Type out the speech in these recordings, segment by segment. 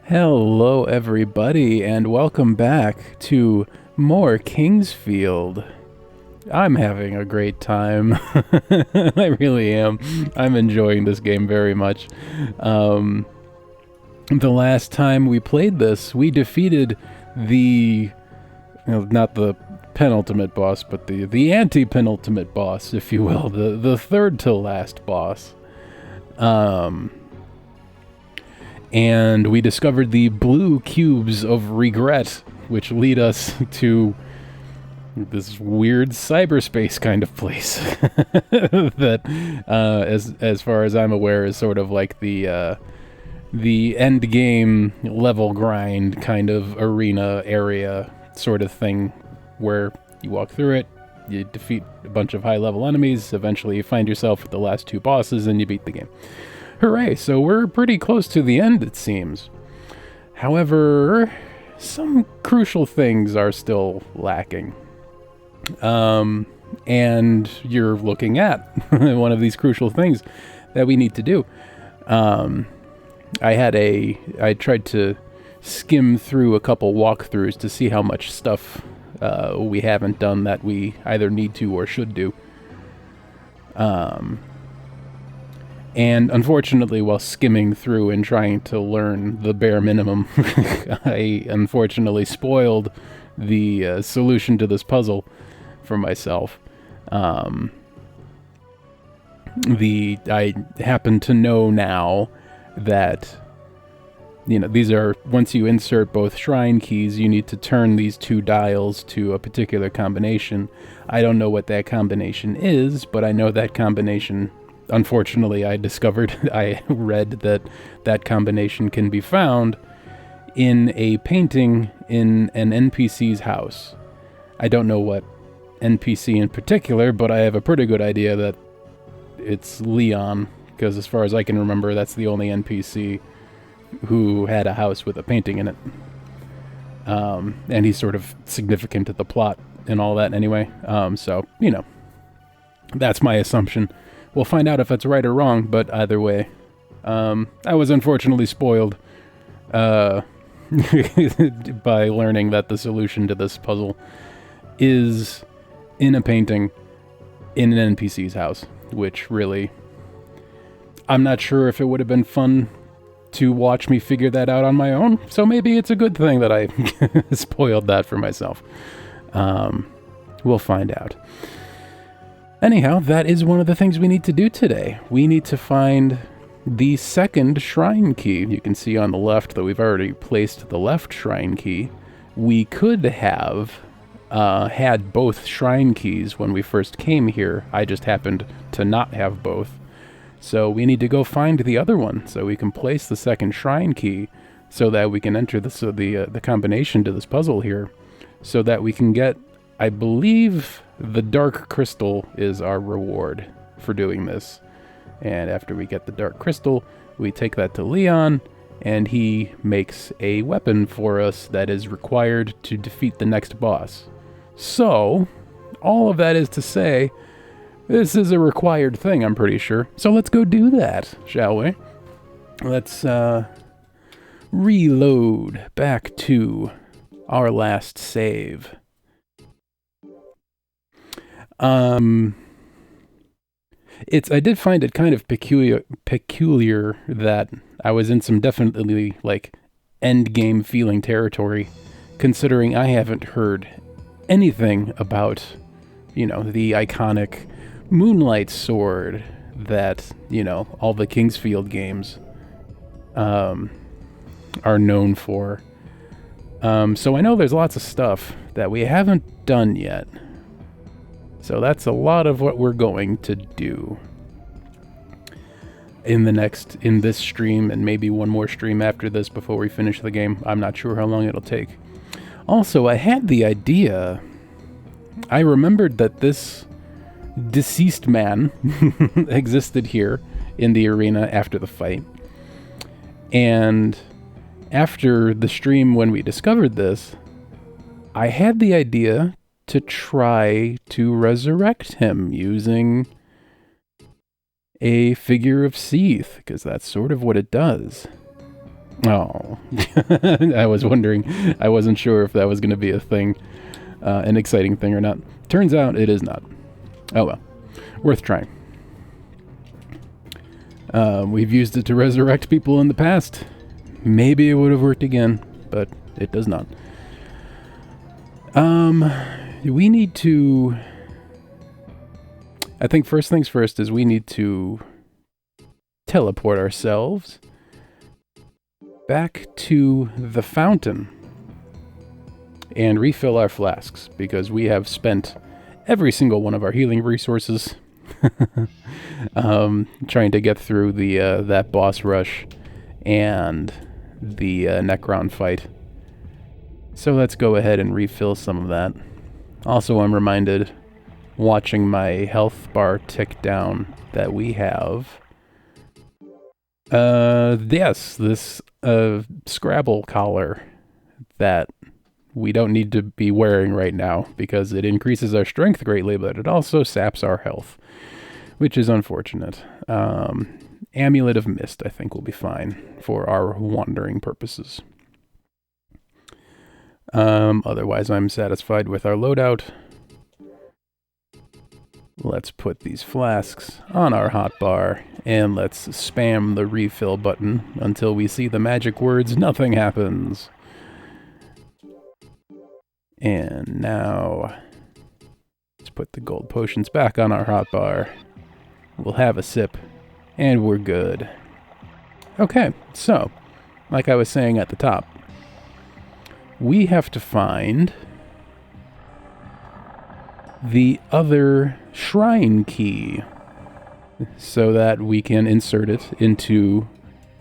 Hello, everybody, and welcome back to more Kingsfield. I'm having a great time. I really am. I'm enjoying this game very much. The last time we played this, we defeated not the penultimate boss, but the anti-penultimate boss, if you will, the third to last boss. And we discovered the blue cubes of regret, which lead us to this weird cyberspace kind of place that, as far as I'm aware, is sort of like the end game level grind kind of arena area sort of thing, where you walk through it, you defeat a bunch of high level enemies, eventually you find yourself with the last two bosses, and you beat the game. Hooray, so we're pretty close to the end, it seems. However, some crucial things are still lacking. And you're looking at one of these crucial things that we need to do. I tried to skim through a couple walkthroughs to see how much stuff we haven't done that we either need to or should do. And unfortunately, while skimming through and trying to learn the bare minimum, I unfortunately spoiled the solution to this puzzle for myself. I happen to know now that, these are, once you insert both shrine keys, you need to turn these two dials to a particular combination. I don't know what that combination is, but I know that combination. Unfortunately, I read that that combination can be found in a painting in an NPC's house. I don't know what NPC in particular, but I have a pretty good idea that it's Leon, because as far as I can remember, that's the only NPC who had a house with a painting in it. And he's sort of significant to the plot and all that anyway. So, that's my assumption. We'll find out if that's right or wrong, but either way, I was unfortunately spoiled by learning that the solution to this puzzle is in a painting in an NPC's house, which really, I'm not sure if it would have been fun to watch me figure that out on my own, so maybe it's a good thing that I spoiled that for myself. We'll find out. Anyhow, that is one of the things we need to do today. We need to find the second shrine key. You can see on the left that we've already placed the left shrine key. We could have had both shrine keys when we first came here. I just happened to not have both. So we need to go find the other one so we can place the second shrine key so that we can enter the combination to this puzzle here so that we can get, I believe, the dark crystal is our reward for doing this. And after we get the dark crystal, we take that to Leon, and he makes a weapon for us that is required to defeat the next boss. So, all of that is to say, this is a required thing, I'm pretty sure. So let's go do that, shall we? Let's reload back to our last save. I did find it kind of peculiar that I was in some definitely, end game feeling territory, considering I haven't heard anything about, the iconic Moonlight Sword that, all the Kingsfield games, are known for. So I know there's lots of stuff that we haven't done yet. So that's a lot of what we're going to do in this stream, and maybe one more stream after this before we finish the game. I'm not sure how long it'll take. Also, I had the idea, I remembered that this deceased man existed here in the arena after the fight. And after the stream when we discovered this, I had the idea to try to resurrect him using a figure of Seath, because that's sort of what it does. Oh, I was wondering. I wasn't sure if that was going to be a thing, an exciting thing or not. Turns out it is not. Oh well, worth trying. We've used it to resurrect people in the past. Maybe it would have worked again, but it does not. We need to... I think first things first is we need to teleport ourselves back to the fountain and refill our flasks, because we have spent every single one of our healing resources trying to get through the that boss rush and the Necron fight. So let's go ahead and refill some of that. Also, I'm reminded, watching my health bar tick down, that we have yes, this Scrabble collar that we don't need to be wearing right now because it increases our strength greatly, but it also saps our health, which is unfortunate. Amulet of Mist, I think, will be fine for our wandering purposes. Otherwise, I'm satisfied with our loadout. Let's put these flasks on our hotbar, and let's spam the refill button until we see the magic words, "Nothing happens." And now, let's put the gold potions back on our hotbar. We'll have a sip, and we're good. Okay, so, like I was saying at the top, we have to find the other shrine key so that we can insert it into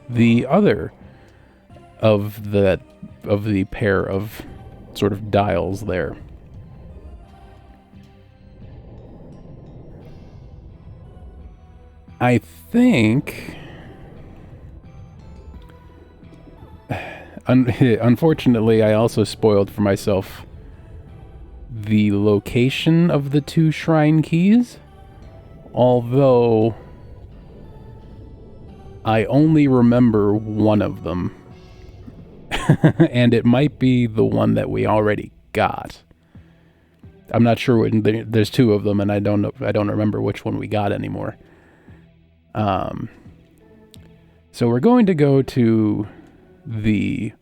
the other of the pair of sort of dials there. I think... Unfortunately, I also spoiled for myself the location of the two shrine keys, although I only remember one of them, and it might be the one that we already got. I'm not sure. There's two of them, and I don't remember which one we got anymore. So we're going to go to the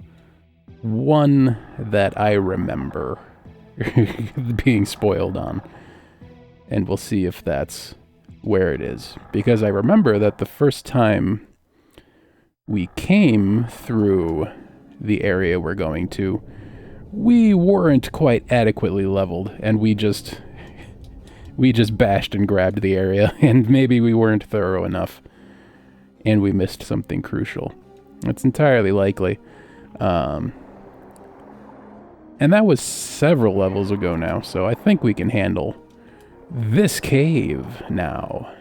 one that I remember being spoiled on, and we'll see if that's where it is, because I remember that the first time we came through the area we're going to, we weren't quite adequately leveled, and we just bashed and grabbed the area, and maybe we weren't thorough enough, and we missed something crucial. It's entirely likely. And that was several levels ago now, so I think we can handle this cave now.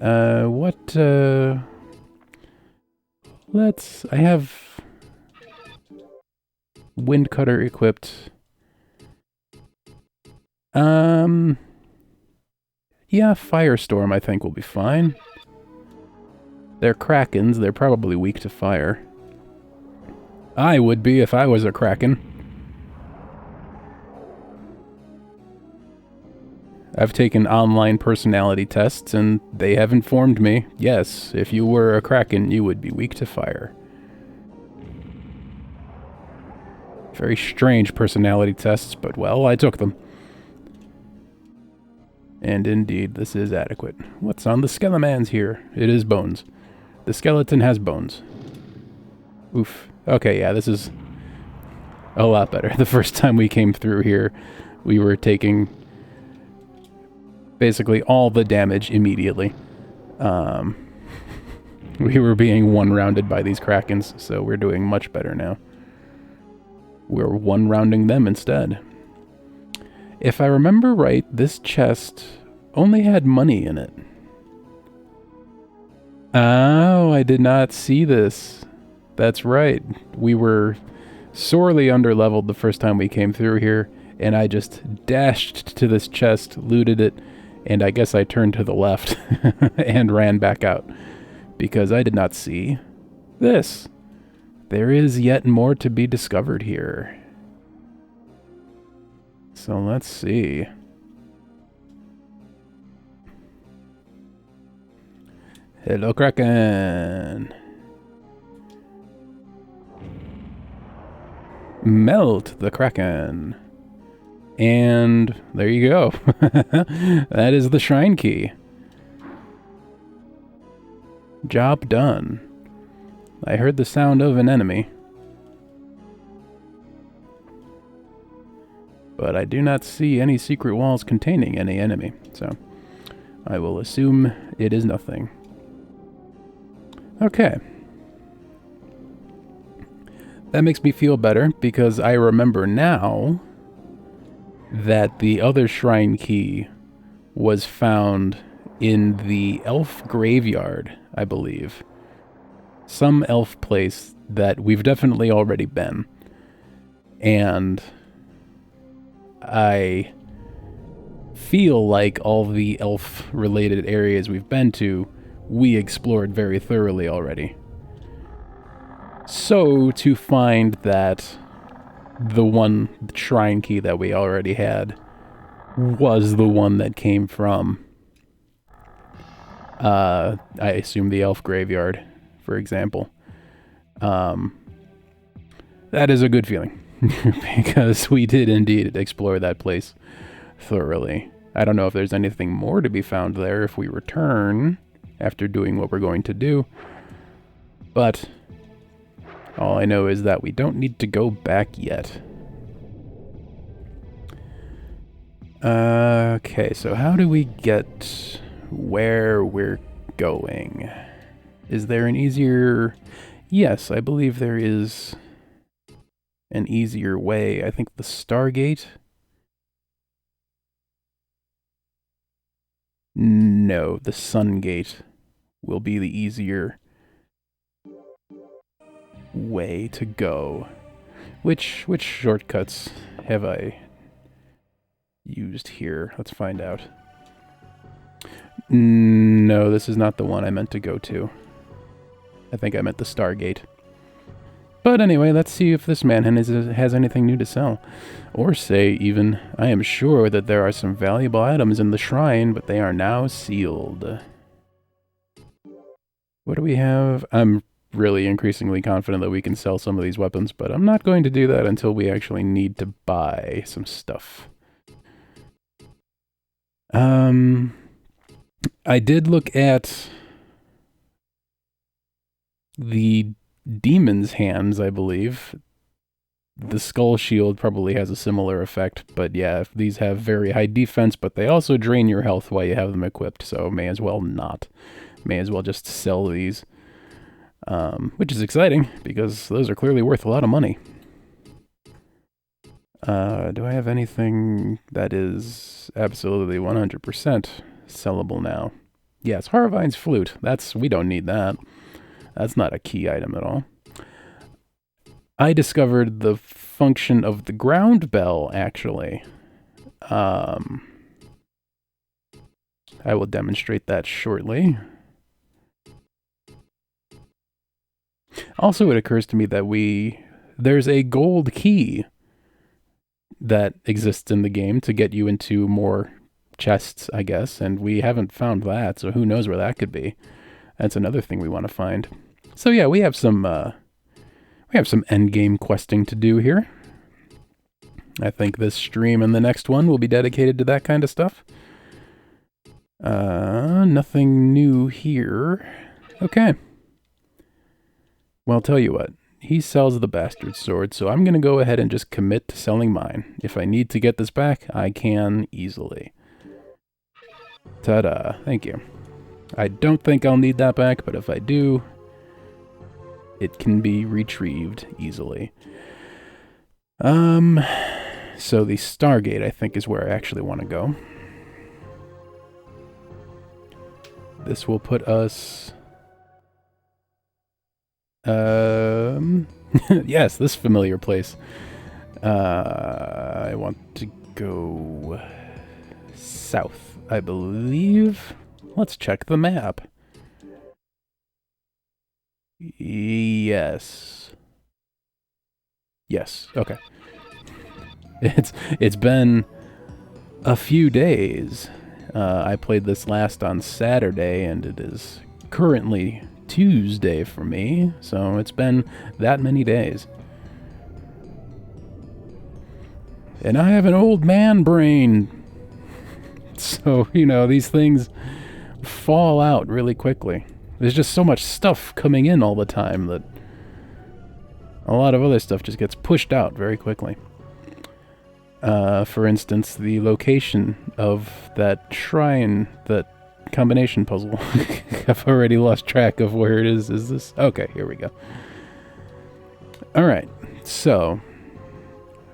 I have Wind Cutter equipped. Yeah, Firestorm I think will be fine. They're Krakens, they're probably weak to fire. I would be if I was a Kraken. I've taken online personality tests, and they have informed me, yes, if you were a Kraken, you would be weak to fire. Very strange personality tests, but well, I took them. And indeed, this is adequate. What's on the Skelemans here? It is bones. The skeleton has bones. Oof. Okay, yeah, this is a lot better. The first time we came through here, we were taking basically all the damage immediately. We were being one-rounded by these Krakens, so we're doing much better now. We're one-rounding them instead. If I remember right, this chest only had money in it. Oh, I did not see this. That's right. We were sorely underleveled the first time we came through here, and I just dashed to this chest, looted it, and I guess I turned to the left and ran back out, because I did not see this. There is yet more to be discovered here. So let's see. Hello, Kraken. Melt the Kraken. And there you go. That is the shrine key. Job done. I heard the sound of an enemy. But I do not see any secret walls containing any enemy, so I will assume it is nothing. Okay. That makes me feel better, because I remember now that the other shrine key was found in the elf graveyard, I believe. Some elf place that we've definitely already been. And I feel like all the elf-related areas we've been to, we explored very thoroughly already. So, to find that the one shrine key that we already had was the one that came from, I assume, the elf graveyard, for example. That is a good feeling, because we did indeed explore that place thoroughly. I don't know if there's anything more to be found there if we return after doing what we're going to do, but all I know is that we don't need to go back yet. Okay, so how do we get where we're going? Is there an easier... Yes, I believe there is an easier way. I think the Stargate... No, the Sungate will be the easier way to go. Which shortcuts have I used here? Let's find out. No, this is not the one I meant to go to. I think I meant the Stargate. But anyway, let's see if this man has anything new to sell. Or say, even, I am sure that there are some valuable items in the shrine, but they are now sealed. What do we have? I'm really increasingly confident that we can sell some of these weapons, but I'm not going to do that until we actually need to buy some stuff. I did look at the Demon's Hands, I believe. The Skull Shield probably has a similar effect, but yeah, these have very high defense, but they also drain your health while you have them equipped, so may as well not. May as well just sell these. Which is exciting, because those are clearly worth a lot of money. Do I have anything that is absolutely 100% sellable now? Yes, Harvine's Flute. We don't need that. That's not a key item at all. I discovered the function of the ground bell, actually. I will demonstrate that shortly. Also, it occurs to me that there's a gold key that exists in the game to get you into more chests, I guess, and we haven't found that, so who knows where that could be. That's another thing we want to find. So yeah, we have some endgame questing to do here. I think this stream and the next one will be dedicated to that kind of stuff. Nothing new here. Okay. Well, I'll tell you what. He sells the bastard sword, so I'm going to go ahead and just commit to selling mine. If I need to get this back, I can easily. Ta-da. Thank you. I don't think I'll need that back, but if I do, it can be retrieved easily. So the Stargate, I think, is where I actually want to go. This will put us... yes, this familiar place. I want to go south, I believe. Let's check the map. guess. Yes, okay. It's been a few days. I played this last on Saturday, and it is currently Tuesday for me, so it's been that many days. And I have an old man brain. So, you know, these things fall out really quickly. There's just so much stuff coming in all the time that a lot of other stuff just gets pushed out very quickly. For instance, the location of that shrine, that combination puzzle. I've already lost track of where it is. Is this? Okay, here we go. Alright, so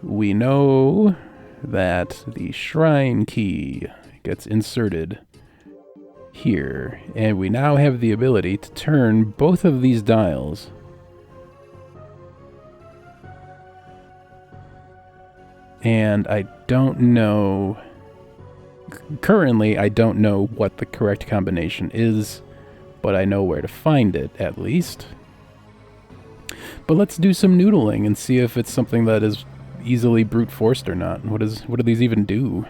we know that the shrine key gets inserted here, and we now have the ability to turn both of these dials. And I don't know... Currently, I don't know what the correct combination is, but I know where to find it, at least. But let's do some noodling and see if it's something that is easily brute forced or not. What do these even do?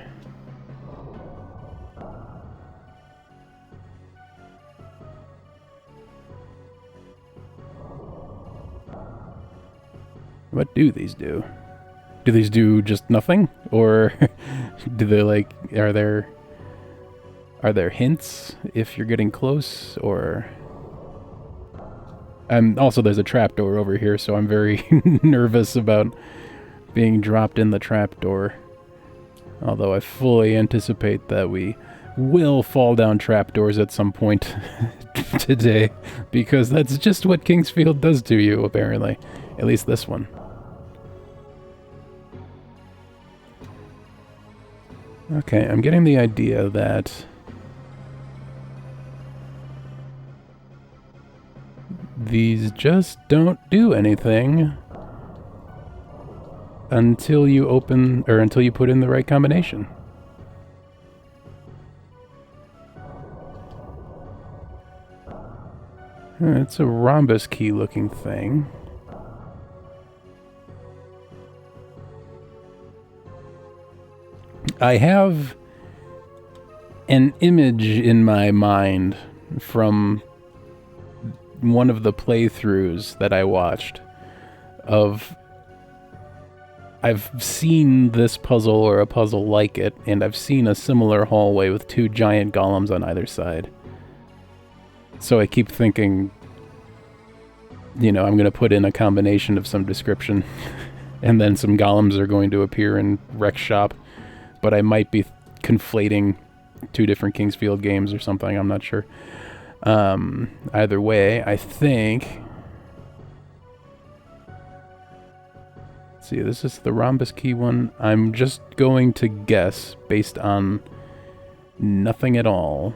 What do these do? Do these do just nothing? Or do they, like, are there hints if you're getting close? Or also there's a trapdoor over here, so I'm very nervous about being dropped in the trapdoor. Although I fully anticipate that we will fall down trapdoors at some point today, because that's just what Kingsfield does to you, apparently. At least this one. Okay, I'm getting the idea that these just don't do anything until you open, or until you put in the right combination. It's a rhombus key looking thing. I have an image in my mind from one of the playthroughs that I watched of... I've seen this puzzle or a puzzle like it, and I've seen a similar hallway with two giant golems on either side. So I keep thinking, you know, I'm going to put in a combination of some description, and then some golems are going to appear in Rex Shop. But I might be conflating two different Kingsfield games or something, I'm not sure. Either way, I think... Let's see, this is the rhombus key one. I'm just going to guess, based on nothing at all,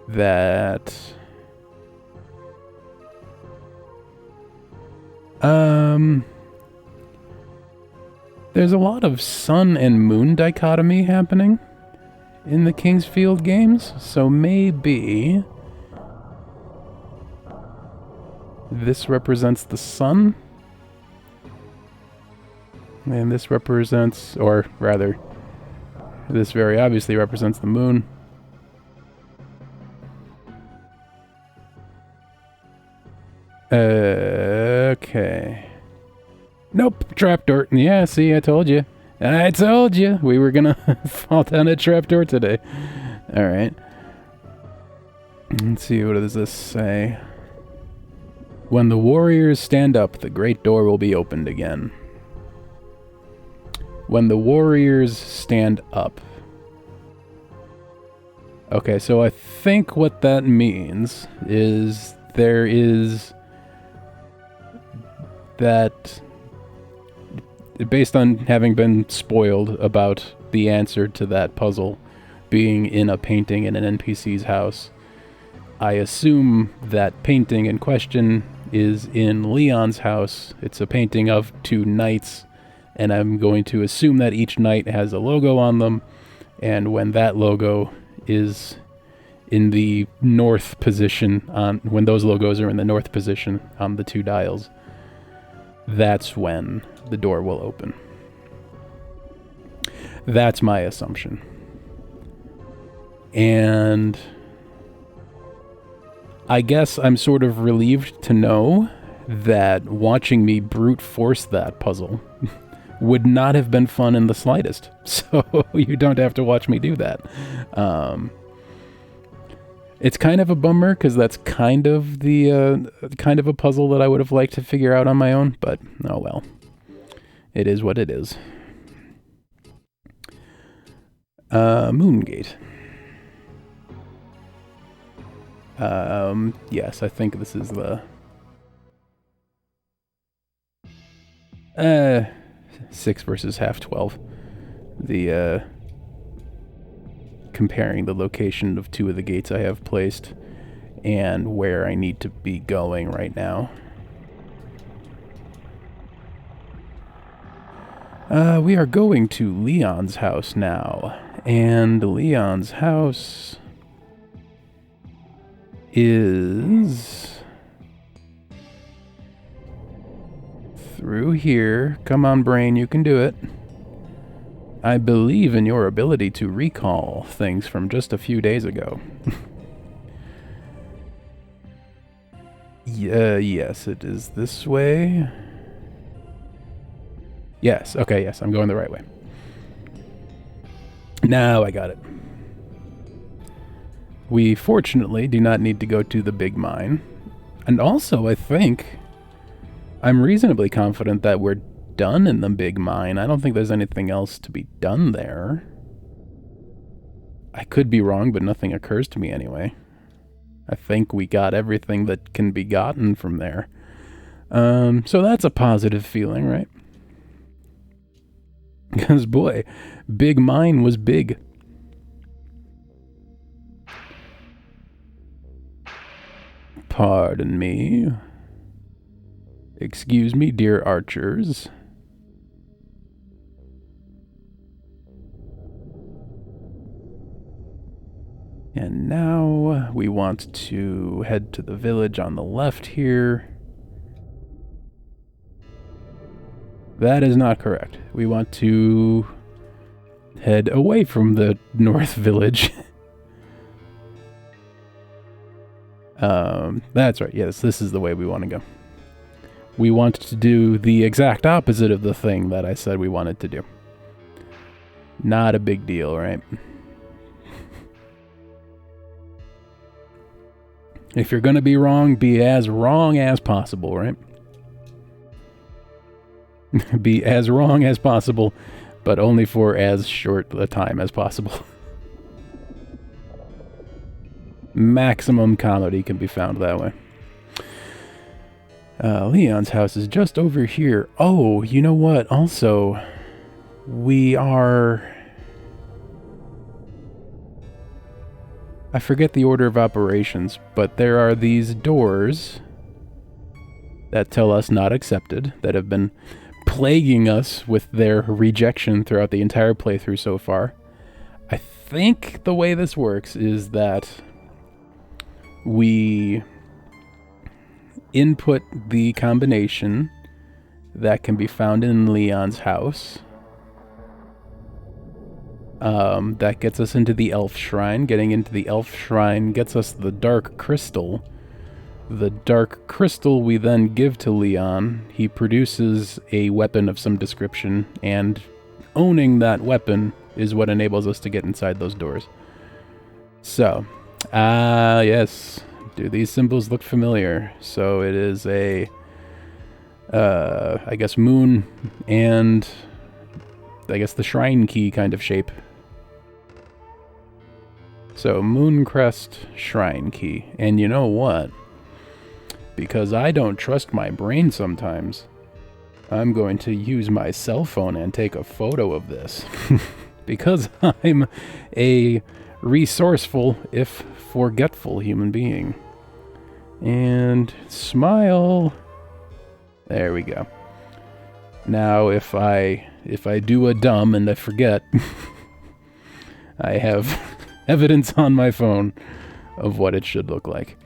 that... There's a lot of sun and moon dichotomy happening in the Kingsfield games, so maybe this represents the sun, and this represents, or rather, this very obviously represents the moon. Okay. Nope, trapdoor. Yeah, see, I told you. I told you we were gonna fall down a trapdoor today. Alright. Let's see, what does this say? When the warriors stand up, the great door will be opened again. When the warriors stand up. Okay, so I think what that means is there is that... Based on having been spoiled about the answer to that puzzle being in a painting in an NPC's house, I assume that painting in question is in Leon's house. It's a painting of two knights, and I'm going to assume that each knight has a logo on them, and when that logo is in the north position when those logos are in the north position on the 2 dials, that's when the door will open. That's my assumption. And I guess I'm sort of relieved to know that watching me brute force that puzzle would not have been fun in the slightest. So you don't have to watch me do that. It's kind of a bummer because that's kind of the kind of a puzzle that I would have liked to figure out on my own, but oh well. It is what it is. Moongate. Yes, I think this is the 6 versus half 12. The comparing the location of 2 of the gates I have placed and where I need to be going right now. We are going to Leon's house now, and Leon's house is through here. Come on, brain, you can do it. I believe in your ability to recall things from just a few days ago. Yes, it is this way. Yes, okay, yes, I'm going the right way. Now I got it. We fortunately do not need to go to the big mine. And also, I think I'm reasonably confident that we're done in the big mine. I don't think there's anything else to be done there. I could be wrong, but nothing occurs to me anyway. I think we got everything that can be gotten from there. So that's a positive feeling, right? Because, boy, big mine was big. Pardon me. Excuse me, dear archers. And now we want to head to the village on the left here. That is not correct. We want to head away from the north village. That's right. Yes, this is the way we want to go. We want to do the exact opposite of the thing that I said we wanted to do. Not a big deal, right? If you're going to be as wrong as possible, right? Be as wrong as possible, but only for as short a time as possible. Maximum comedy can be found that way. Leon's house is just over here. Oh, you know what? Also, we are... I forget the order of operations, but there are these doors that tell us not accepted, that have been plaguing us with their rejection throughout the entire playthrough so far. I think the way this works is that we input the combination that can be found in Leon's house. That gets us into the elf shrine. Getting into the elf shrine gets us the dark crystal. The dark crystal we then give to Leon. He produces a weapon of some description, and owning that weapon is what enables us to get inside those doors. So, yes. Do these symbols look familiar? So it is a, I guess moon and I guess the shrine key kind of shape. So Mooncrest shrine key. And you know what? Because I don't trust my brain sometimes, I'm going to use my cell phone and take a photo of this. Because I'm a resourceful, if forgetful human being. And smile. There we go. Now if I do a dumb and I forget, I have evidence on my phone of what it should look like.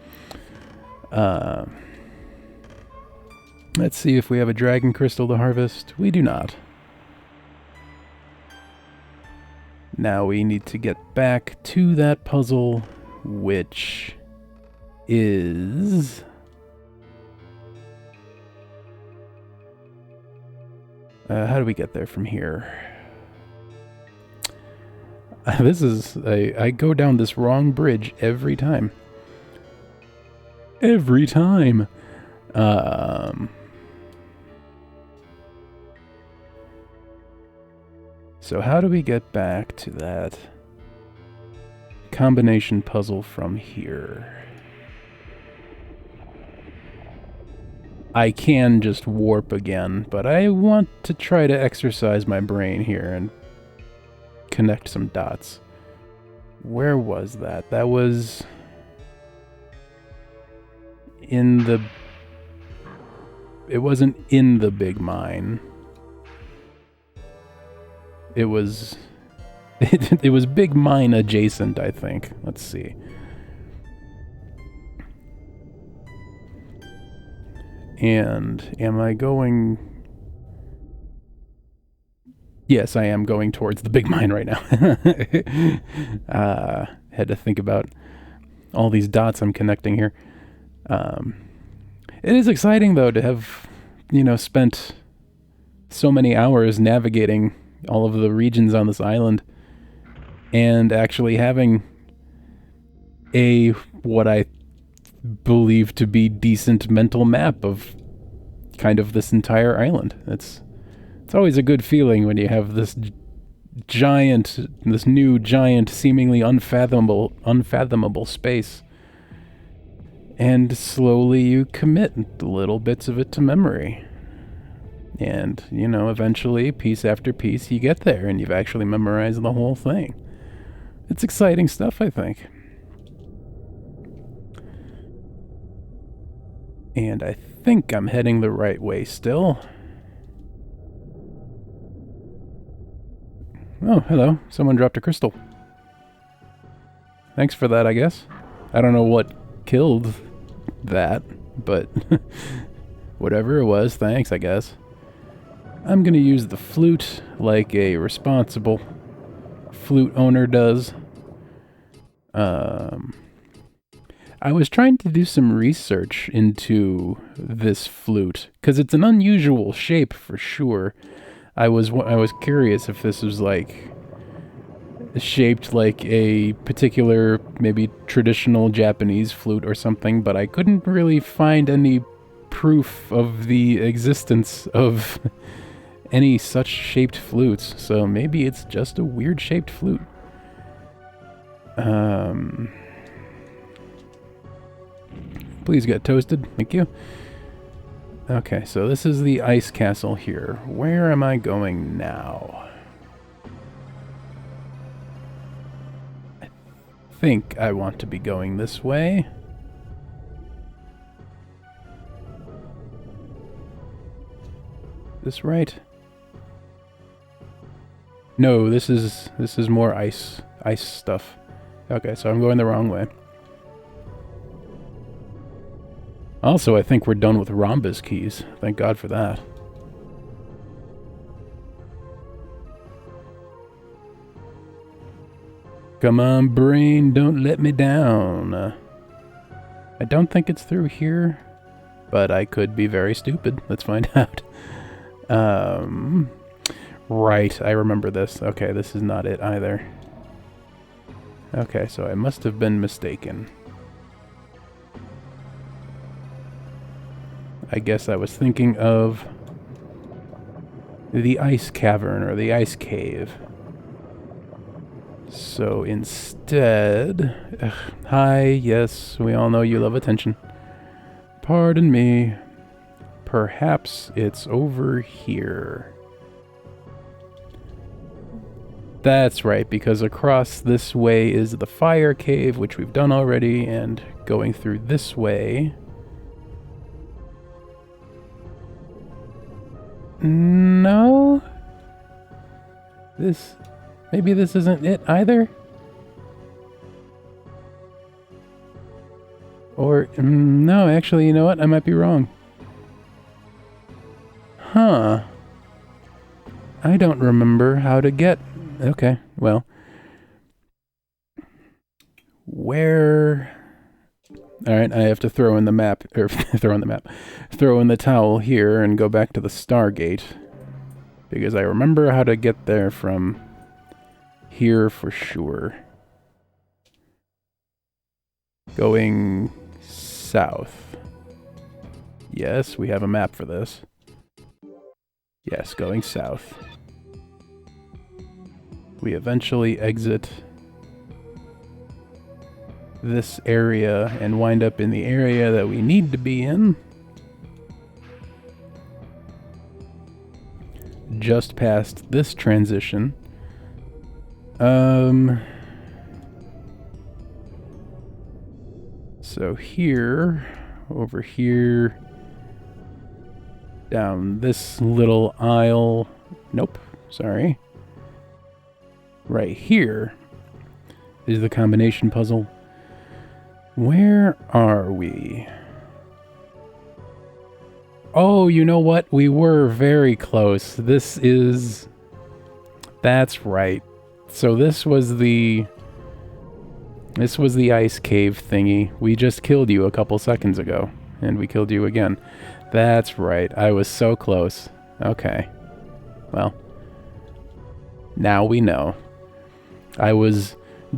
Let's see if we have a dragon crystal to harvest. We do not. Now we need to get back to that puzzle, which is... how do we get there from here? This is... I go down this wrong bridge every time. Every time! So how do we get back to that combination puzzle from here? I can just warp again, but I want to try to exercise my brain here and connect some dots. Where was that? That was in the... It wasn't in the big mine. It was... It was big mine adjacent, I think. Let's see. And am I going... Yes, I am going towards the big mine right now. Had to think about all these dots I'm connecting here. It is exciting, though, to have, you know, spent so many hours navigating all of the regions on this island and actually having what I believe to be decent mental map of kind of this entire island. It's always a good feeling when you have this new giant, seemingly unfathomable space. And slowly you commit little bits of it to memory. And, you know, eventually, piece after piece, you get there and you've actually memorized the whole thing. It's exciting stuff, I think. And I think I'm heading the right way still. Oh, hello. Someone dropped a crystal. Thanks for that, I guess. I don't know what killed that, but whatever it was, thanks, I guess. I'm gonna use the flute like a responsible flute owner does. I was trying to do some research into this flute, because it's an unusual shape for sure. I was curious if this was like shaped like a particular, maybe traditional Japanese flute or something, but I couldn't really find any proof of the existence of any such shaped flutes, so maybe it's just a weird shaped flute. Please get toasted, thank you. Okay, so this is the ice castle here. Where am I going now? I think I want to be going this way. This right? No, this is more ice stuff. Okay, so I'm going the wrong way. Also, I think we're done with Rhombus keys. Thank God for that. Come on, brain, don't let me down. I don't think it's through here, but I could be very stupid. Let's find out. Right, I remember this. Okay, this is not it either. Okay, so I must have been mistaken. I guess I was thinking of the ice cavern or the ice cave. So instead... hi, yes, we all know you love attention. Pardon me. Perhaps it's over here. That's right, because across this way is the fire cave, which we've done already, and going through this way... No? Maybe this isn't it either? Or, no, actually, you know what? I might be wrong. Huh. I don't remember how to get... Okay, well. Where... Alright, I have to throw in the map, or throw in the towel here and go back to the Stargate. Because I remember how to get there from here for sure. Going south. Yes, we have a map for this. Yes, going south. We eventually exit this area and wind up in the area that we need to be in. Just past this transition. So here, over here, down this little aisle. Nope, sorry. Right here is the combination puzzle. Where are we? Oh, you know what? We were very close. This is... That's right. So this was the ice cave thingy. We just killed you a couple seconds ago. And we killed you again. That's right. I was so close. Okay. Well. Now we know. I was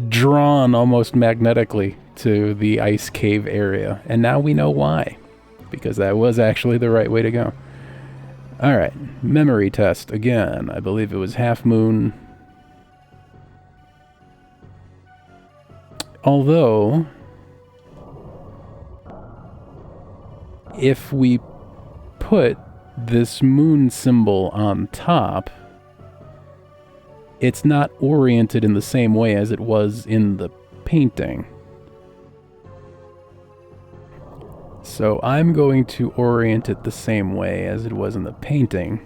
drawn almost magnetically to the ice cave area. And now we know why. Because that was actually the right way to go. Alright. Memory test again. I believe it was Half Moon. Although, if we put this moon symbol on top, it's not oriented in the same way as it was in the painting. So I'm going to orient it the same way as it was in the painting.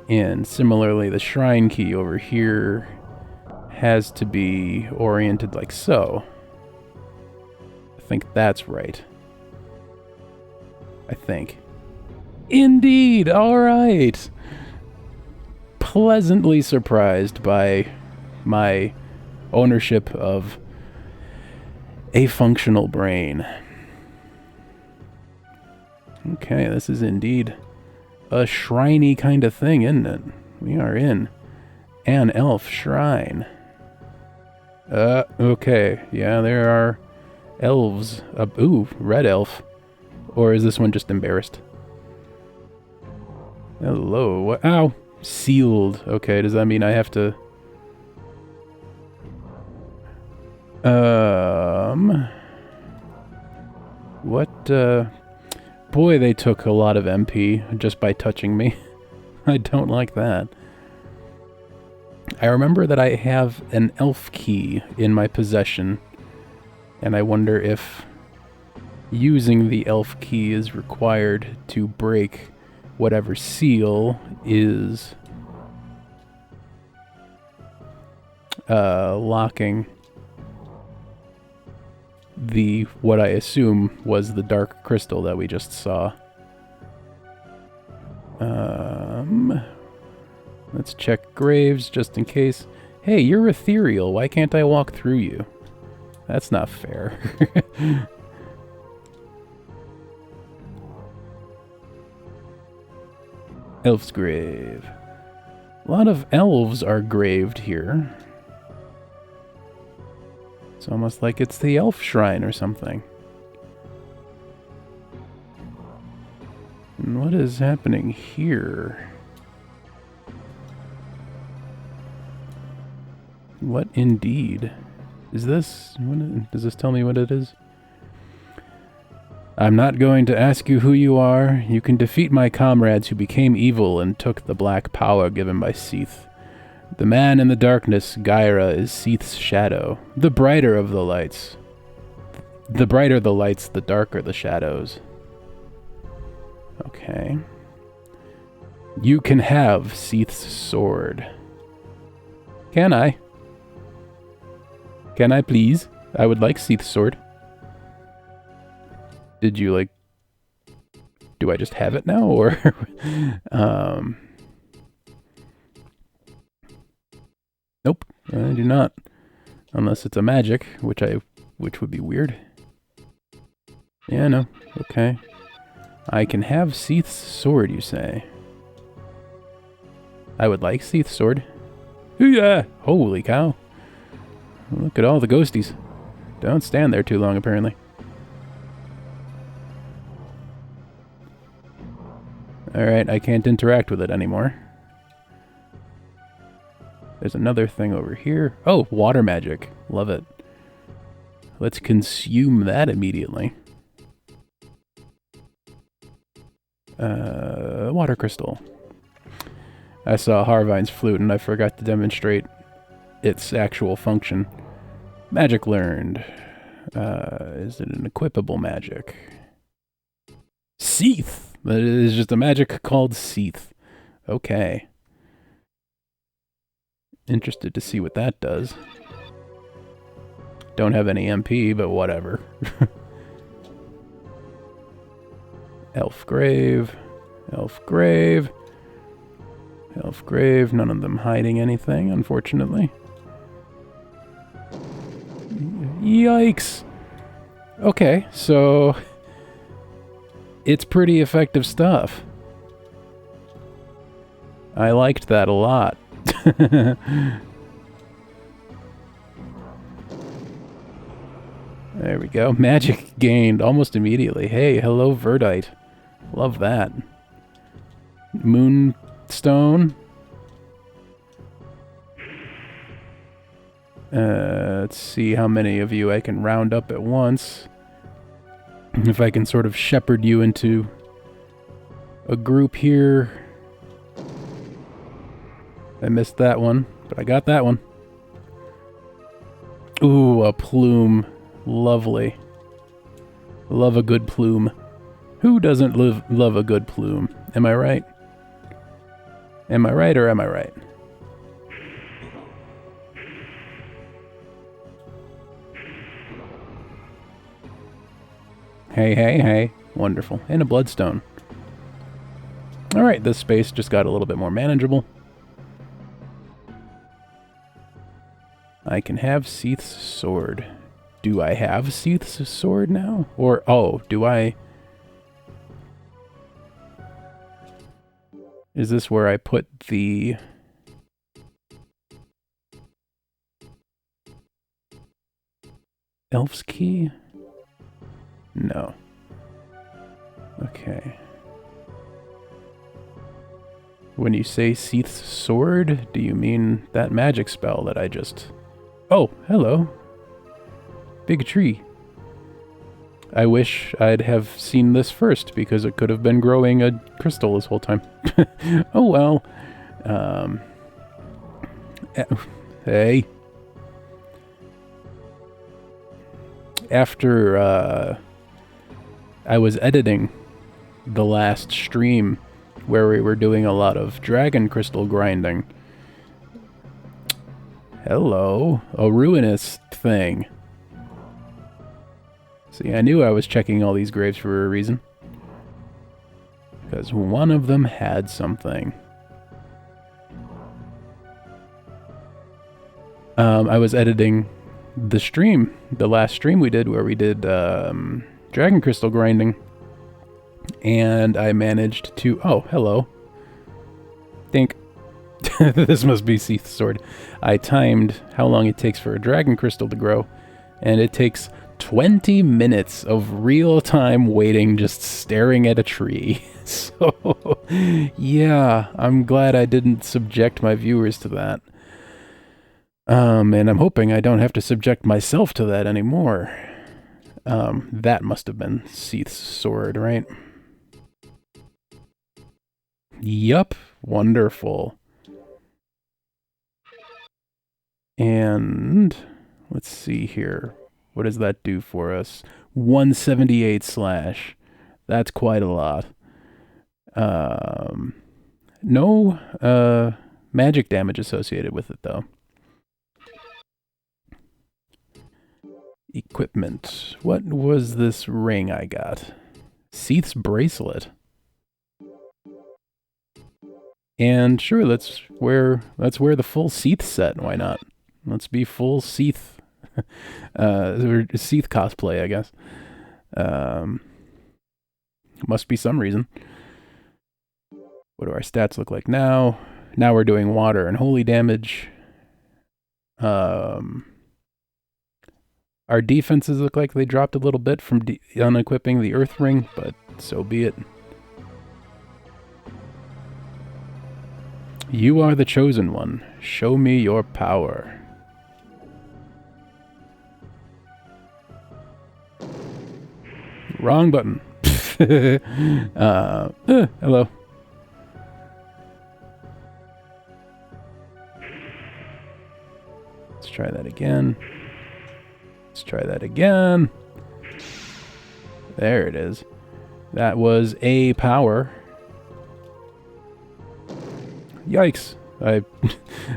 And similarly, the shrine key over here has to be oriented like so. I think that's right. I think. Indeed! Alright! Pleasantly surprised by my ownership of a functional brain. Okay, this is indeed a shrine-y kind of thing, isn't it? We are in an elf shrine. Okay. Yeah, there are elves. Ooh, red elf. Or is this one just embarrassed? Hello. What? Ow! Sealed. Okay, does that mean I have to... What, Boy, they took a lot of MP just by touching me. I don't like that. I remember that I have an elf key in my possession, and I wonder if using the elf key is required to break whatever seal is locking the, what I assume was the dark crystal that we just saw. Let's check graves just in case. Hey, you're ethereal. Why can't I walk through you? That's not fair. Elf's grave. A lot of elves are graved here. It's almost like it's the elf shrine or something. And what is happening here? What indeed? Is this... does this tell me what it is? I'm not going to ask you who you are. You can defeat my comrades who became evil and took the black power given by Seath. The man in the darkness, Gyra, is Seath's shadow. The brighter of the lights. The brighter the lights, the darker the shadows. Okay. You can have Seath's sword. Can I? Can I please? I would like Seath's sword. Did you, like... Do I just have it now, or... Nope, I do not. Unless it's a magic, which would be weird. Yeah, no. Okay. I can have Seath's sword, you say? I would like Seath's sword. Yeah! Holy cow. Look at all the ghosties. Don't stand there too long, apparently. Alright, I can't interact with it anymore. There's another thing over here. Oh, water magic. Love it. Let's consume that immediately. Water crystal. I saw Harvine's flute and I forgot to demonstrate its actual function. Magic learned. Is it an equipable magic? Seath! It is just a magic called Seath. Okay. Interested to see what that does. Don't have any MP, but whatever. Elf Grave. Elf Grave. Elf Grave. None of them hiding anything, unfortunately. Yikes! Okay, so... It's pretty effective stuff. I liked that a lot. There we go. Magic gained almost immediately. Hey, hello Verdite. Love that. Moonstone. Let's see how many of you I can round up at once. If I can sort of shepherd you into a group here. I missed that one, but I got that one. Ooh, a plume. Lovely. Love a good plume. Who doesn't love a good plume? Am I right? Am I right or am I right? Hey, hey, hey. Wonderful. And a bloodstone. Alright, this space just got a little bit more manageable. I can have Seath's sword. Do I have Seath's sword now? Or, oh, do I... Is this where I put the... Elf's key? No. Okay. When you say Seath's sword, do you mean that magic spell that I just... Oh, hello. Big tree. I wish I'd have seen this first, because it could have been growing a crystal this whole time. Oh well. Hey. After, I was editing the last stream where we were doing a lot of dragon crystal grinding. Hello, a ruinous thing. See, I knew I was checking all these graves for a reason. Because one of them had something. I was editing the stream, the last stream we did, where we did dragon crystal grinding. And I managed to... Oh, hello. Think. This must be Seath's sword. I timed how long it takes for a dragon crystal to grow, and it takes 20 minutes of real-time waiting, just staring at a tree. So, yeah, I'm glad I didn't subject my viewers to that. And I'm hoping I don't have to subject myself to that anymore. That must have been Seath's sword, right? Yup, wonderful. And let's see here. What does that do for us? 178 slash. That's quite a lot. No magic damage associated with it, though. Equipment. What was this ring I got? Seath's bracelet. And sure, let's wear the full Seath set. Why not? Let's be full Seath. Or Seath cosplay, I guess. Must be some reason. What do our stats look like now? Now we're doing water and holy damage. Our defenses look like they dropped a little bit from unequipping the Earth Ring, but so be it. You are the chosen one. Show me your power. Wrong button. Hello. Let's try that again. Let's try that again. There it is. That was a power. Yikes.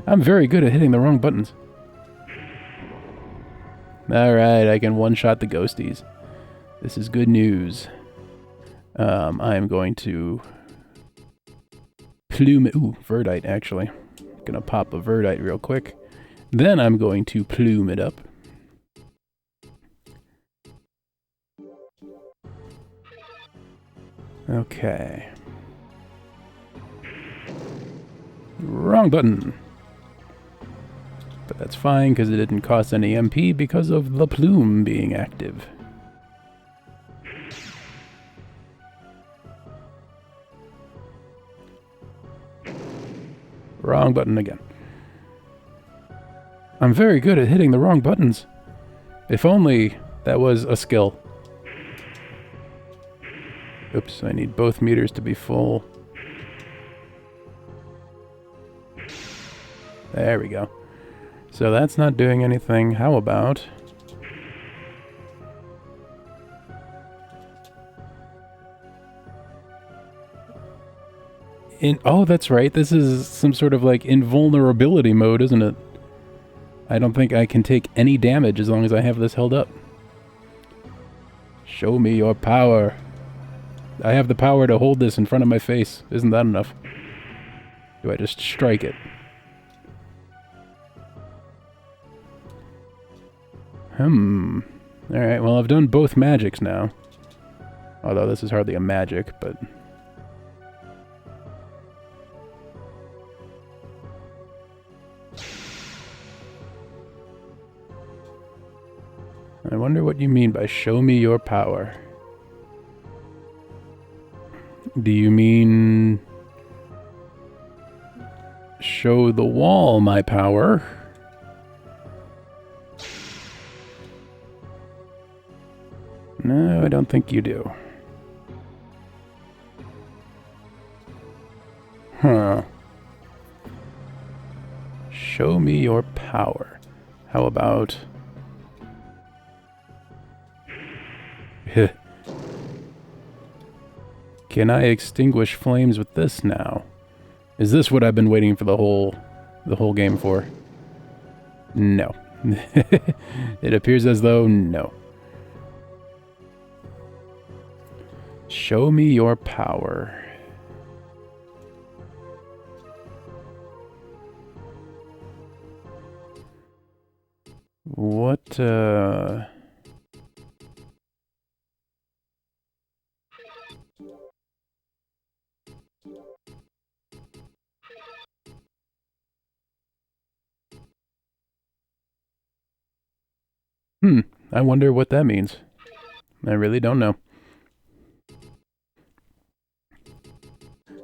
I'm very good at hitting the wrong buttons. Alright, I can one-shot the ghosties. This is good news. I am going to plume... Ooh, Verdite, actually. Gonna pop a Verdite real quick. Then I'm going to plume it up. Okay. Wrong button. But that's fine, because it didn't cost any MP because of the plume being active. Wrong button again. I'm very good at hitting the wrong buttons. If only that was a skill. Oops, I need both meters to be full. There we go. So that's not doing anything. How about... oh, that's right. This is some sort of like invulnerability mode, isn't it? I don't think I can take any damage as long as I have this held up. Show me your power. I have the power to hold this in front of my face. Isn't that enough? Do I just strike it? Alright, well, I've done both magics now. Although this is hardly a magic, but... I wonder what you mean by show me your power. Do you mean... show the wall my power? No, I don't think you do. Huh. Show me your power. How about... Can I extinguish flames with this now? Is this what I've been waiting for the whole game for? No. It appears as though no. Show me your power. What, I wonder what that means. I really don't know.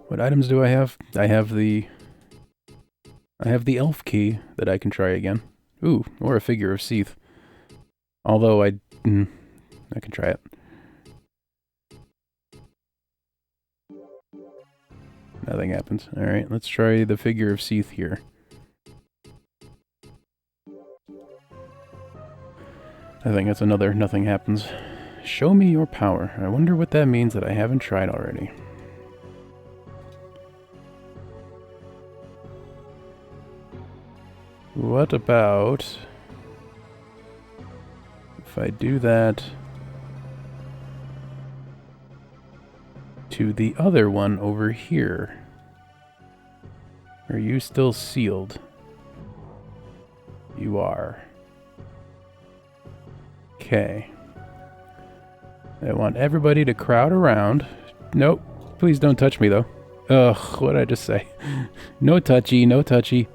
What items do I have? I have the elf key that I can try again. Ooh, or a figure of Seath. Although I can try it. Nothing happens. Alright, let's try the figure of Seath here. I think that's another nothing happens. Show me your power. I wonder what that means that I haven't tried already. What about... If I do that to the other one over here, are you still sealed? You are. Okay. I want everybody to crowd around. Nope. Please don't touch me, though. Ugh, what did I just say? No touchy, no touchy.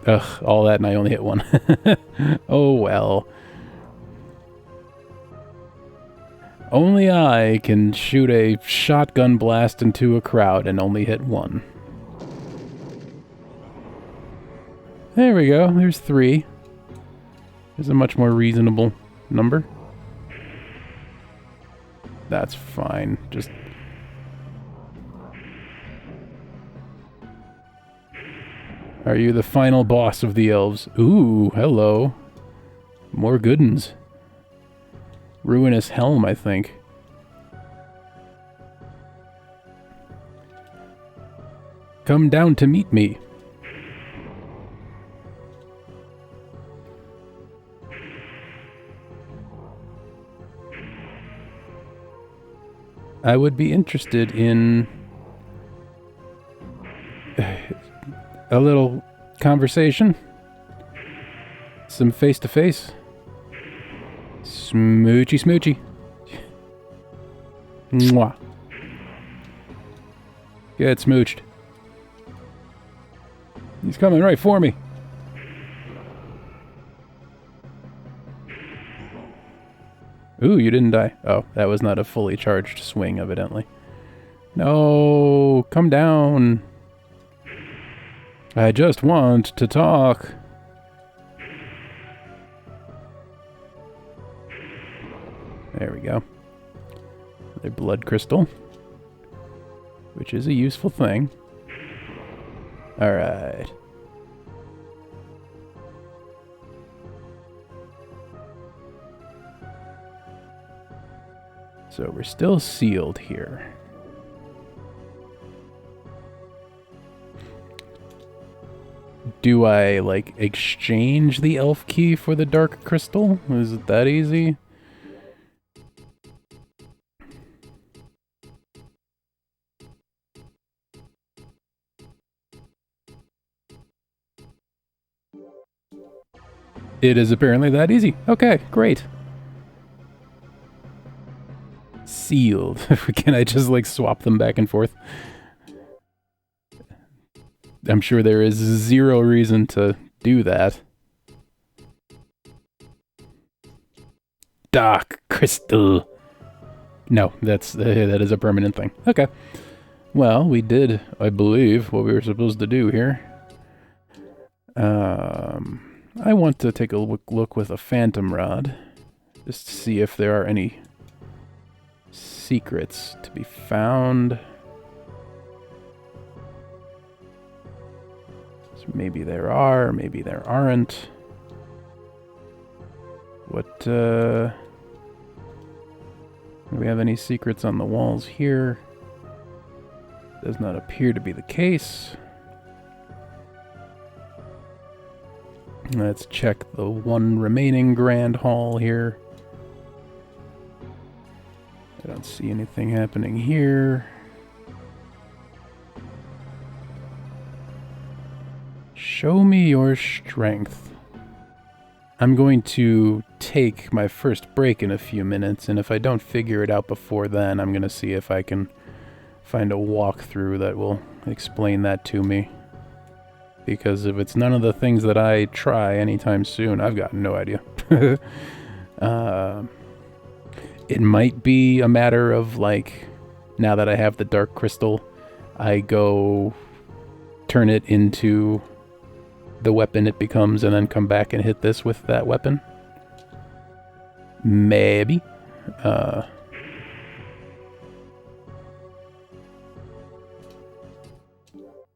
Ugh, all that and I only hit one. Oh well. Only I can shoot a shotgun blast into a crowd and only hit one. There we go, there's 3. There's a much more reasonable number. That's fine, just... Are you the final boss of the elves? Ooh, hello. More good'uns. Ruinous Helm, I think. Come down to meet me. I would be interested in a little conversation. Some face-to-face. Smoochy smoochy. Mwah. Get smooched. He's coming right for me. Ooh, you didn't die. Oh, that was not a fully charged swing, evidently. No, come down. I just want to talk. There we go. Another blood crystal, which is a useful thing. Alright. So we're still sealed here. Do I, like, exchange the elf key for the dark crystal? Is it that easy? It is apparently that easy. Okay, great. Sealed. Can I just, like, swap them back and forth? I'm sure there is 0 reason to do that. Dark crystal. No, that is a permanent thing. Okay. Well, we did, I believe, what we were supposed to do here. I want to take a look with a phantom rod, just to see if there are any secrets to be found. So maybe there are, maybe there aren't. What, do we have any secrets on the walls here? Does not appear to be the case. Let's check the one remaining grand hall here. I don't see anything happening here. Show me your strength. I'm going to take my first break in a few minutes, and if I don't figure it out before then, I'm going to see if I can find a walkthrough that will explain that to me. Because if it's none of the things that I try anytime soon, I've got no idea. It might be a matter of, like, now that I have the dark crystal, I go turn it into the weapon it becomes and then come back and hit this with that weapon. Maybe. Let's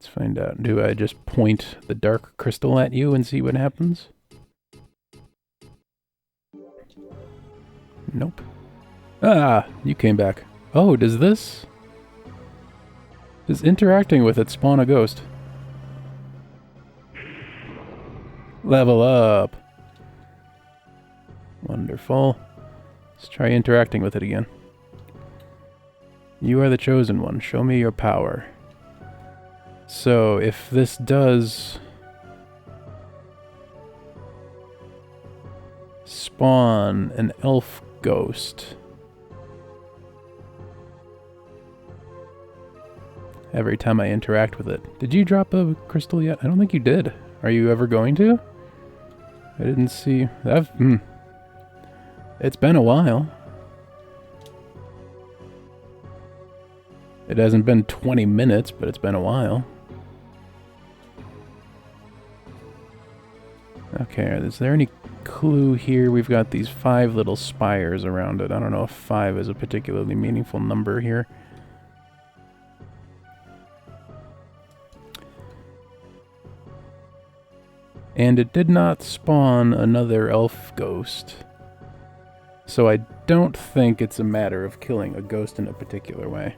find out. Do I just point the dark crystal at you and see what happens? Nope. Ah, you came back. Oh, does interacting with it spawn a ghost? Level up. Wonderful. Let's try interacting with it again. You are the chosen one. Show me your power. So, if this does spawn an elf ghost every time I interact with it. Did you drop a crystal yet? I don't think you did. Are you ever going to? I didn't see... It's been a while. It hasn't been 20 minutes, but it's been a while. Okay, is there any clue here? We've got these 5 little spires around it. I don't know if 5 is a particularly meaningful number here. And it did not spawn another elf ghost. So I don't think it's a matter of killing a ghost in a particular way.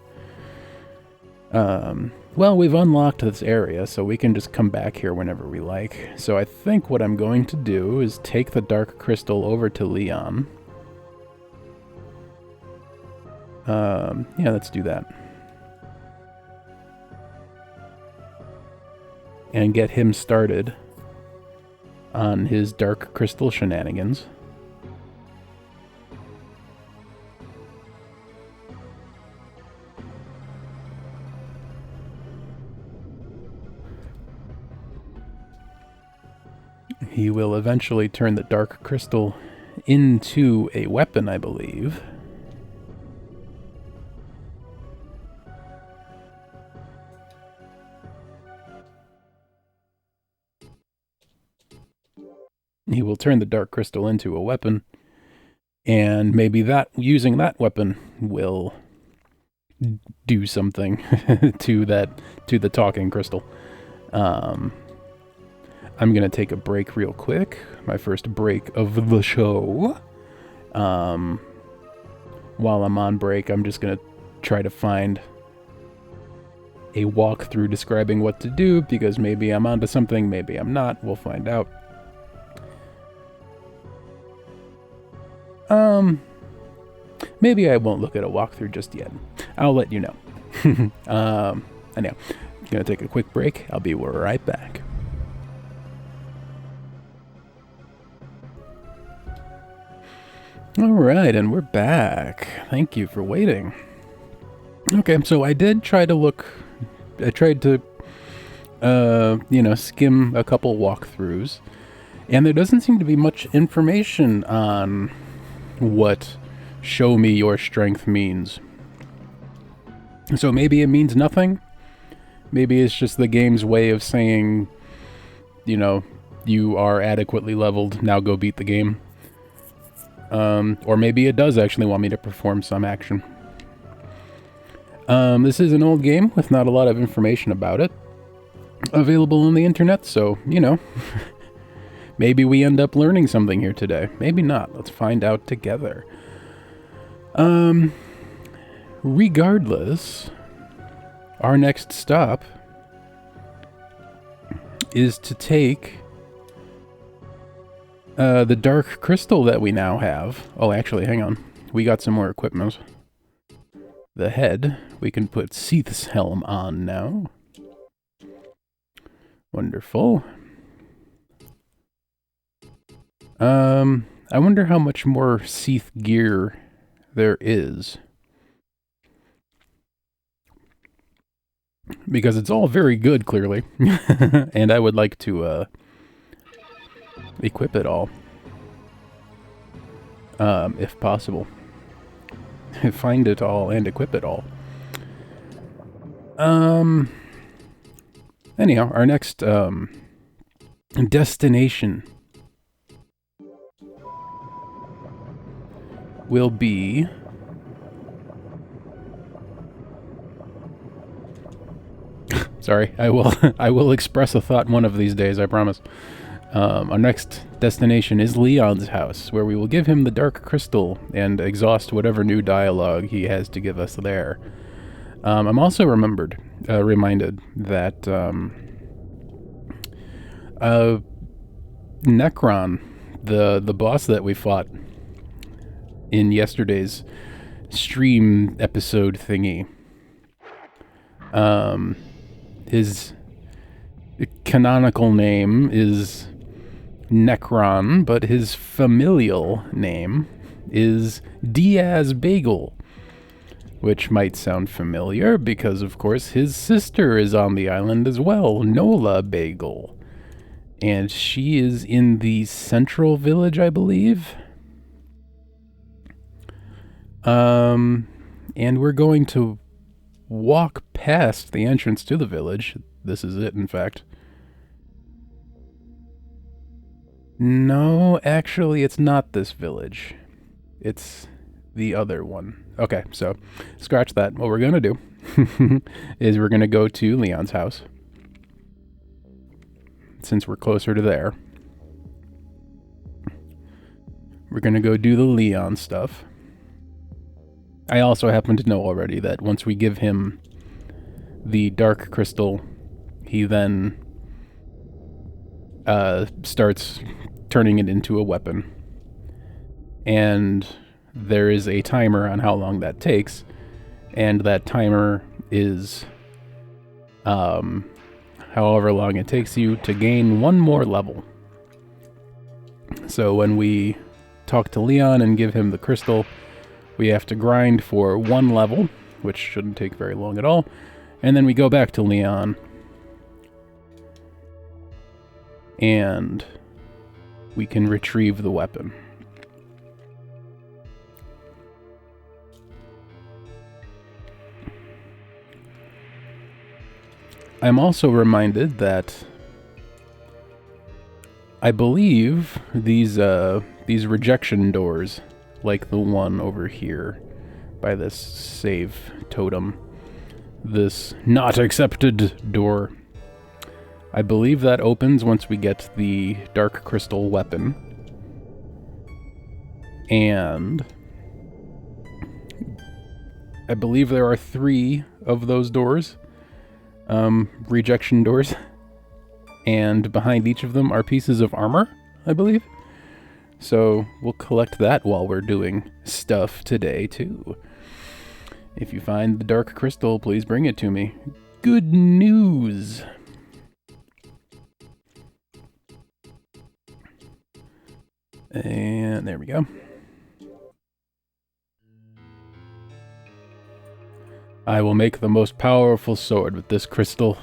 Well, we've unlocked this area, so we can just come back here whenever we like. So I think what I'm going to do is take the Dark Crystal over to Leon. Yeah, let's do that. And get him started on his Dark Crystal shenanigans. He will eventually turn the Dark Crystal into a weapon, I believe. He will turn the Dark Crystal into a weapon, and maybe using that weapon will do something to the talking crystal. I'm going to take a break real quick. My first break of the show. While I'm on break, I'm just going to try to find a walkthrough describing what to do, because maybe I'm onto something, maybe I'm not. We'll find out. Maybe I won't look at a walkthrough just yet. I'll let you know. Anyhow, I'm going to take a quick break. I'll be right back. Alright, and we're back. Thank you for waiting. Okay, so I did try to look... I tried to, skim a couple walkthroughs, and there doesn't seem to be much information on what show me your strength means. So maybe it means nothing. Maybe it's just the game's way of saying, you are adequately leveled, now go beat the game. Or maybe it does actually want me to perform some action. This is an old game with not a lot of information about it available on the internet, so, maybe we end up learning something here today. Maybe not. Let's find out together. Regardless, our next stop is to take the Dark Crystal that we now have. Oh, actually, hang on. We got some more equipment. The head. We can put Seath's helm on now. Wonderful. I wonder how much more Seath gear there is. Because it's all very good, clearly. And I would like to, equip it all. If possible. Find it all and equip it all. Anyhow, our next, destination will be... Sorry, I will express a thought one of these days, I promise. Our next destination is Leon's house, where we will give him the Dark Crystal and exhaust whatever new dialogue he has to give us there. I'm also reminded that Necron, the boss that we fought in yesterday's stream episode thingy. His canonical name is Necron, but his familial name is Diaz Bagel, which might sound familiar because, of course, his sister is on the island as well, Nola Bagel. And she is in the central village, I believe. And we're going to walk past the entrance to the village. This is it, in fact. No, actually, it's not this village. It's the other one. Okay, so scratch that. What we're going to do is we're going to go to Leon's house, since we're closer to there. We're going to go do the Leon stuff. I also happen to know already that once we give him the dark crystal, he then starts turning it into a weapon. And there is a timer on how long that takes, and that timer is however long it takes you to gain one more level. So when we talk to Leon and give him the crystal, we have to grind for one level, which shouldn't take very long at all, and then we go back to Leon and we can retrieve the weapon. I'm also reminded that I believe these rejection doors, like the one over here by this save totem, this not accepted door, I believe that opens once we get the dark crystal weapon. And I believe there are 3 of those doors. Rejection doors, and behind each of them are pieces of armor, I believe. So we'll collect that while we're doing stuff today too. If you find the dark crystal, please bring it to me. Good news! And there we go. I will make the most powerful sword with this crystal.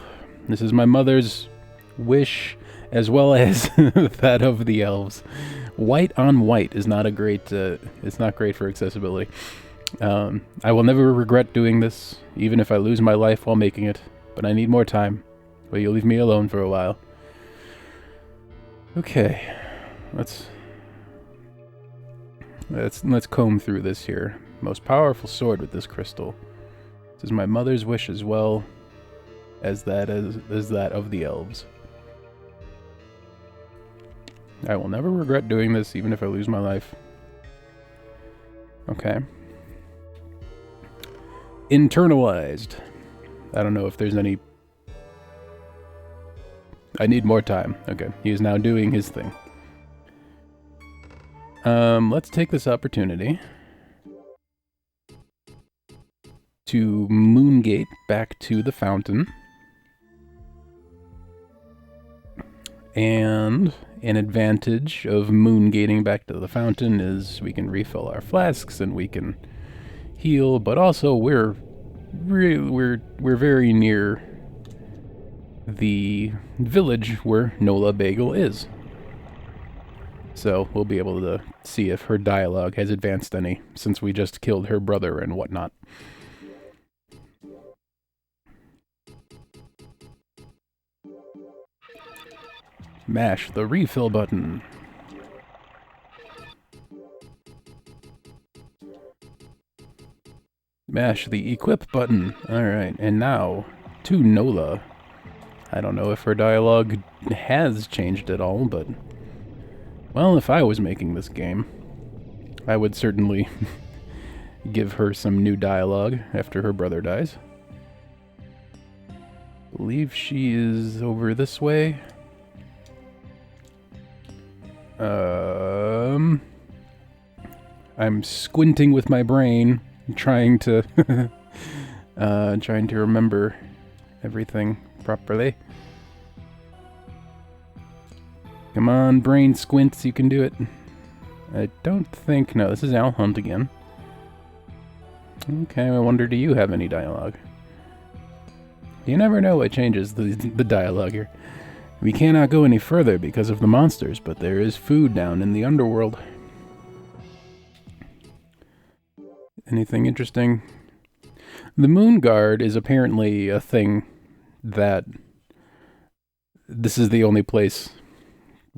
This is my mother's wish, as well as that of the elves. White on white is not a great, it's not great for accessibility. I will never regret doing this, even if I lose my life while making it, but I need more time. Will you leave me alone for a while? Okay, let's comb through this here. Most powerful sword with this crystal. This is my mother's wish as well as that of the elves. I will never regret doing this, even if I lose my life. Okay. Internalized. I don't know if there's any... I need more time. Okay, he is now doing his thing. Let's take this opportunity to moongate back to the fountain. And an advantage of moongating back to the fountain is we can refill our flasks and we can heal, but also we're very near the village where Nola Bagel is. So we'll be able to see if her dialogue has advanced any since we just killed her brother and whatnot. Mash the refill button. Mash the equip button. Alright, and now to Nola. I don't know if her dialogue has changed at all, but... well, if I was making this game, I would certainly give her some new dialogue after her brother dies. Believe she is over this way. I'm squinting with my brain, trying to trying to remember everything properly. Come on, brain squints, you can do it. I don't think... No, this is Al Hunt again. Okay, I wonder, do you have any dialogue? You never know what changes the dialogue here. We cannot go any further because of the monsters, but there is food down in the underworld. Anything interesting? The Moon Guard is apparently a thing that... This is the only place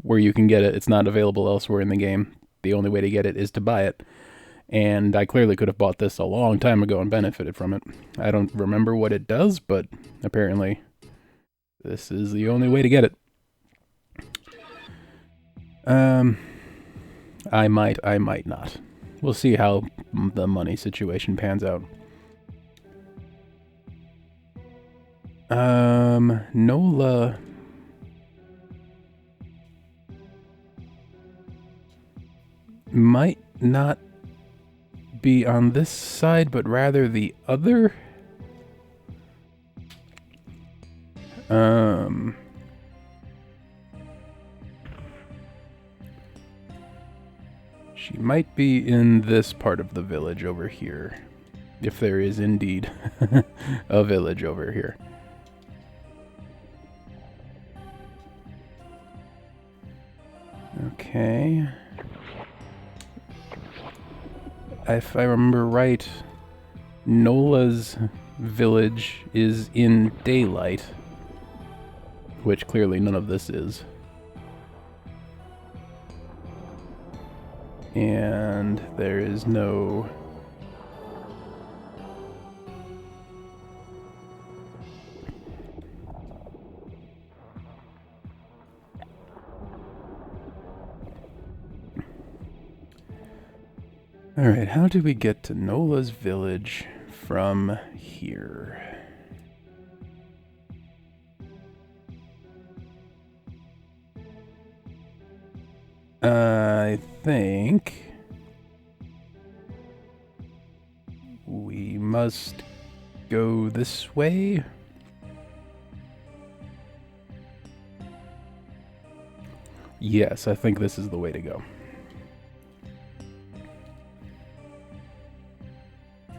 where you can get it. It's not available elsewhere in the game. The only way to get it is to buy it. And I clearly could have bought this a long time ago and benefited from it. I don't remember what it does, but apparently this is the only way to get it. I might not. We'll see how the money situation pans out. Nola... might not be on this side, but rather the other. She might be in this part of the village over here, if there is indeed a village over here. Okay. If I remember right, Nola's village is in daylight, which clearly none of this is. And there is no... Alright, how do we get to Nola's village from here? I think we must go this way. Yes, I think this is the way to go.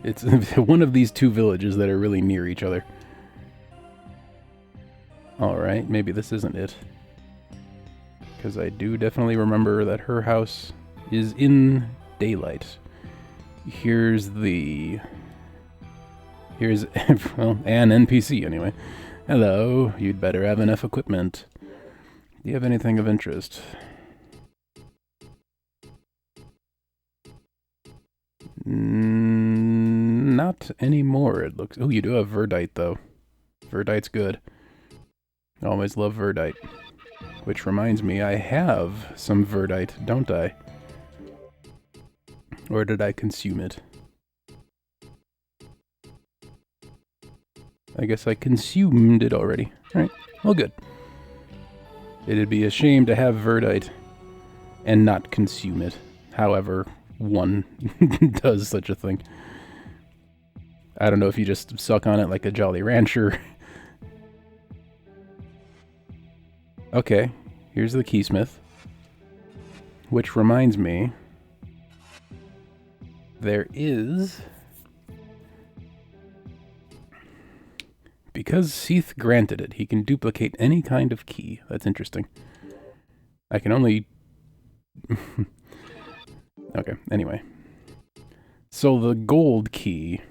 It's one of these two villages that are really near each other. Alright, maybe this isn't it. Because I do definitely remember that her house is in daylight. Here's well, an NPC anyway. Hello, you'd better have enough equipment. Do you have anything of interest? Not anymore, it looks... Oh, you do have Verdite, though. Verdite's good. Always love Verdite. Which reminds me, I have some Verdite, don't I? Or did I consume it? I guess I consumed it already. Alright, well good. It'd be a shame to have Verdite and not consume it. However, one does such a thing. I don't know if you just suck on it like a Jolly Rancher. Okay, here's the Keysmith. Which reminds me, there is... Because Seath granted it, he can duplicate any kind of key. That's interesting. I can only... Okay, anyway. So the gold key...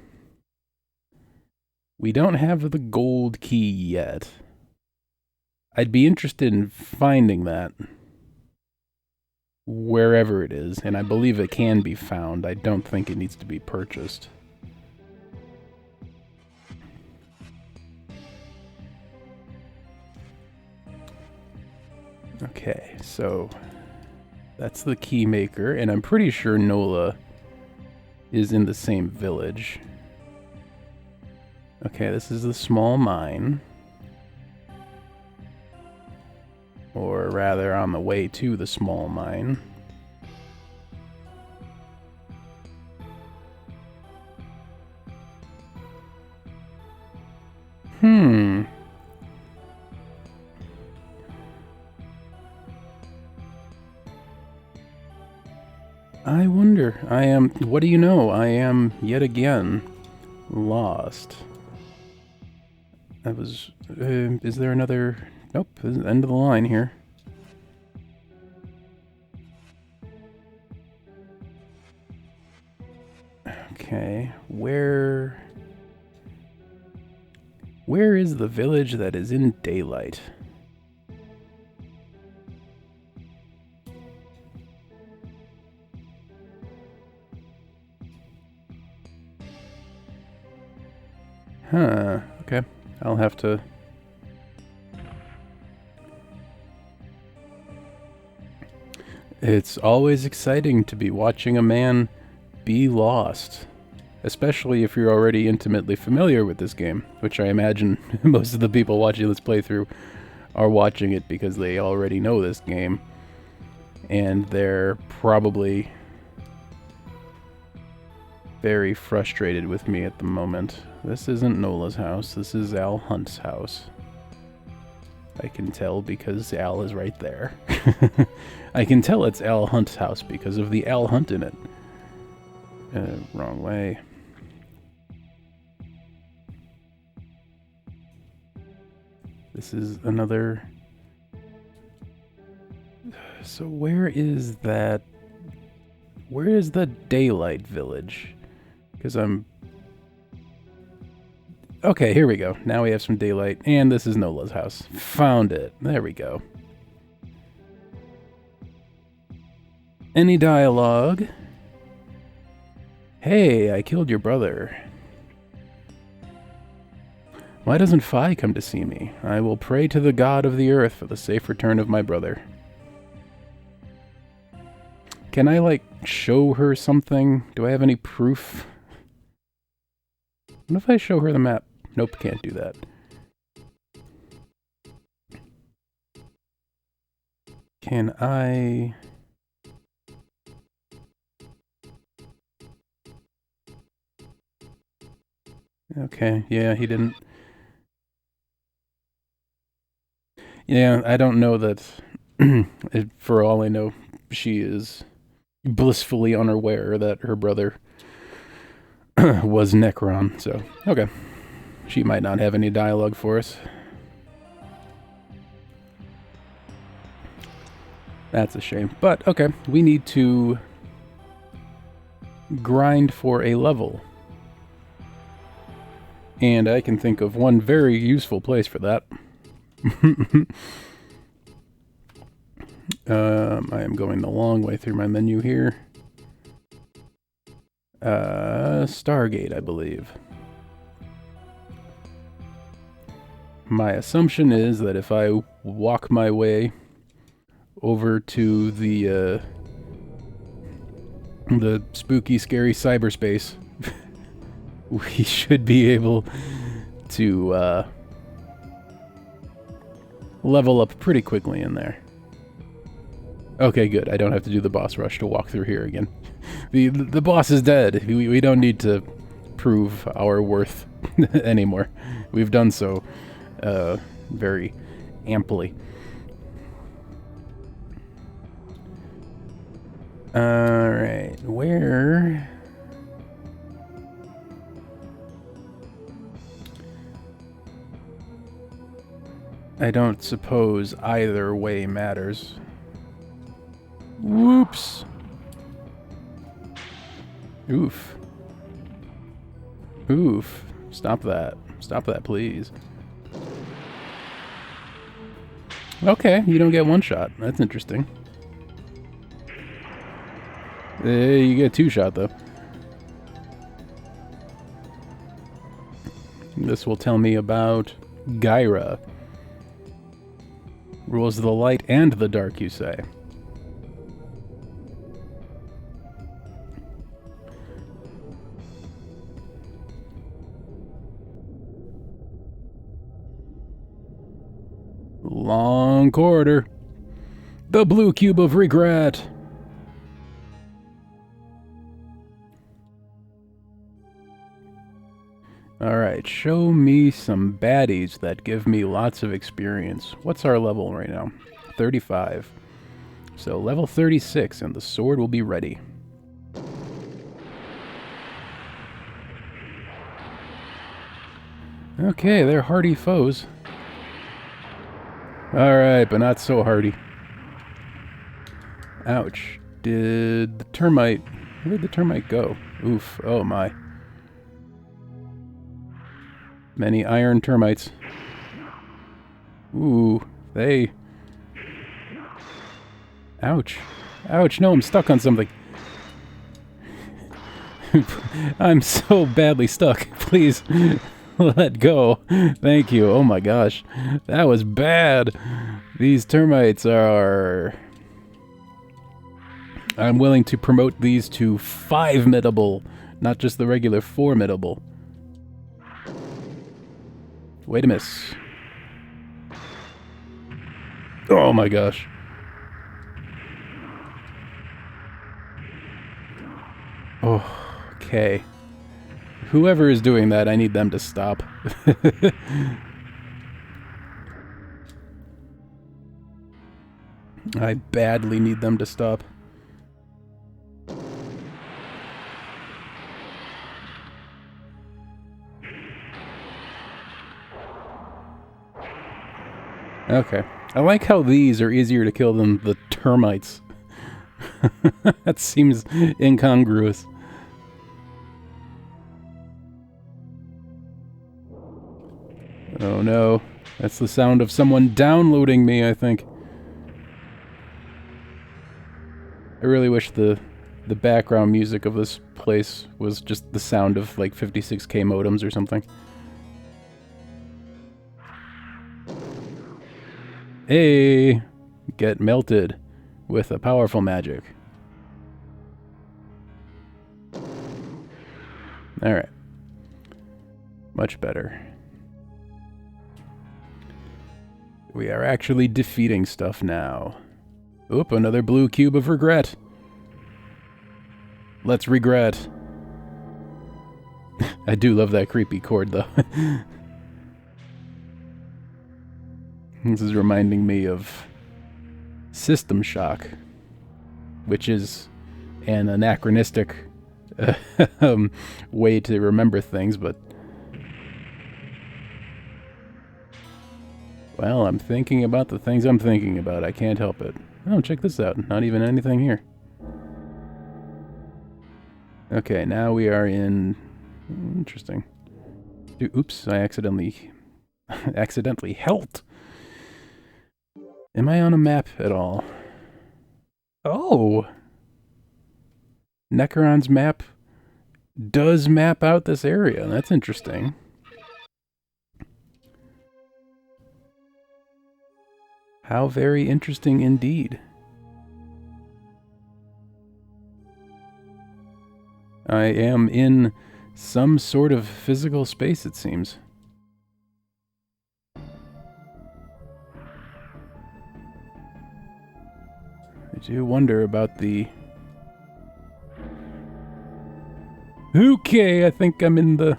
We don't have the gold key yet. I'd be interested in finding that wherever it is, and I believe it can be found. I don't think it needs to be purchased. Okay, so that's the key maker, and I'm pretty sure Nola is in the same village. Okay, this is the small mine. Or rather, on the way to the small mine. I wonder. What do you know? I am, yet again, lost. Is there another... Nope, this is the end of the line here. Okay, where is the village that is in daylight? Huh, okay. I'll have to... It's always exciting to be watching a man be lost. Especially if you're already intimately familiar with this game, which I imagine most of the people watching this playthrough are watching it because they already know this game. And they're probably very frustrated with me at the moment. This isn't Nola's house, this is Al Hunt's house. I can tell because Al is right there. I can tell it's Al Hunt's house because of the Al Hunt in it. Wrong way. This is another... So where is that... Where is the Daylight Village? Because I'm... Okay, here we go. Now we have some daylight, and this is Nola's house. Found it. There we go. Any dialogue? Hey, I killed your brother. Why doesn't Fi come to see me? I will pray to the god of the earth for the safe return of my brother. Can I, like, show her something? Do I have any proof? What if I show her the map? Nope, can't do that. Can I... Okay, yeah, he didn't... Yeah, I don't know that... For all I know, she is blissfully unaware that her brother was Necron, so... Okay. She might not have any dialogue for us. That's a shame. But, okay, we need to grind for a level. And I can think of one very useful place for that. I am going the long way through my menu here. Stargate, I believe. My assumption is that if I walk my way over to the spooky, scary cyberspace, we should be able to level up pretty quickly in there. Okay, good. I don't have to do the boss rush to walk through here again. The boss is dead. We don't need to prove our worth anymore. We've done so very amply. Alright, where... I don't suppose either way matters. Whoops! Oof. Oof. Stop that. Stop that, please. Okay, you don't get one shot. That's interesting. You get two shot, though. This will tell me about Gyra. Rules of the light and the dark, you say. Long corridor. The blue cube of regret! Alright, show me some baddies that give me lots of experience. What's our level right now? 35. So level 36 and the sword will be ready. Okay, they're hardy foes. Alright, but not so hardy. Ouch. Did the termite... Where did the termite go? Oof. Oh my. Many iron termites. Ooh, they... Ouch. Ouch, no, I'm stuck on something. I'm so badly stuck. Please, let go. Thank you. Oh my gosh. That was bad. These termites are... I'm willing to promote these to 5-mittable, not just the regular 4-mittable. Way to miss. Oh my gosh. Oh, okay. Whoever is doing that, I need them to stop. I badly need them to stop. Okay. I like how these are easier to kill than the termites. That seems incongruous. Oh no. That's the sound of someone downloading me, I think. I really wish the background music of this place was just the sound of like 56K modems or something. Hey! Get melted with a powerful magic. Alright. Much better. We are actually defeating stuff now. Oop, another blue cube of regret. Let's regret. I do love that creepy chord, though. This is reminding me of System Shock, which is an anachronistic way to remember things, but... Well, I'm thinking about the things I'm thinking about. I can't help it. Oh, check this out. Not even anything here. Okay, now we are in... Interesting. Oops, I accidentally helped. Am I on a map at all? Oh! Necron's map does map out this area. That's interesting. How very interesting indeed. I am in some sort of physical space, it seems. I do wonder about the... Okay, I think I'm in the...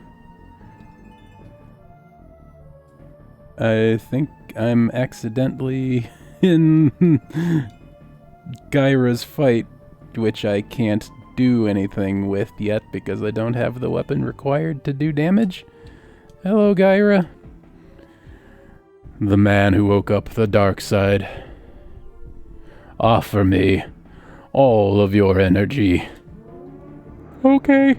I think I'm accidentally in Gyra's fight, which I can't do anything with yet because I don't have the weapon required to do damage. Hello, Gyra. The man who woke up the dark side. Offer me all of your energy. Okay.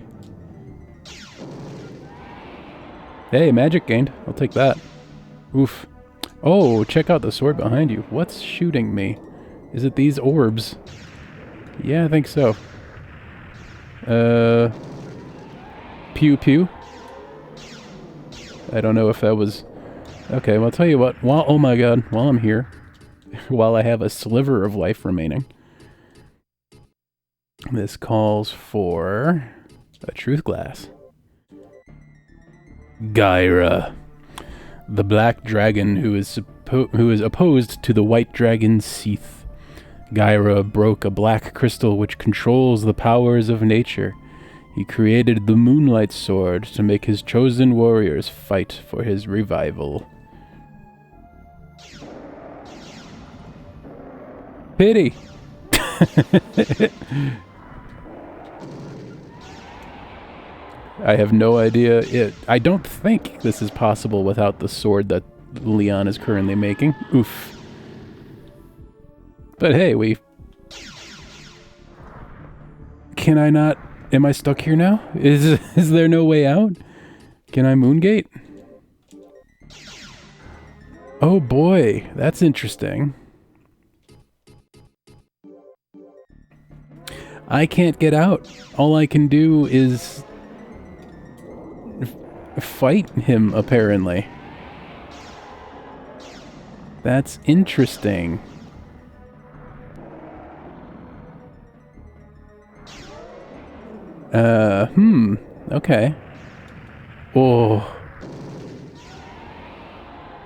Hey, magic gained. I'll take that. Oof. Oh, check out the sword behind you. What's shooting me? Is it these orbs? Yeah, I think so. Pew pew. I don't know if that was... Okay, well, I'll tell you what. While, oh my god, while I'm here, while I have a sliver of life remaining, this calls for a truth glass. Gyra, the black dragon who is opposed to the white dragon Seath, Gyra broke a black crystal which controls the powers of nature. He created the Moonlight Sword to make his chosen warriors fight for his revival. Pity! I have no idea. I don't think this is possible without the sword that Leon is currently making. Oof. But hey, Can I not... Am I stuck here now? Is there no way out? Can I moongate? Oh boy, that's interesting. I can't get out. All I can do is fight him, apparently. That's interesting. Okay. Oh.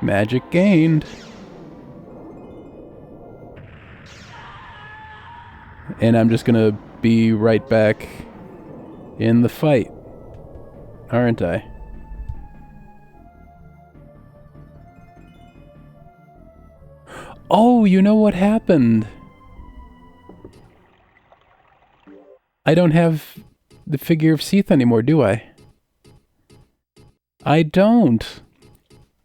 Magic gained. And I'm just gonna be right back in the fight, aren't I? Oh, you know what happened? I don't have the figure of Seath anymore, do I? I don't.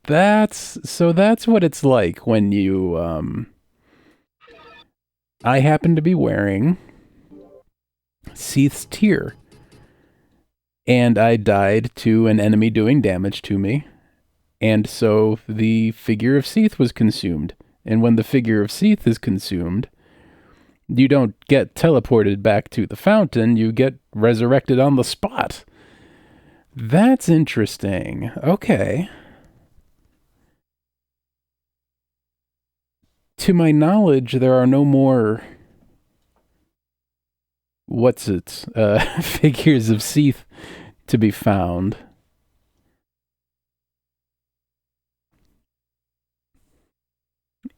So that's what it's like when you, I happen to be wearing Seath's Tear. And I died to an enemy doing damage to me. And so the figure of Seath was consumed. And when the figure of Seath is consumed, you don't get teleported back to the fountain, you get resurrected on the spot. That's interesting. Okay. To my knowledge, there are no more... figures of Seath to be found.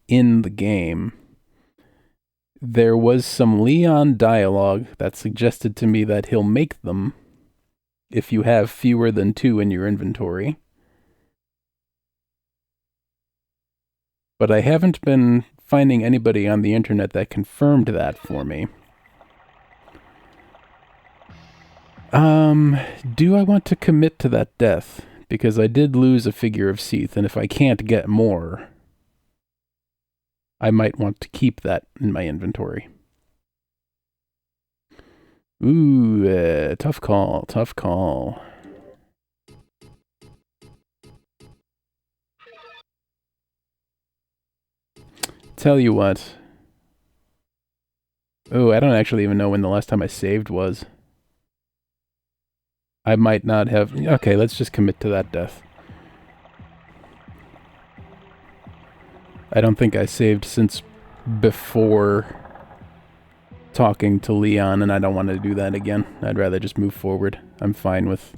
In the game. There was some Leon dialogue that suggested to me that he'll make them if you have fewer than 2 in your inventory. But I haven't been finding anybody on the internet that confirmed that for me. Do I want to commit to that death? Because I did lose a figure of Seath, and if I can't get more, I might want to keep that in my inventory. Ooh, tough call, tough call. Tell you what. Oh, I don't actually even know when the last time I saved was. I might not have... Okay, let's just commit to that death. I don't think I saved since before talking to Leon, and I don't want to do that again. I'd rather just move forward. I'm fine with...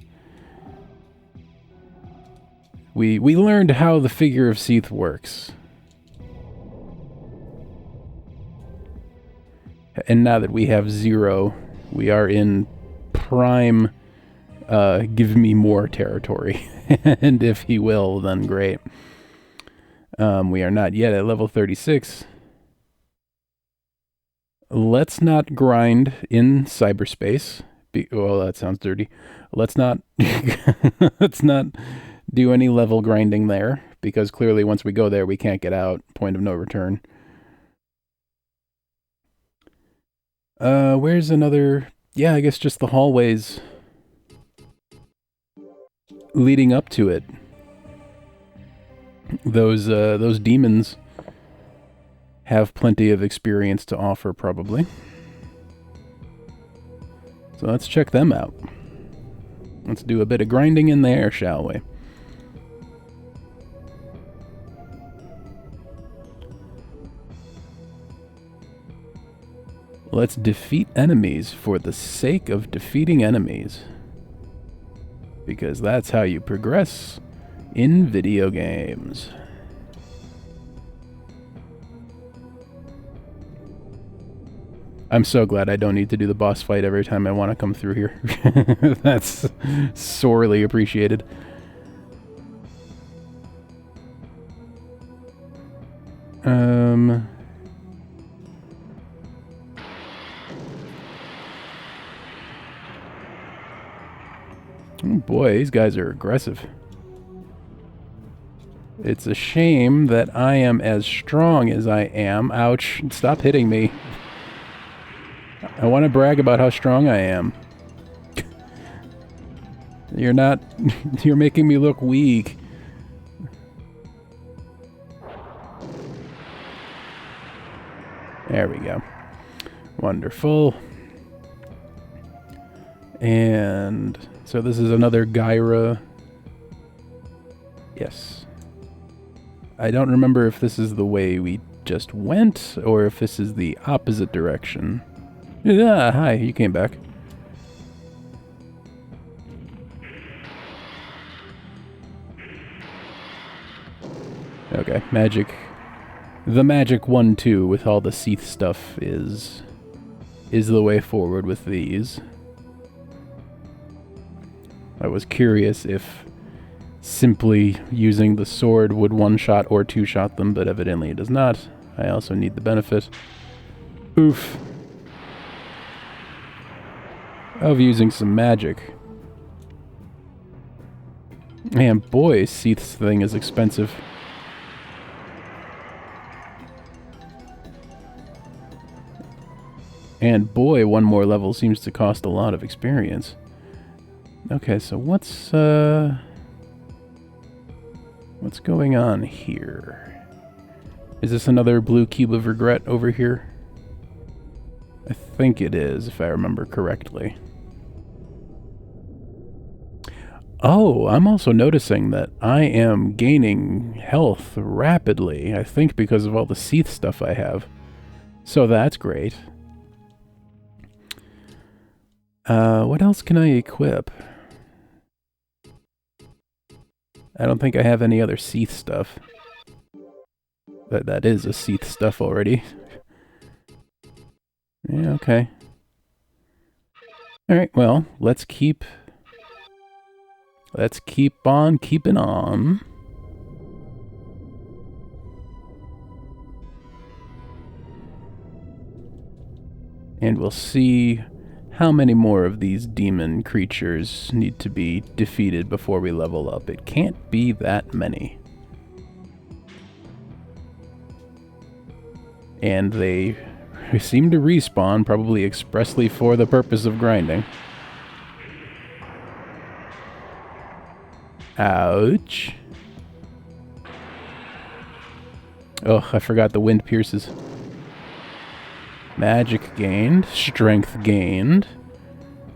We learned how the figure of Seath works. And now that we have 0, we are in prime... give me more territory. And if he will, then great. We are not yet at level 36. Let's not grind in cyberspace. Well, that sounds dirty. Let's not let's not do any level grinding there, because clearly once we go there we can't get out. Point of no return. Where's another... Yeah, I guess just the hallways leading up to it. Those demons have plenty of experience to offer, probably. So let's check them out. Let's do a bit of grinding in there, shall we? Let's defeat enemies for the sake of defeating enemies. Because that's how you progress in video games. I'm so glad I don't need to do the boss fight every time I want to come through here. That's sorely appreciated. Oh boy, these guys are aggressive. It's a shame that I am as strong as I am. Ouch. Stop hitting me. I want to brag about how strong I am. You're not... You're making me look weak. There we go. Wonderful. And... so this is another Gyra. Yes. I don't remember if this is the way we just went, or if this is the opposite direction. Yeah, hi, you came back. Okay, magic. The magic 1-2 with all the Seath stuff is the way forward with these. I was curious if simply using the sword would one-shot or two-shot them, but evidently it does not. I also need the benefit. Oof. Of using some magic. Man, boy, Seath's thing is expensive. And boy, one more level seems to cost a lot of experience. Okay, so what's going on here? Is this another blue cube of regret over here? I think it is, if I remember correctly. Oh, I'm also noticing that I am gaining health rapidly, I think because of all the Seath stuff I have. So that's great. What else can I equip? I don't think I have any other Seath stuff. That is a Seath stuff already. Yeah, okay. Alright, well, let's keep on keeping on. And we'll see how many more of these demon creatures need to be defeated before we level up. It can't be that many. And they seem to respawn, probably expressly for the purpose of grinding. Ouch. Oh, I forgot the wind pierces. Magic gained. Strength gained.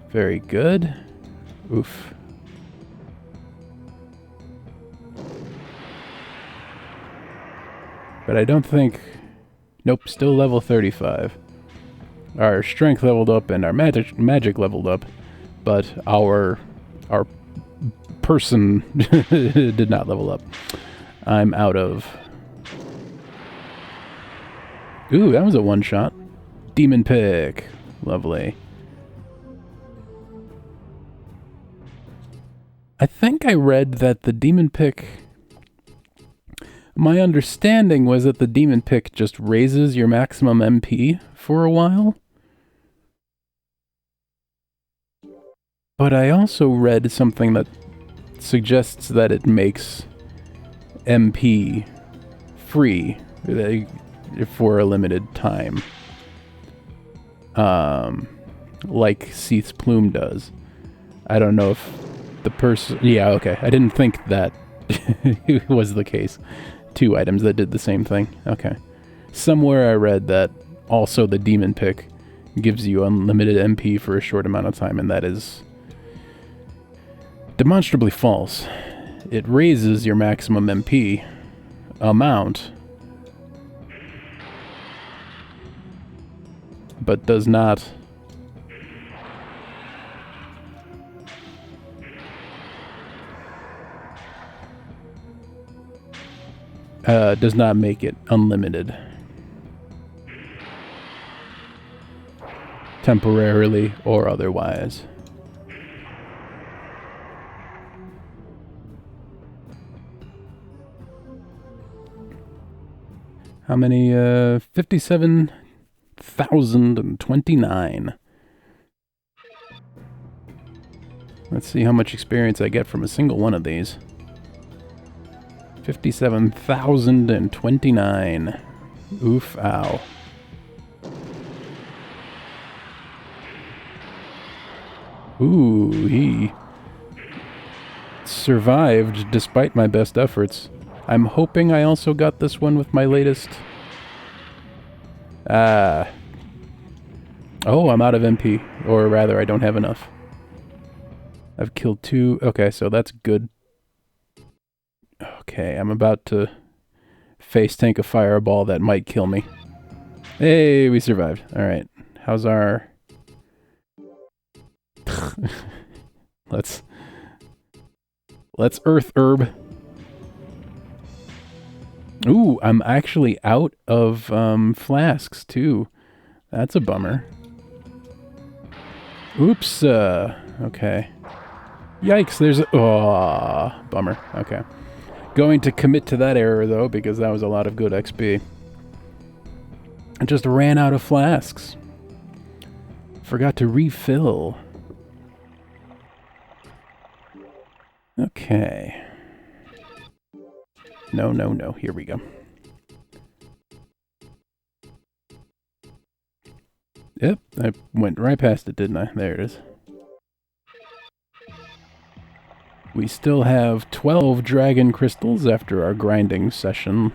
Very good. Oof. But I don't think... Nope, still level 35. Our strength leveled up and our magic leveled up, but our person did not level up. I'm out of... Ooh, that was a one-shot. Demon Pick. Lovely. I think I read that the Demon Pick... My understanding was that the Demon Pick just raises your maximum MP for a while. But I also read something that suggests that it makes MP free for a limited time. Like Seath's Plume does. I don't know if the person... Yeah, okay. I didn't think that was the case. 2 items that did the same thing. Okay. Somewhere I read that also the Demon Pick gives you unlimited MP for a short amount of time, and that is demonstrably false. It raises your maximum MP amount, but does not make it unlimited. temporarily or otherwise. How many? 57,029. Let's see how much experience I get from a single one of these. 57,029. Oof, ow. Ooh, he survived despite my best efforts. I'm hoping I also got this one with my latest... Oh, I'm out of MP. Or rather, I don't have enough. I've killed 2. Okay, so that's good. Okay, I'm about to face tank a fireball that might kill me. Hey, we survived. Alright, how's our... Let's earth herb. Ooh, I'm actually out of flasks too. That's a bummer. Oops. Okay. Yikes, there's a... Oh, bummer. Okay. Going to commit to that error, though, because that was a lot of good XP. I just ran out of flasks. Forgot to refill. Okay. No, no, no. Here we go. Yep, I went right past it, didn't I? There it is. We still have 12 dragon crystals after our grinding session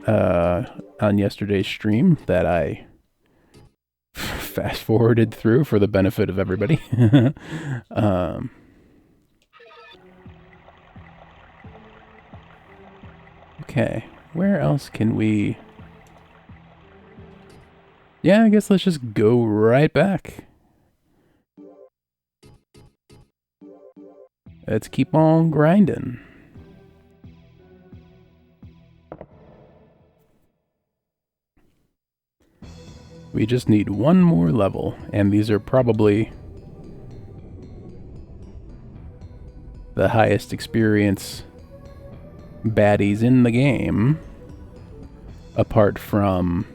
on yesterday's stream that I fast-forwarded through for the benefit of everybody. Okay, where else can we... Yeah, I guess let's just go right back. Let's keep on grinding. We just need one more level, and these are probably the highest experience baddies in the game, apart from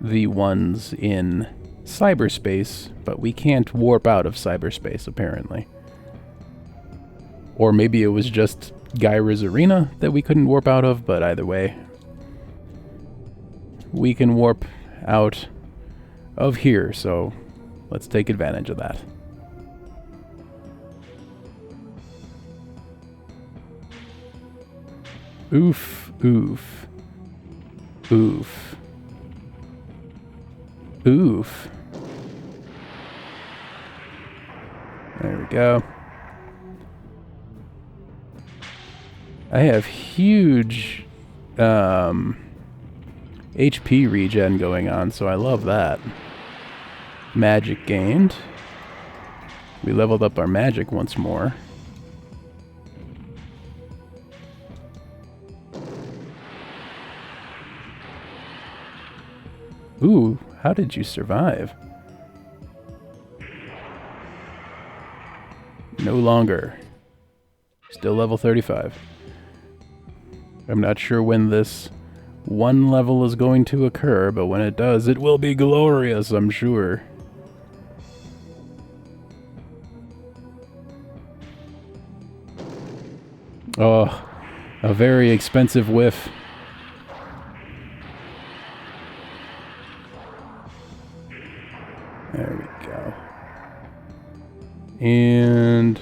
the ones in cyberspace, but we can't warp out of cyberspace, apparently. Or maybe it was just Gyra's Arena that we couldn't warp out of, but either way, we can warp out of here, so let's take advantage of that. Oof, oof, oof, oof. There we go. I have huge HP regen going on, so I love that. Magic gained. We leveled up our magic once more. Ooh, how did you survive? No longer. Still level 35. I'm not sure when this one level is going to occur, but when it does, it will be glorious, I'm sure. Oh, a very expensive whiff. There we go. And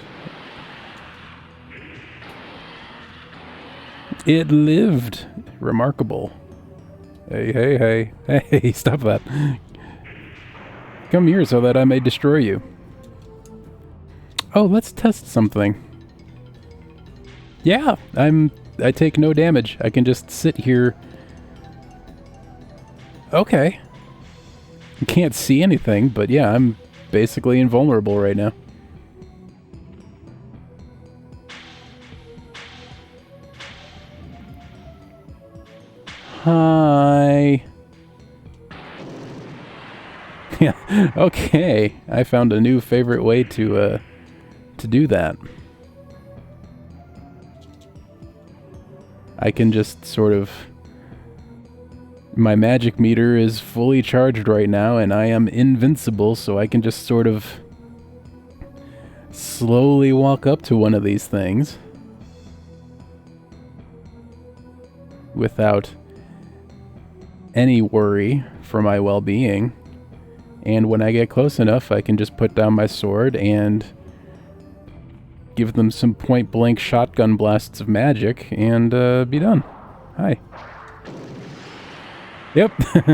it lived. Remarkable. Hey, hey, hey. Hey, stop that. Come here so that I may destroy you. Oh, let's test something. Yeah, I take no damage. I can just sit here. Okay. You can't see anything, but yeah, I'm basically invulnerable right now. Hi. Yeah. Okay. I found a new favorite way to do that. I can just sort of... My magic meter is fully charged right now, and I am invincible, so I can just sort of slowly walk up to one of these things without any worry for my well-being. And when I get close enough, I can just put down my sword and give them some point-blank shotgun blasts of magic and be done. Hi. Yep.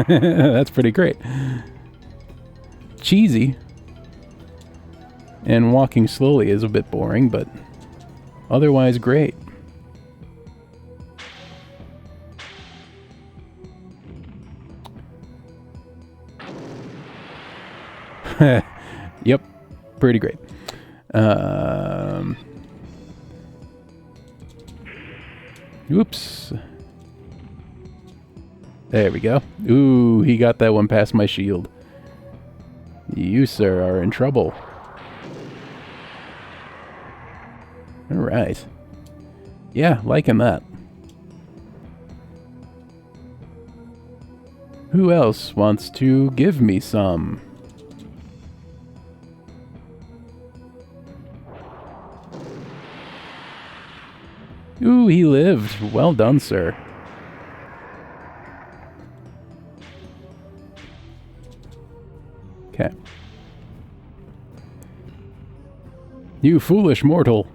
That's pretty great. Cheesy. And walking slowly is a bit boring, but otherwise great. Yep. Pretty great. Oops. There we go. Ooh, he got that one past my shield. You, sir, are in trouble. Alright. Yeah, liking that. Who else wants to give me some? Ooh, he lived. Well done, sir. Okay. You foolish mortal.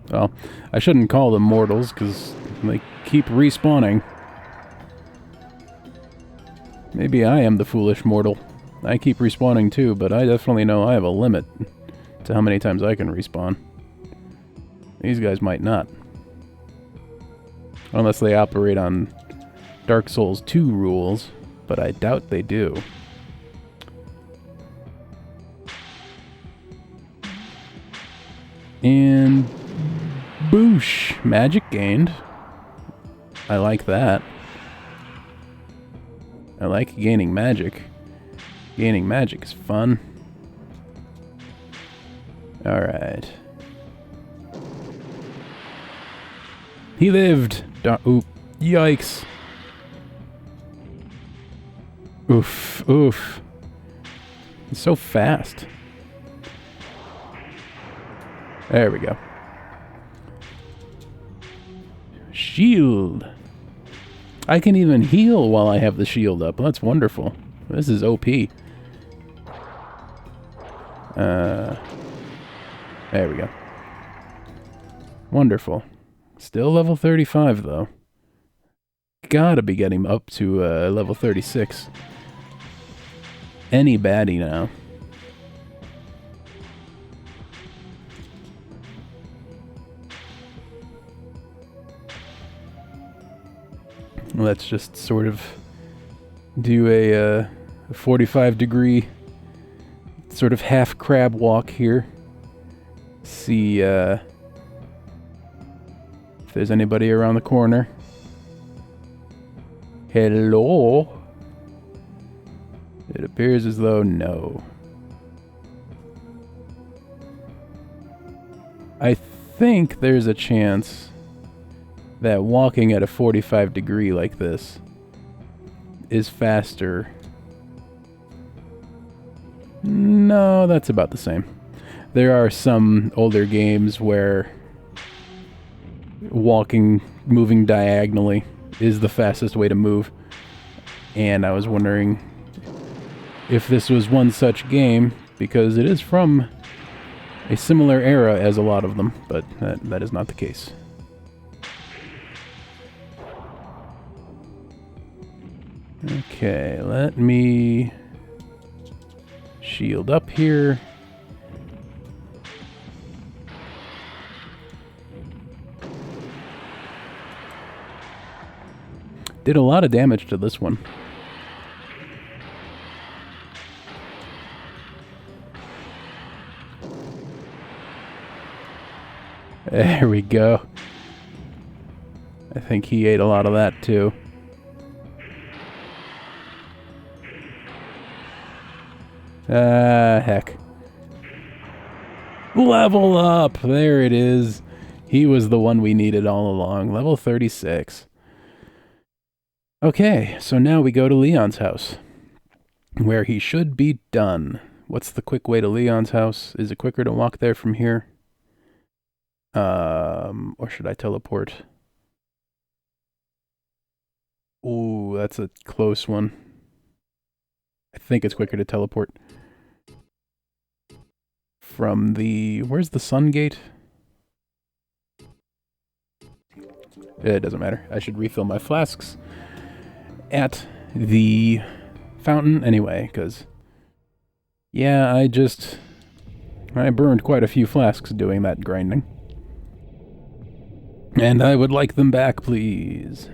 Well, I shouldn't call them mortals, because they keep respawning. Maybe I am the foolish mortal. I keep respawning too, but I definitely know I have a limit to how many times I can respawn. These guys might not. Unless they operate on Dark Souls 2 rules, but I doubt they do. And boosh! Magic gained. I like that. I like gaining magic. Gaining magic is fun. Alright. He lived! Oop. Yikes. Oof. Oof. He's so fast. There we go. Shield. I can even heal while I have the shield up. That's wonderful. This is OP. There we go. Wonderful. Still level 35, though. Gotta be getting up to level 36. Any baddie now. Let's just sort of do a 45-degree sort of half crab walk here. See if there's anybody around the corner. Hello? It appears as though no. I think there's a chance that walking at a 45 degree like this is faster. No, that's about the same. There are some older games where moving diagonally is the fastest way to move. And I was wondering if this was one such game, because it is from a similar era as a lot of them, but that is not the case. Okay, let me shield up here. Did a lot of damage to this one. There we go. I think he ate a lot of that too. Heck. Level up! There it is. He was the one we needed all along. Level 36. Okay, so now we go to Leon's house, where he should be done. What's the quick way to Leon's house? Is it quicker to walk there from here? Or should I teleport? Ooh, that's a close one. I think it's quicker to teleport. From the... Where's the sun gate? It doesn't matter. I should refill my flasks at the fountain anyway, because... Yeah, I burned quite a few flasks doing that grinding. And I would like them back, please.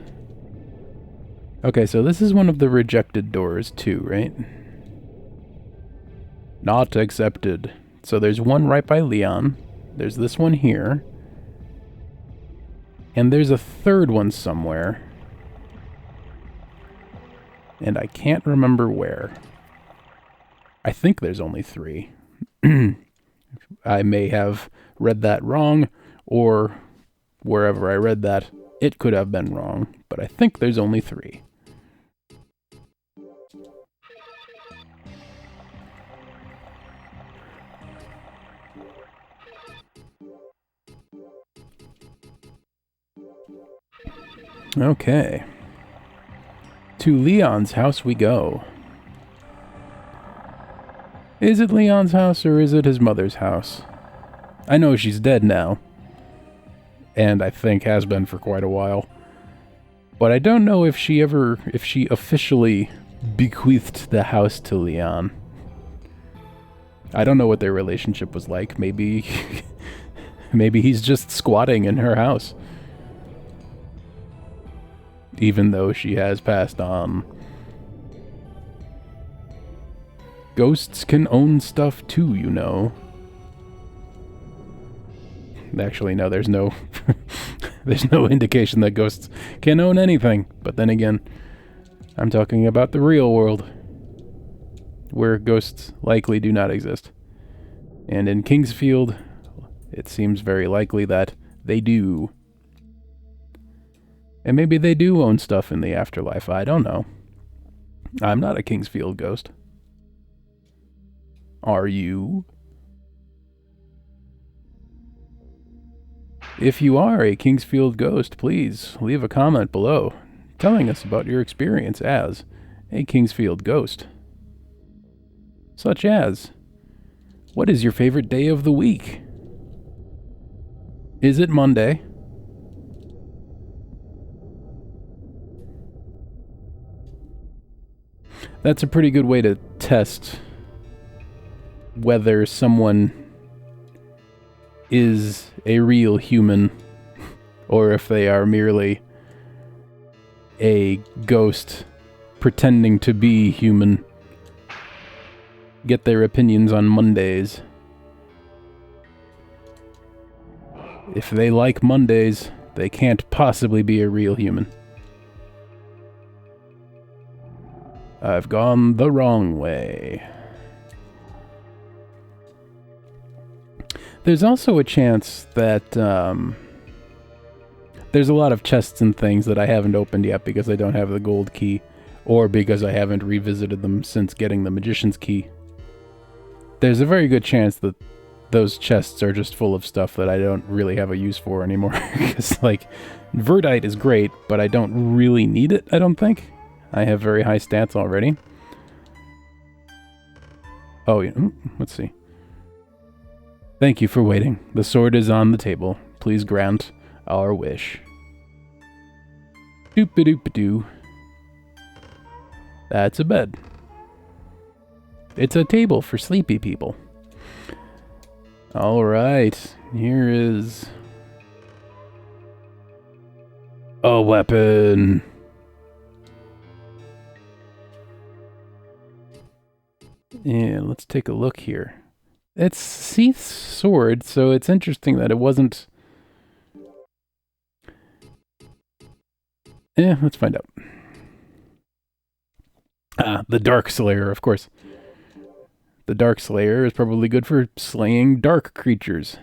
Okay, so this is one of the rejected doors too, right? Not accepted. So there's one right by Leon. There's this one here. And there's a third one somewhere. And I can't remember where. I think there's only 3. I may have read that wrong, or wherever I read that, it could have been wrong, but I think there's only 3. Okay. To Leon's house we go. Is it Leon's house or is it his mother's house? I know she's dead now. And I think has been for quite a while. But I don't know if she officially bequeathed the house to Leon. I don't know what their relationship was like. Maybe he's just squatting in her house. Even though she has passed on. Ghosts can own stuff too, you know. Actually, no, there's no there's no indication that ghosts can own anything. But then again, I'm talking about the real world, where ghosts likely do not exist. And in Kingsfield, it seems very likely that they do. And maybe they do own stuff in the afterlife, I don't know. I'm not a Kingsfield ghost. Are you? If you are a Kingsfield ghost, please leave a comment below telling us about your experience as a Kingsfield ghost. Such as, what is your favorite day of the week? Is it Monday? That's a pretty good way to test whether someone is a real human or if they are merely a ghost pretending to be human. Get their opinions on Mondays. If they like Mondays, they can't possibly be a real human. I've gone the wrong way. There's also a chance that there's a lot of chests and things that I haven't opened yet because I don't have the gold key, or because I haven't revisited them since getting the magician's key. There's a very good chance that those chests are just full of stuff that I don't really have a use for anymore. Because, like, Verdite is great, but I don't really need it, I don't think. I have very high stats already. Oh, yeah. Let's see. Thank you for waiting. The sword is on the table. Please grant our wish. Doop-a-doop-a-doo. That's a bed. It's a table for sleepy people. Alright. Here is a weapon. And let's take a look here. It's Seath's sword, so it's interesting that it wasn't... let's find out. Ah, the Dark Slayer, of course. The Dark Slayer is probably good for slaying dark creatures.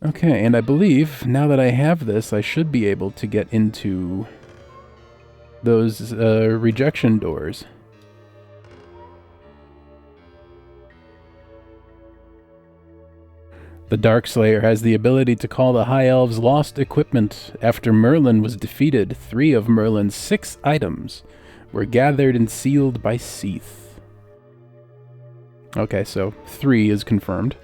Okay, and I believe now that I have this, I should be able to get into those rejection doors. The Darkslayer has the ability to call the High Elves' lost equipment. After Merlin was defeated, 3 of Merlin's 6 items were gathered and sealed by Seath. Okay, so 3 is confirmed.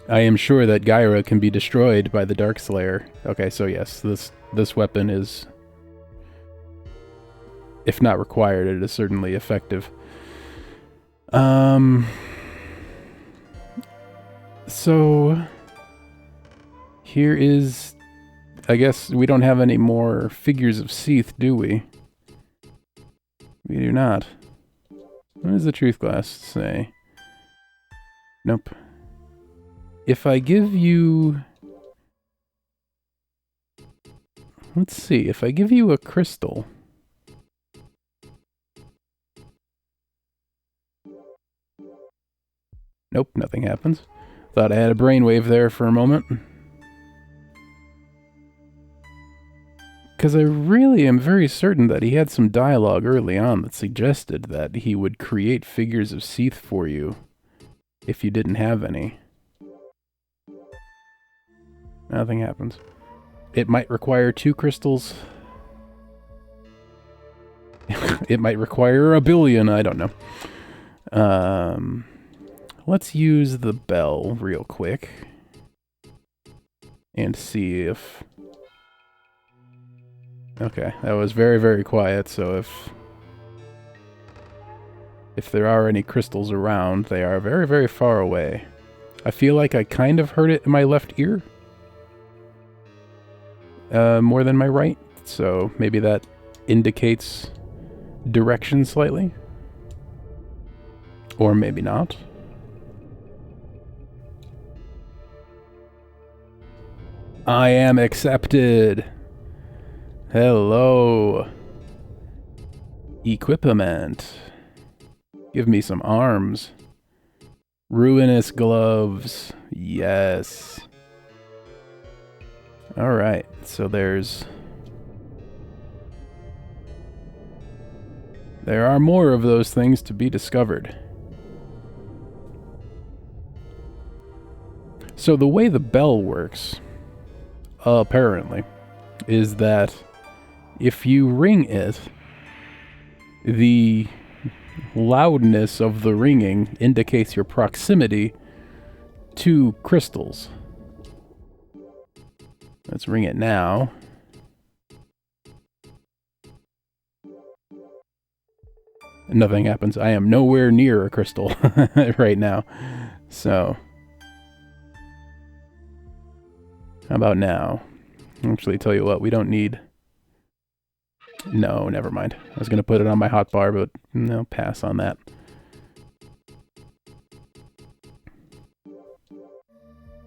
I am sure that Gyra can be destroyed by the Darkslayer. Okay, so yes, this weapon is, if not required, it is certainly effective. So here is, I guess we don't have any more figures of Seath, do we? We do not. What does the truth glass say? Nope. If I give you... Let's see, if I give you a crystal... Nope, nothing happens. Thought I had a brainwave there for a moment. Because I really am very certain that he had some dialogue early on that suggested that he would create figures of Seath for you if you didn't have any. Nothing happens. It might require 2 crystals. It might require a billion, I don't know. Let's use the bell real quick and see if... Okay, that was very, very quiet, so if there are any crystals around, they are very, very far away. I feel like I kind of heard it in my left ear. More than my right, so maybe that indicates direction slightly. Or maybe not. I am accepted. Hello. Equipment. Give me some arms. Ruinous gloves. Yes. Alright, so there are more of those things to be discovered. So the way the bell works, apparently, is that if you ring it, the loudness of the ringing indicates your proximity to crystals. Let's ring it now. Nothing happens. I am nowhere near a crystal right now. So, how about now? Actually, tell you what, we don't need... No, never mind. I was going to put it on my hotbar, but no, pass on that.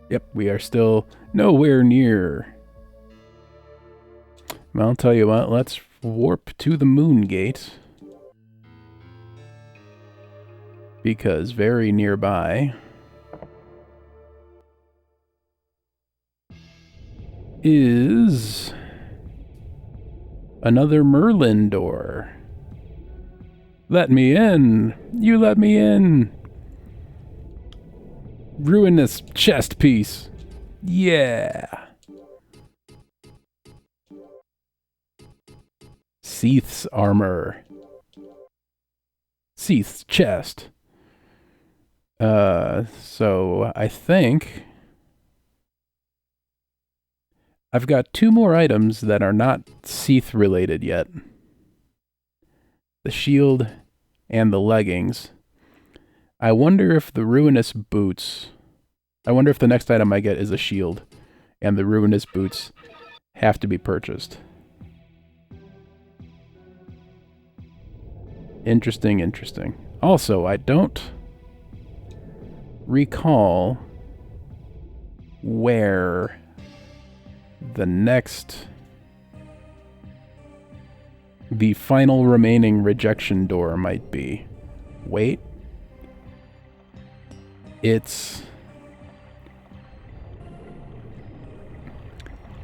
Yep, we are still nowhere near. Well, I'll tell you what, let's warp to the Moon Gate. Because very nearby is another Merlin door. Let me in! You let me in! Ruinous chest piece. Yeah. Seath's armor. Seath's chest. So I think I've got 2 more items that are not Seath related yet. The shield and the leggings. I wonder if the ruinous boots... I wonder if the next item I get is a shield, and the ruinous boots have to be purchased. Interesting, interesting. Also, I don't recall where the next the final remaining rejection door might be. Wait. It's...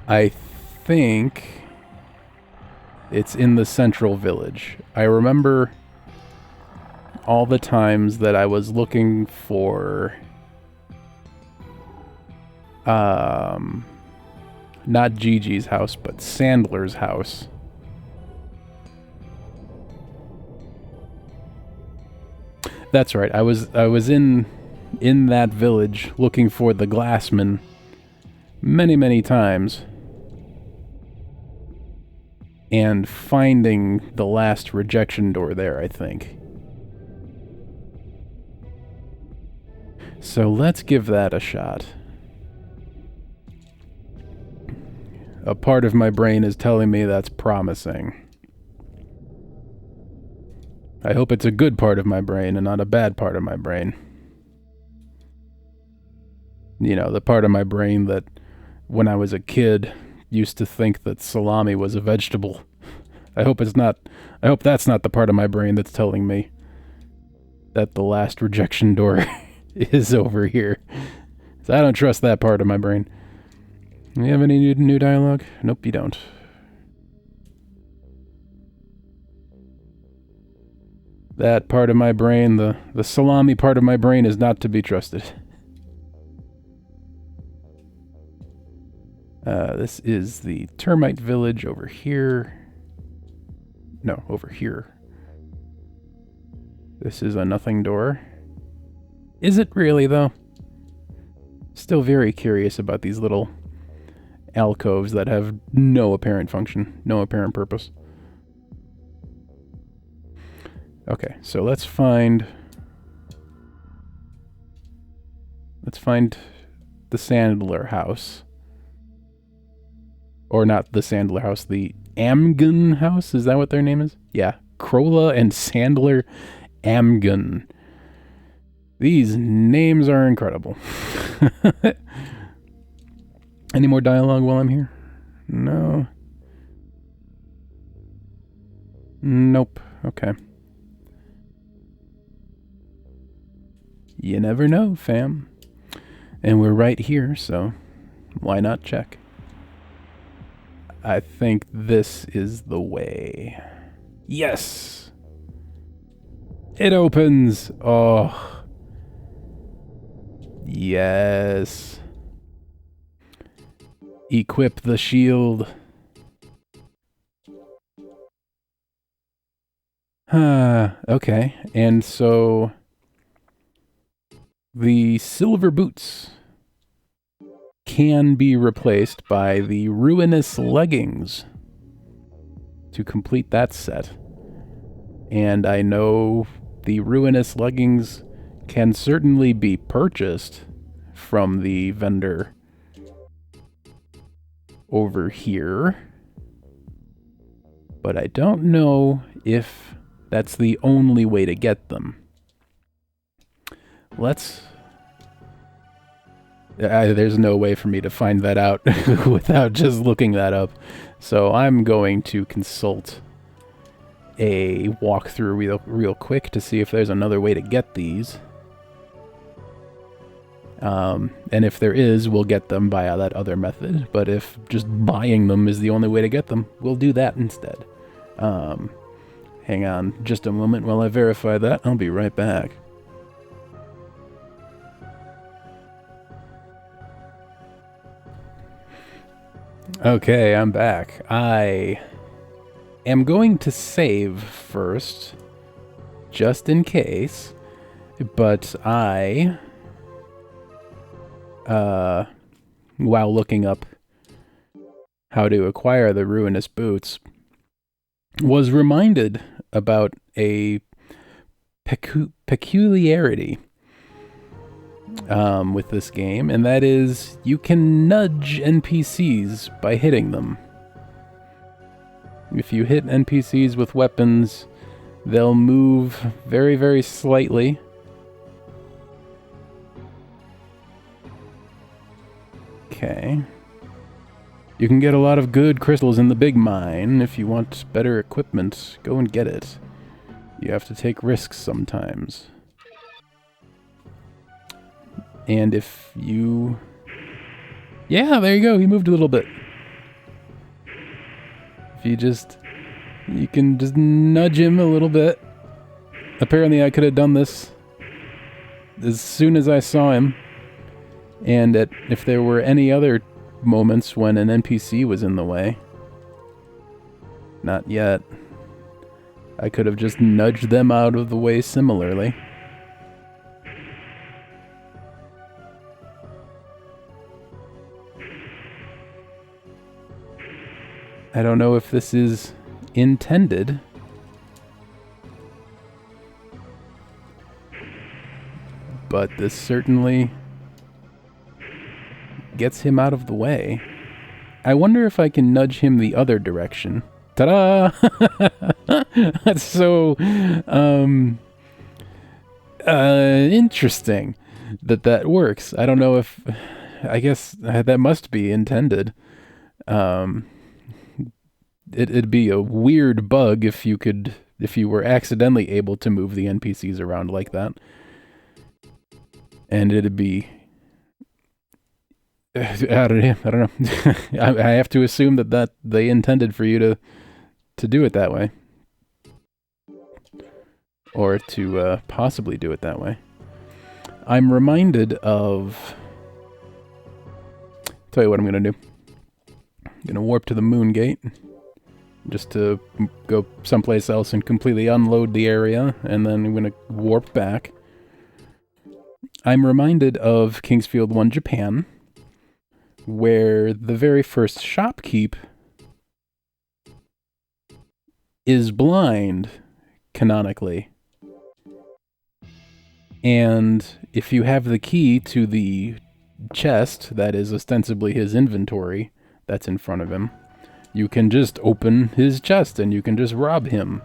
I think it's in the central village. I remember all the times that I was looking for not Gigi's house, but Sandler's house. That's right. I was in that village looking for the Glassman many, many times and finding the last rejection door there, I think. So let's give that a shot. A part of my brain is telling me that's promising. I hope it's a good part of my brain and not a bad part of my brain. You know, the part of my brain that, when I was a kid, used to think that salami was a vegetable. I hope that's not the part of my brain that's telling me that the last rejection door is over here. So I don't trust that part of my brain. You have any new dialogue? Nope, you don't. That part of my brain, the salami part of my brain, is not to be trusted. This is the termite village over here. No, over here. This is a nothing door. Is it really, though? Still very curious about these little alcoves that have no apparent function, no apparent purpose. Okay, so let's find the Sandler house. Or not the Sandler house, the Amgun house? Is that what their name is? Yeah, Crola and Sandler Amgun. These names are incredible. Any more dialogue while I'm here? No. Nope. Okay. You never know, fam. And we're right here, so why not check? I think this is the way. Yes! It opens! Oh. Yes. Equip the shield. Okay. And so the silver boots can be replaced by the ruinous leggings to complete that set. And I know the ruinous leggings can certainly be purchased from the vendor over here, but I don't know if that's the only way to get them. There's no way for me to find that out without just looking that up. So I'm going to consult a walkthrough real quick to see if there's another way to get these. And if there is, we'll get them via that other method. But if just buying them is the only way to get them, we'll do that instead. Hang on just a moment while I verify that. I'll be right back. Okay, I'm back. I am going to save first, just in case, but while looking up how to acquire the ruinous boots, was reminded about a peculiarity with this game, and that is you can nudge NPCs by hitting them. If you hit NPCs with weapons, they'll move very, very slightly. Okay. You can get a lot of good crystals in the big mine. If you want better equipment, go and get it. You have to take risks sometimes. And if you... Yeah, there you go. He moved a little bit. If you just... You can just nudge him a little bit. Apparently I could have done this as soon as I saw him. And if there were any other moments when an NPC was in the way. Not yet. I could have just nudged them out of the way similarly. I don't know if this is intended. But this certainly gets him out of the way. I wonder if I can nudge him the other direction. Ta-da! That's so interesting that works. I don't know if... I guess that must be intended. It'd be a weird bug if you were accidentally able to move the NPCs around like that. And it'd be... I don't know. I have to assume that they intended for you to do it that way. Or to possibly do it that way. I'm reminded of... Tell you what I'm going to do. I'm going to warp to the Moon Gate. Just to go someplace else and completely unload the area. And then I'm going to warp back. I'm reminded of Kingsfield 1 Japan, where the very first shopkeep is blind, canonically. And if you have the key to the chest that is ostensibly his inventory that's in front of him, you can just open his chest and you can just rob him.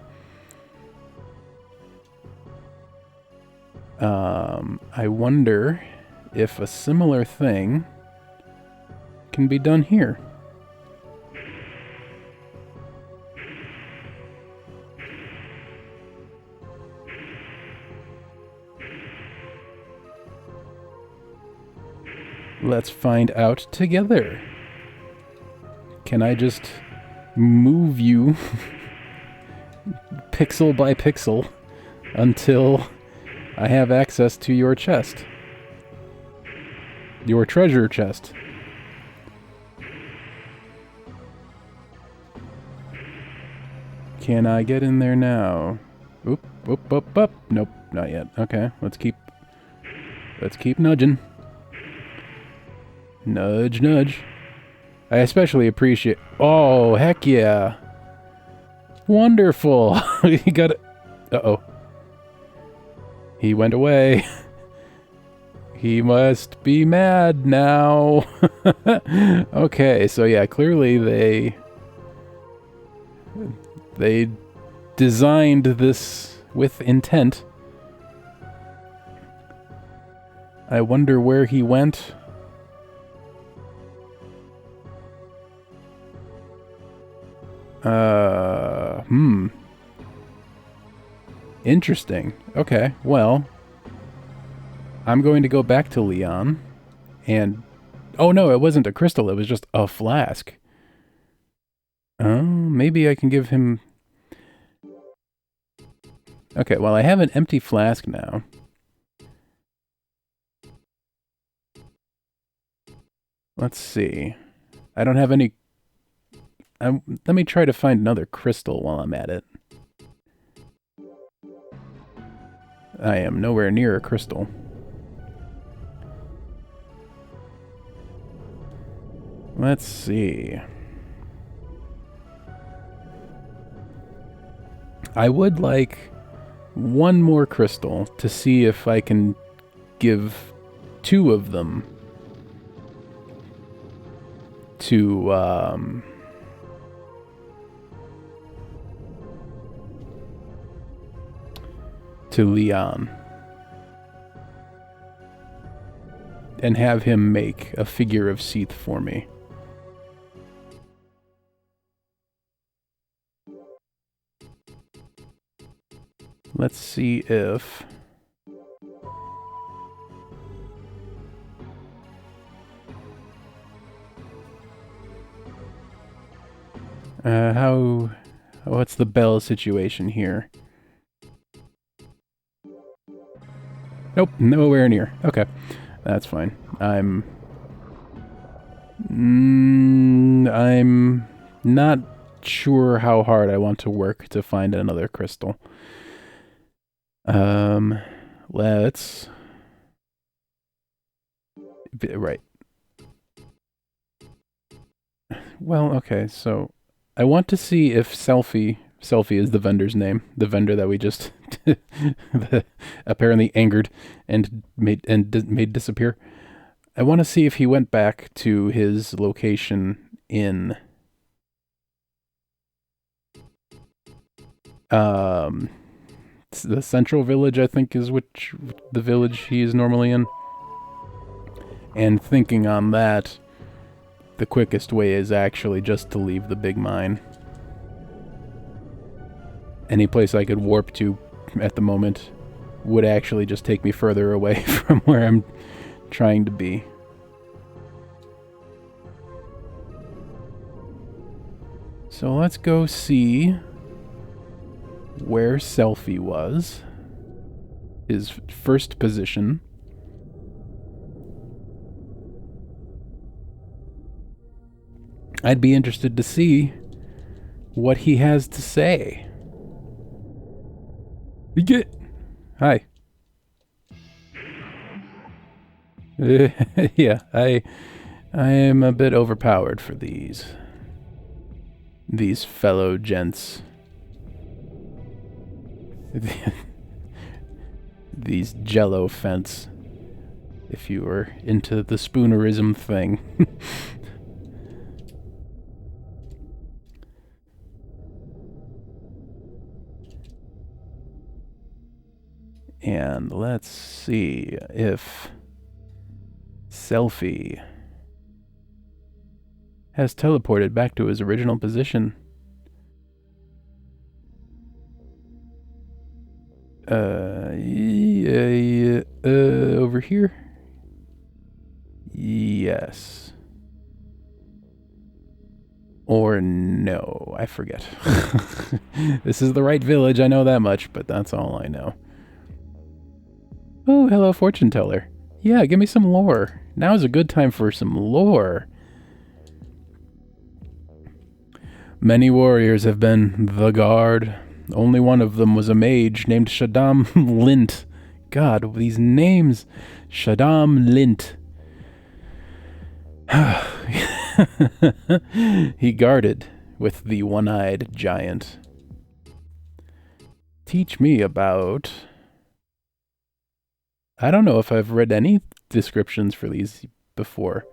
I wonder if a similar thing can be done here. Let's find out together. Can I just move you pixel by pixel until I have access to your chest? Your treasure chest. Can I get in there now? Oop, oop, oop, oop. Nope, not yet. Okay, let's keep nudging. Nudge, nudge. I especially appreciate... Oh, heck yeah. Wonderful. You got it. Uh-oh. He went away. He must be mad now. Okay, so yeah, clearly they designed this with intent. I wonder where he went. Interesting. Okay, well, I'm going to go back to Leon, and... Oh no, it wasn't a crystal, it was just a flask. Oh, maybe I can give him... Okay, well, I have an empty flask now. Let's see. I don't have any... let me try to find another crystal while I'm at it. I am nowhere near a crystal. Let's see. I would like one more crystal to see if I can give 2 of them to, to Leon and have him make a figure of Seath for me. Let's see if... what's the bell situation here? Nope, nowhere near. Okay, that's fine. I'm not sure how hard I want to work to find another crystal. Let's... Right. Well, okay, so I want to see if Selfie is the vendor's name, the vendor that we just apparently angered and made disappear. I want to see if he went back to his location in the central village, I think is which the village he is normally in. And thinking on that, the quickest way is actually just to leave the big mine. Any place I could warp to at the moment would actually just take me further away from where I'm trying to be. So let's go see where Selfie was. His first position. I'd be interested to see what he has to say. Hi. Yeah, I am a bit overpowered for these fellow gents. These jello fence, if you were into the spoonerism thing. And let's see if Selfie has teleported back to his original position. Over here? Yes. Or no, I forget. This is the right village, I know that much, but that's all I know. Oh, hello, fortune teller. Yeah, give me some lore. Now is a good time for some lore. Many warriors have been the guard. Only one of them was a mage named Shaddam Lint. God, these names. Shaddam Lint. He guarded with the one-eyed giant. Teach me about... I don't know if I've read any descriptions for these before.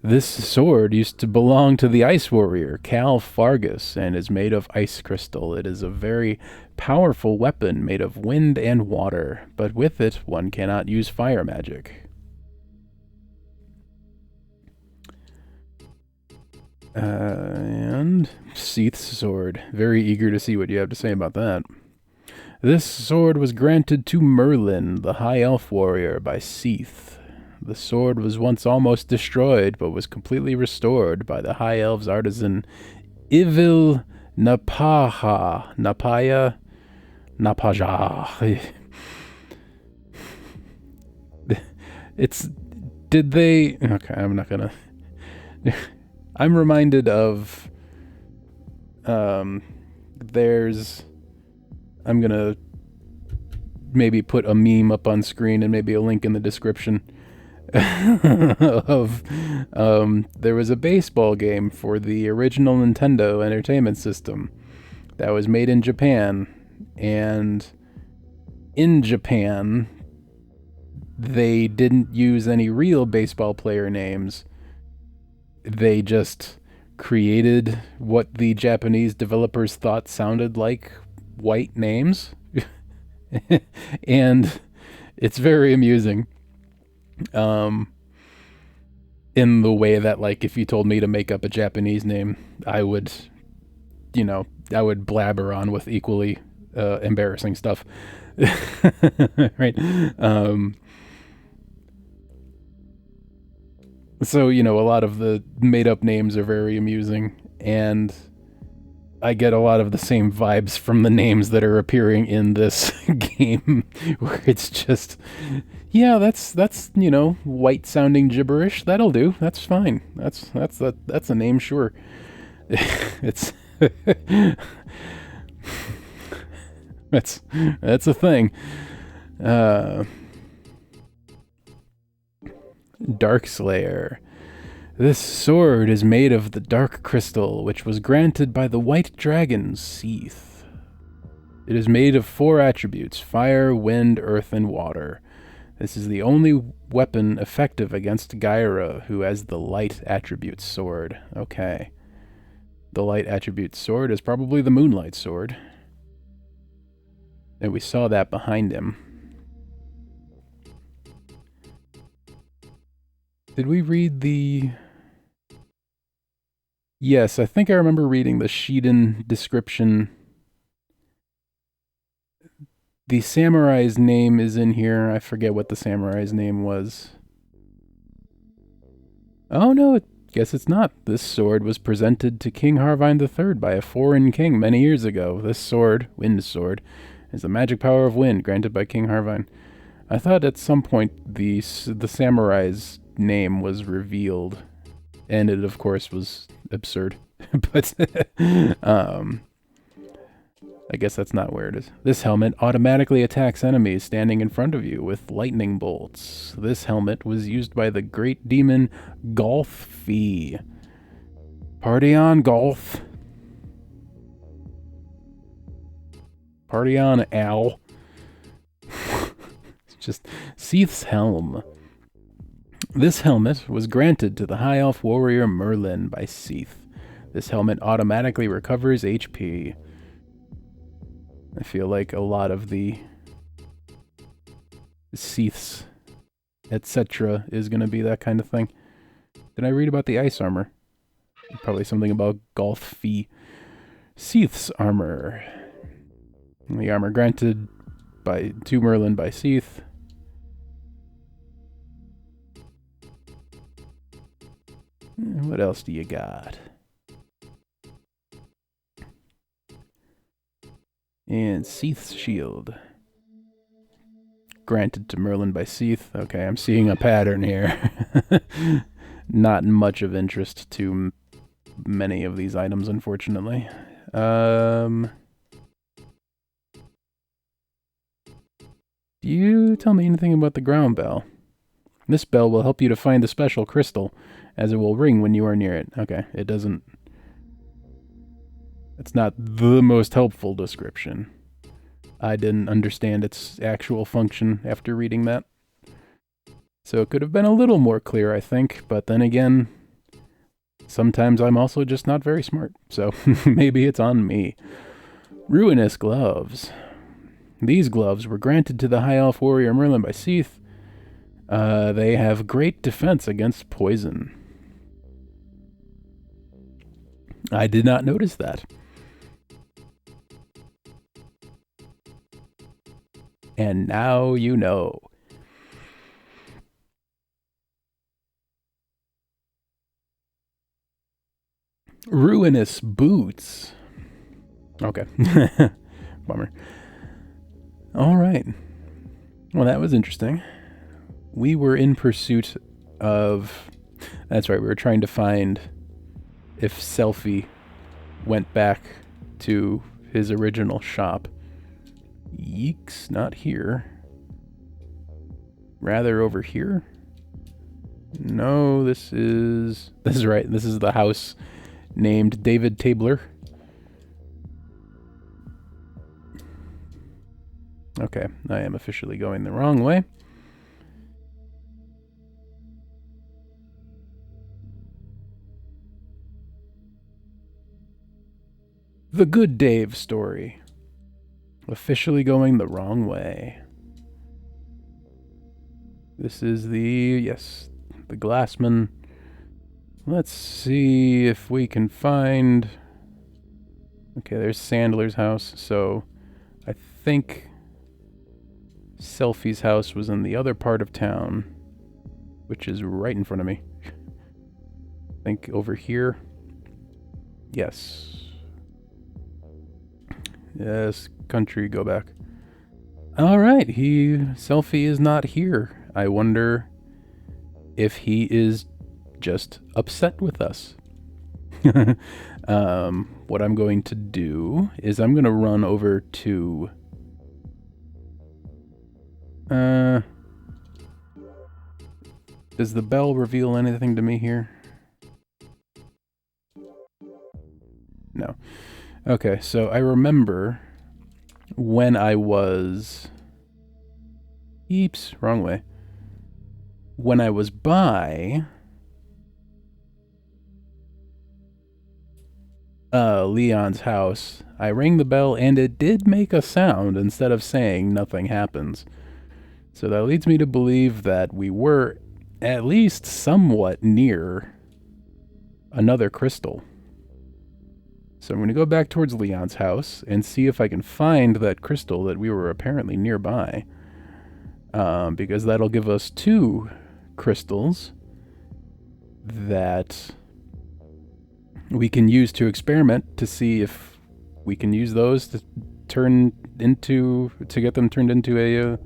This sword used to belong to the ice warrior, Cal Fargus, and is made of ice crystal. It is a very powerful weapon made of wind and water, but with it one cannot use fire magic. And Seath's sword. Very eager to see what you have to say about that. This sword was granted to Merlin, the High Elf warrior, by Seath. The sword was once almost destroyed, but was completely restored by the High Elves artisan Ivil Napaja. Okay, I'm not gonna... I'm reminded of... I'm gonna maybe put a meme up on screen and maybe a link in the description of there was a baseball game for the original Nintendo Entertainment System that was made in Japan, and in Japan they didn't use any real baseball player names. They just created what the Japanese developers thought sounded like white names. And it's very amusing. In the way that, like, if you told me to make up a Japanese name, I would you know, I would blabber on with equally embarrassing stuff. Right? So, you know, a lot of the made up names are very amusing, and I get a lot of the same vibes from the names that are appearing in this game, where it's just, yeah, that's you know, white sounding gibberish. That'll do. That's fine. That's a name, sure. It's that's a thing. Uh, Darkslayer. This sword is made of the dark crystal, which was granted by the white dragon, Seath. It is made of 4 attributes: fire, wind, earth, and water. This is the only weapon effective against Gyra, who has the light attribute sword. Okay. The light attribute sword is probably the Moonlight Sword. And we saw that behind him. Did we read the... Yes, I think I remember reading the Shiden description. The samurai's name is in here. I forget what the samurai's name was. Oh no, guess it's not. This sword was presented to King Harvine III by a foreign king many years ago. This sword, Wind Sword, is the magic power of wind granted by King Harvine. I thought at some point the samurai's name was revealed, and it of course was absurd. But I guess that's not where it is. This helmet automatically attacks enemies standing in front of you with lightning bolts. This helmet was used by the great demon Golfi. Party on, Golf. Party on, Al. It's just Seath's helm. This helmet was granted to the High Elf warrior Merlin by Seath. This helmet automatically recovers HP. I feel like a lot of the Seaths, etc. is going to be that kind of thing. Did I read about the ice armor? Probably something about Golfi. Seath's armor. The armor granted to Merlin by Seath. What else do you got? And Seath's shield. Granted to Merlin by Seath. Okay, I'm seeing a pattern here. Not much of interest to many of these items, unfortunately. Do you tell me anything about the ground bell? This bell will help you to find the special crystal, as it will ring when you are near it. Okay, it doesn't... It's not the most helpful description. I didn't understand its actual function after reading that. So it could have been a little more clear, I think, but then again, sometimes I'm also just not very smart, so maybe it's on me. Ruinous gloves. These gloves were granted to the High Elf warrior Merlin by Seath. They have great defense against poison. I did not notice that. And now you know. Ruinous boots. Okay. Bummer. All right. Well, that was interesting. We were in pursuit of... That's right, we were trying to find if Selphie went back to his original shop. Yeeks, not here. Rather over here? No, this is right. This is the house named David Tabler. Okay, I am officially going the wrong way. The Good Dave story. Officially going the wrong way. This is the Glassman. Let's see if we can find Okay, there's Sandler's house, so I think Selfie's house was in the other part of town, which is right in front of me. I think over here. Yes. Yes, country, go back. Alright, Selfie is not here. I wonder if he is just upset with us. What I'm going to do is I'm going to run over to... does the bell reveal anything to me here? No. Okay, so I remember when I was... Eeps, wrong way. When I was by... Leon's house, I rang the bell and it did make a sound instead of saying nothing happens. So that leads me to believe that we were at least somewhat near another crystal. So I'm going to go back towards Leon's house and see if I can find that crystal that we were apparently nearby. Because that'll give us 2 crystals that we can use to experiment to see if we can use those to get them turned into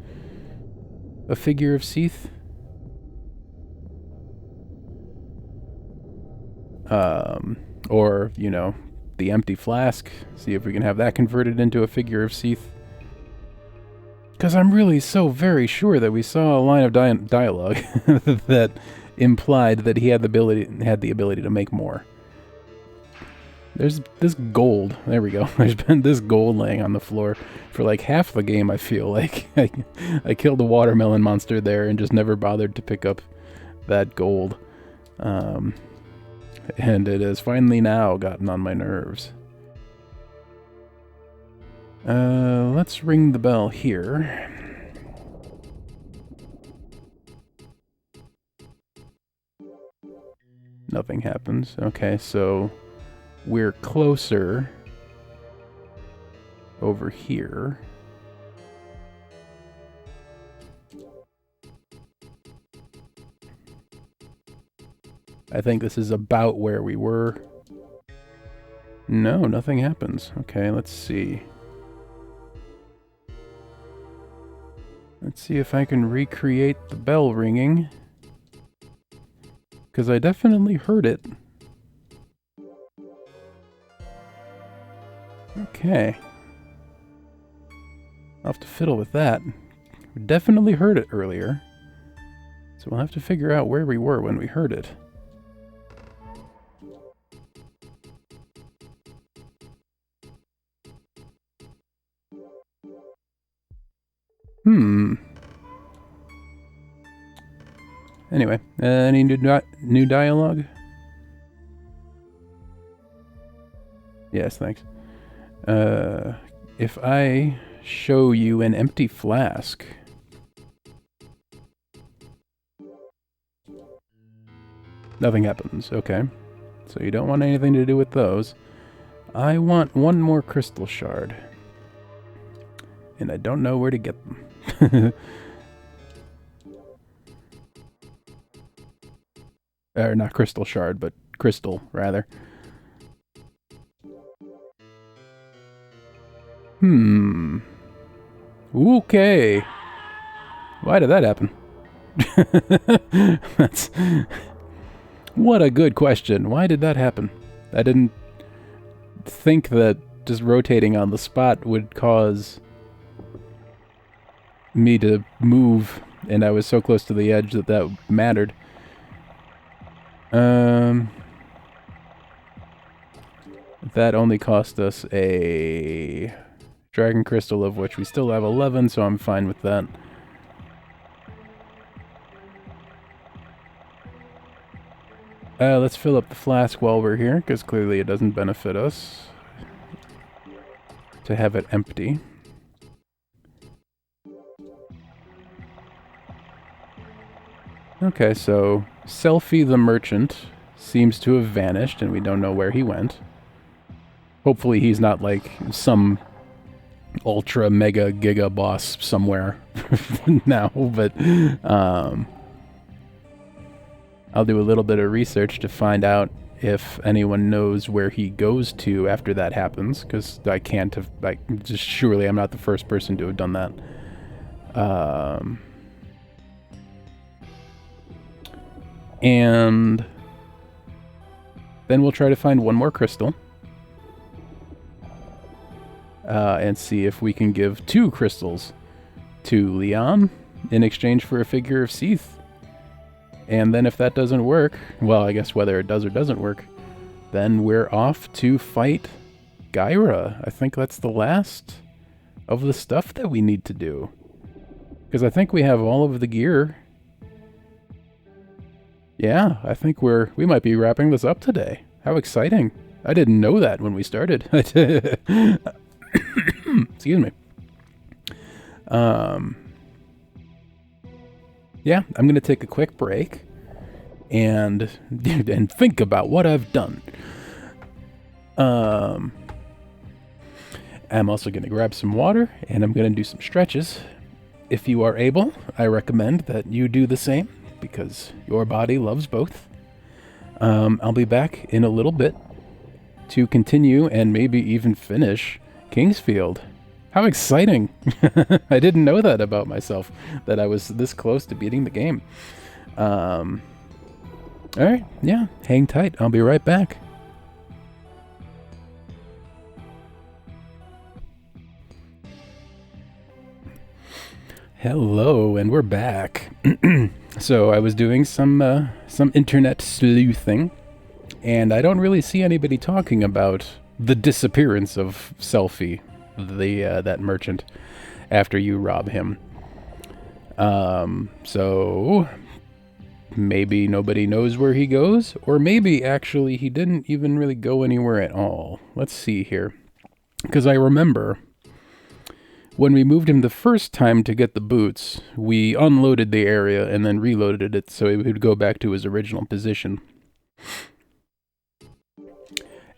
a figure of Seath. Or, you know, the empty flask. See if we can have that converted into a figure of Seath. Because I'm really so very sure that we saw a line of dialogue that implied that he had the ability to make more. There's this gold. There we go. There's been this gold laying on the floor for like half the game, I feel like. I killed a watermelon monster there and just never bothered to pick up that gold. And it has finally now gotten on my nerves. Let's ring the bell here. Nothing happens. Okay, so we're closer over here. I think this is about where we were. No, nothing happens. Okay, let's see. Let's see if I can recreate the bell ringing. Because I definitely heard it. Okay. I'll have to fiddle with that. We definitely heard it earlier. So we'll have to figure out where we were when we heard it. Anyway, any new dialogue? Yes, thanks. If I show you an empty flask... Nothing happens, okay. So you don't want anything to do with those. I want one more crystal shard. And I don't know where to get them. Or not crystal shard, but crystal, rather. Okay. Why did that happen? What a good question. Why did that happen? I didn't think that just rotating on the spot would cause me to move, and I was so close to the edge that that mattered. That only cost us a dragon crystal, of which we still have 11, so I'm fine with that. Let's fill up the flask while we're here, because clearly it doesn't benefit us to have it empty. Okay, so Selfie the merchant seems to have vanished, and we don't know where he went. Hopefully he's not like some ultra mega giga boss somewhere now, but I'll do a little bit of research to find out if anyone knows where he goes to after that happens, because I can't have, like, just surely I'm not the first person to have done that. And then we'll try to find one more crystal. And see if we can give 2 crystals to Leon in exchange for a figure of Seath. And then if that doesn't work, well, I guess whether it does or doesn't work, then we're off to fight Gyra. I think that's the last of the stuff that we need to do. Because I think we have all of the gear. Yeah, I think we might be wrapping this up today. How exciting. I didn't know that when we started. Excuse me. Yeah, I'm gonna take a quick break and think about what I've done. I'm also gonna grab some water and I'm gonna do some stretches. If you are able, I recommend that you do the same because your body loves both. I'll be back in a little bit to continue and maybe even finish Kingsfield. How exciting! I didn't know that about myself, that I was this close to beating the game. Alright, yeah, hang tight. I'll be right back. Hello, and we're back. So I was doing some internet sleuthing, and I don't really see anybody talking about the disappearance of Selphie, that merchant, after you rob him. So maybe nobody knows where he goes, or maybe actually he didn't even really go anywhere at all. Let's see here, because I remember when we moved him the first time to get the boots, we unloaded the area and then reloaded it so he would go back to his original position.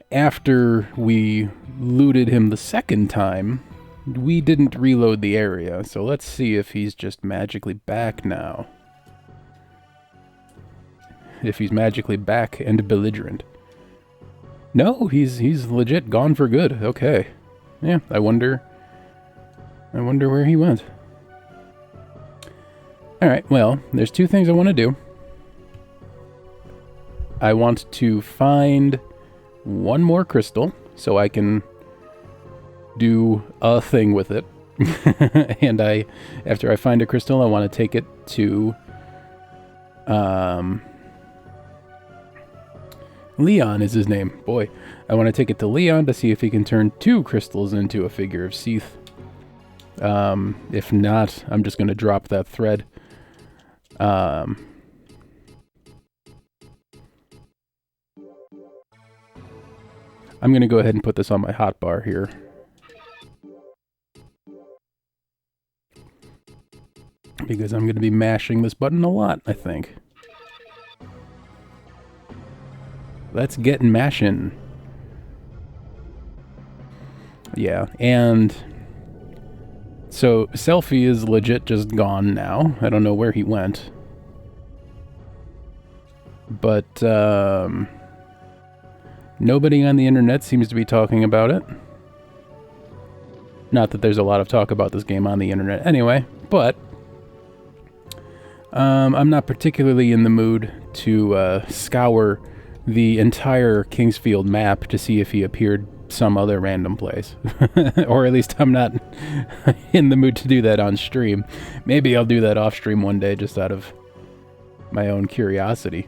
After we looted him the second time, we didn't reload the area, so let's see if he's just magically back now. If he's magically back and belligerent. No, he's legit gone for good. Okay. Yeah, I wonder where he went. Alright, well, there's 2 things I want to do. I want to find 1 more crystal so I can do a thing with it. And after I find a crystal, I want to take it to Leon is his name. Boy, I want to take it to Leon to see if he can turn 2 crystals into a figure of Seath. If not, I'm just going to drop that thread. I'm going to go ahead and put this on my hotbar here. Because I'm going to be mashing this button a lot, I think. Let's get mashing. Yeah, and so Selphie is legit just gone now. I don't know where he went. But, nobody on the internet seems to be talking about it. Not that there's a lot of talk about this game on the internet anyway, but I'm not particularly in the mood to scour the entire Kingsfield map to see if he appeared some other random place. Or at least I'm not in the mood to do that on stream. Maybe I'll do that off stream one day just out of my own curiosity.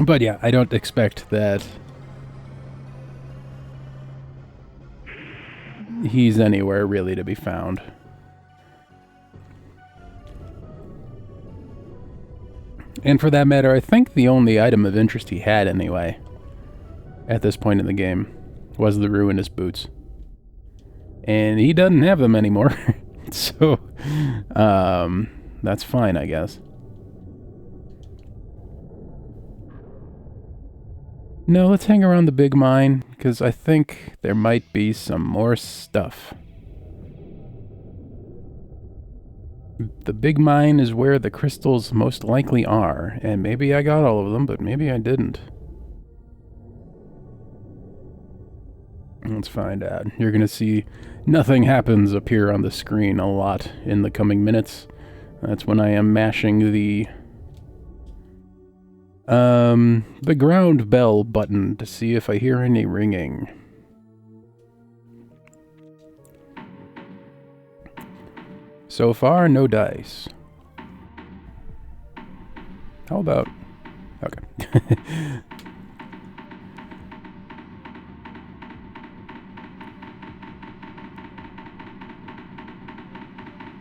But yeah, I don't expect that he's anywhere really to be found. And for that matter, I think the only item of interest he had anyway, at this point in the game, was the ruinous boots. And he doesn't have them anymore. So, that's fine, I guess. No, let's hang around the big mine, because I think there might be some more stuff. The big mine is where the crystals most likely are, and maybe I got all of them, but maybe I didn't. Let's find out. You're going to see nothing happens appear on the screen a lot in the coming minutes. That's when I am mashing the ground bell button to see if I hear any ringing. So far, no dice. How about... Okay.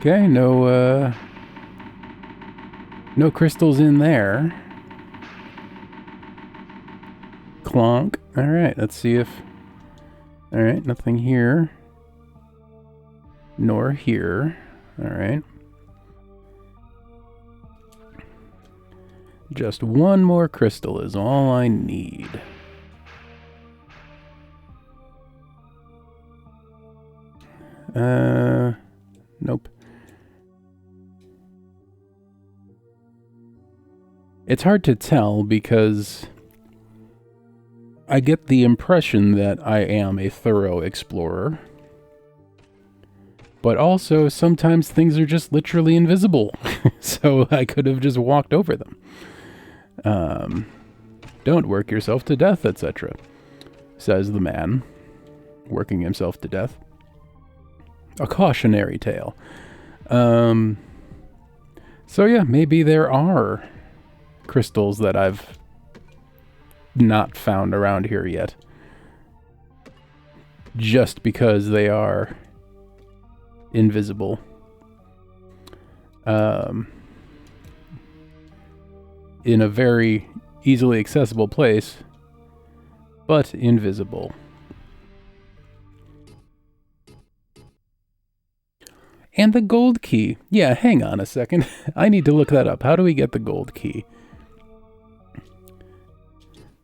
Okay, no crystals in there. Clonk. Alright, let's see if... Alright, nothing here. Nor here. Alright. Just one more crystal is all I need. Nope. It's hard to tell because I get the impression that I am a thorough explorer. But also, sometimes things are just literally invisible. So I could have just walked over them. Don't work yourself to death, etc., says the man, working himself to death. A cautionary tale. So yeah, maybe there are crystals that I've not found around here yet. Just because they are invisible. In a very easily accessible place, but invisible. And the gold key. Yeah, hang on a second. I need to look that up. How do we get the gold key?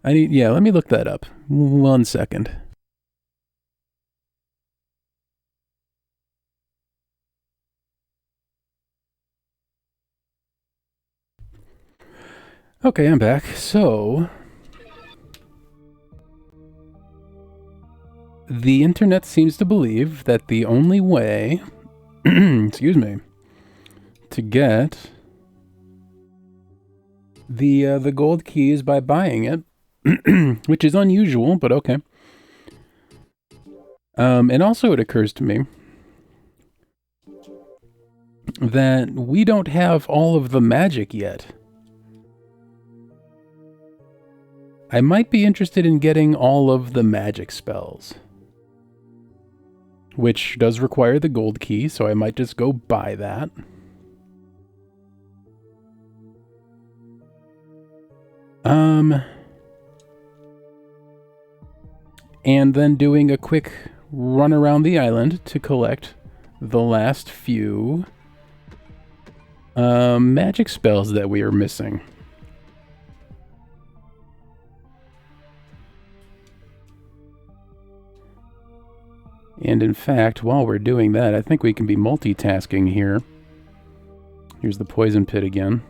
Let me look that up. 1 second. Okay, I'm back. So, the internet seems to believe that the only way, excuse me, to get the gold key is by buying it, which is unusual, but okay. And also it occurs to me that we don't have all of the magic yet. I might be interested in getting all of the magic spells, which does require the gold key, so I might just go buy that. And then doing a quick run around the island to collect the last few magic spells that we are missing. And in fact, while we're doing that, I think we can be multitasking here. Here's the poison pit again.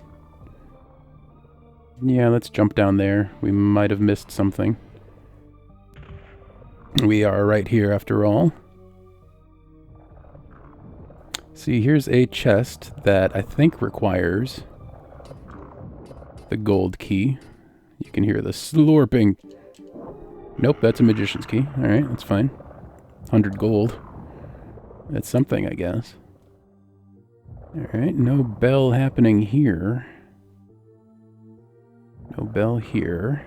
Yeah, let's jump down there. We might have missed something. We are right here after all. See, here's a chest that I think requires the gold key. You can hear the slurping. Nope, that's a magician's key. Alright, that's fine. 100 gold. That's something, I guess. Alright, no bell happening here. No bell here.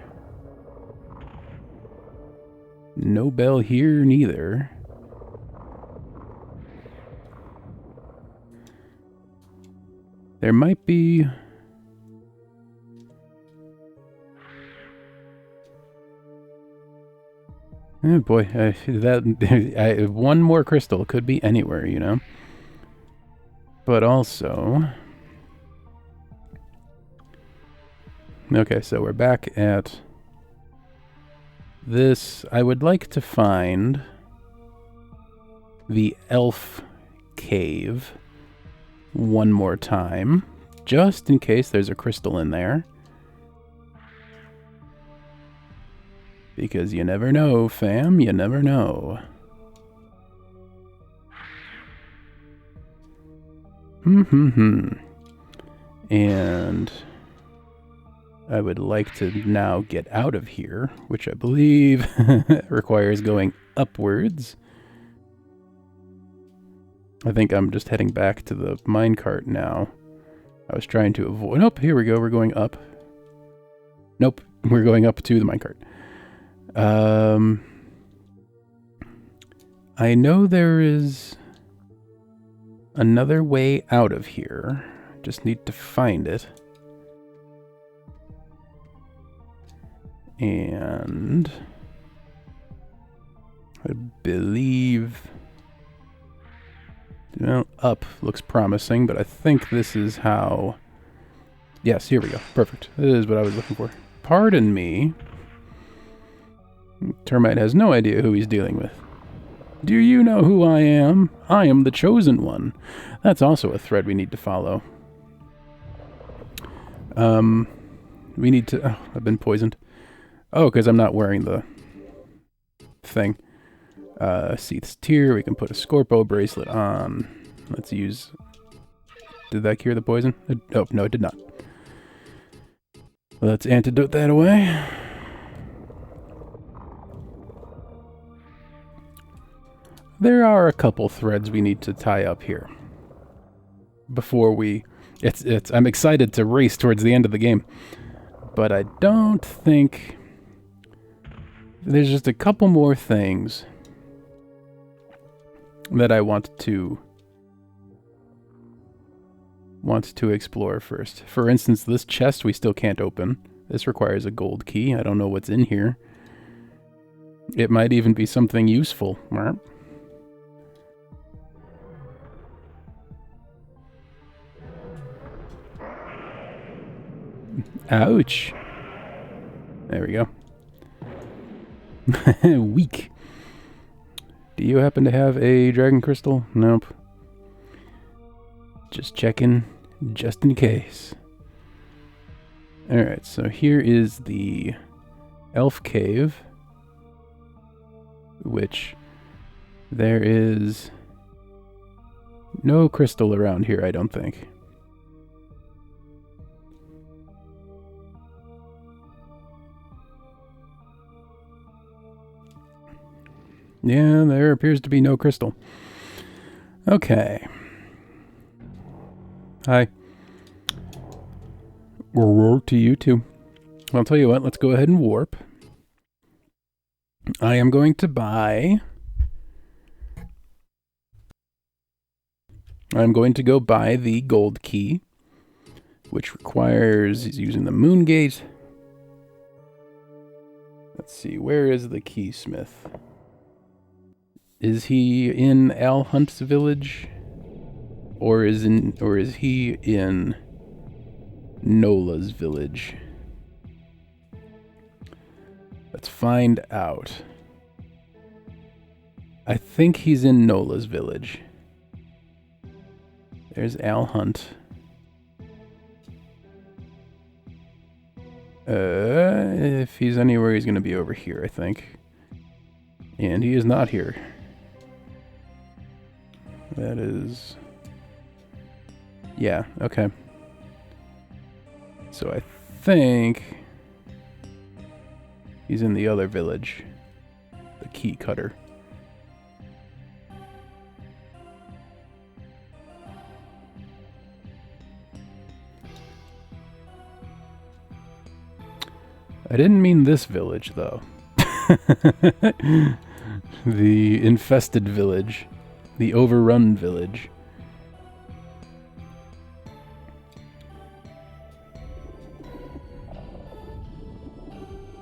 No bell here neither. There might be... Oh boy, one more crystal could be anywhere, you know? But also... Okay, so we're back at This, I would like to find the elf cave one more time, just in case there's a crystal in there. Because you never know, fam, you never know. And I would like to now get out of here, which I believe requires going upwards. I think I'm just heading back to the minecart now. I was trying to avoid... Nope, here we go, we're going up. Nope, we're going up to the minecart. I know there is another way out of here. Just need to find it. And I believe... Well, up looks promising, but I think this is how... Yes, here we go. Perfect. This is what I was looking for. Pardon me. Termite has no idea who he's dealing with. Do you know who I am? I am the Chosen One. That's also a thread we need to follow. We need to... Oh, I've been poisoned. Oh, because I'm not wearing the thing. Seath's Tear. We can put a Scorpo bracelet on. Let's use... Did that cure the poison? Oh, no, it did not. Let's antidote that away. There are a couple threads we need to tie up here. Before we... I'm excited to race towards the end of the game. But I don't think... There's just a couple more things that I want to explore first. For instance, this chest we still can't open. This requires a gold key. I don't know what's in here. It might even be something useful. Ouch. There we go. Weak. Do you happen to have a dragon crystal? Nope. Just checking, just in case. Alright, so here is the elf cave, which there is no crystal around here, I don't think. Yeah, there appears to be no crystal. Okay. Hi. Warp to you too. I'll tell you what, let's go ahead and warp. I am going to buy... I'm going to go buy the gold key, which requires using the moon gate. Let's see, where is the keysmith? Is he in Al Hunt's village? Or is he in Nola's village? Let's find out. I think he's in Nola's village. There's Al Hunt. If he's anywhere, he's going to be over here, I think. And he is not here. That is... Yeah, okay. So I think he's in the other village. The key cutter. I didn't mean this village, though. The infested village. The overrun village.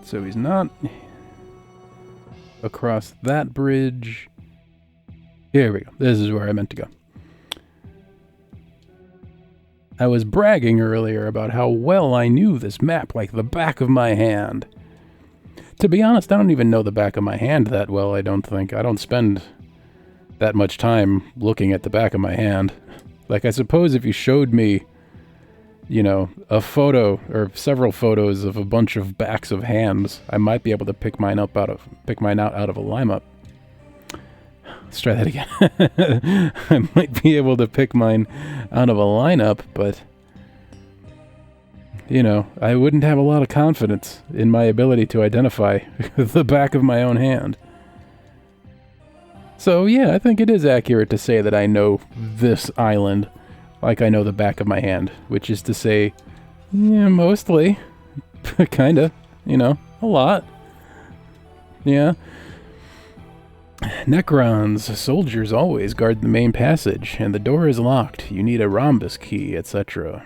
So he's not across that bridge. Here we go. This is where I meant to go. I was bragging earlier about how well I knew this map like the back of my hand. To be honest, I don't even know the back of my hand that well, I don't think. I don't spend that much time looking at the back of my hand. Like, I suppose if you showed me, you know, a photo or several photos of a bunch of backs of hands, I might be able to pick mine out of a lineup. Let's try that again. I might be able to pick mine out of a lineup, but you know, I wouldn't have a lot of confidence in my ability to identify the back of my own hand. So yeah, I think it is accurate to say that I know this island like I know the back of my hand, which is to say, yeah, mostly. Kinda, you know, a lot. Yeah. Necrons, soldiers always guard the main passage, and the door is locked. You need a rhombus key, etc.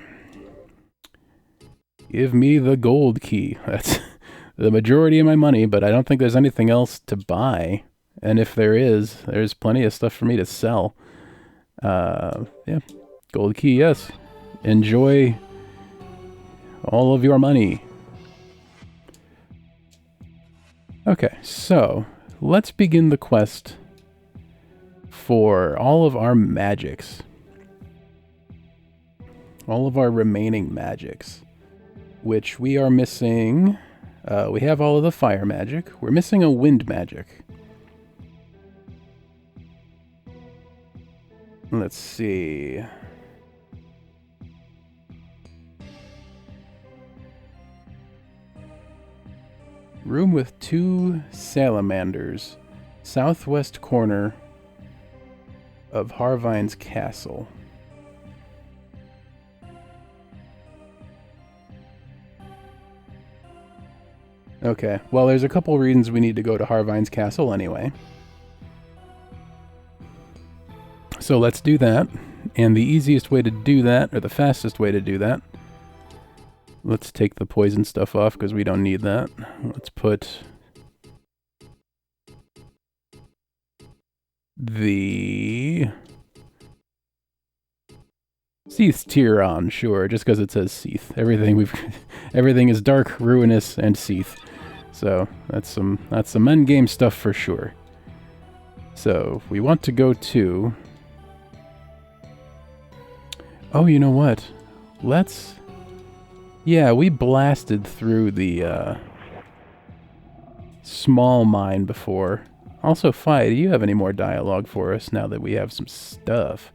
Give me the gold key. That's the majority of my money, but I don't think there's anything else to buy. And if there is, there's plenty of stuff for me to sell. Yeah, gold key, yes. Enjoy all of your money. Okay, so let's begin the quest for all of our magics. All of our remaining magics. Which we are missing. We have all of the fire magic. We're missing a wind magic. Let's see. Room with 2 salamanders. Southwest corner of Harvine's castle. Okay, well, there's a couple reasons we need to go to Harvine's castle anyway. So let's do that. And the easiest way to do that, or the fastest way to do that, let's take the poison stuff off because we don't need that. Let's put the Seath tier on, sure, just because it says Seath. Everything is dark, ruinous, and Seath. So that's some endgame stuff for sure. So we want to go to. Oh, you know what? Yeah, we blasted through the small mine before. Also, Fi, do you have any more dialogue for us now that we have some stuff?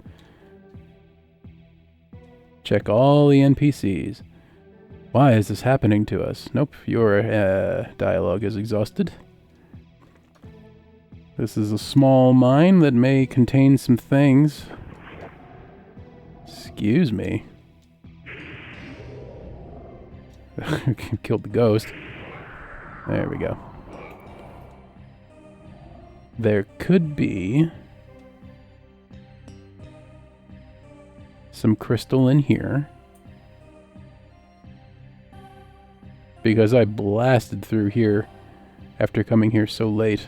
Check all the NPCs. Why is this happening to us? Nope, your dialogue is exhausted. This is a small mine that may contain some things. Excuse me. Killed the ghost. There we go. There could be some crystal in here. Because I blasted through here after coming here so late.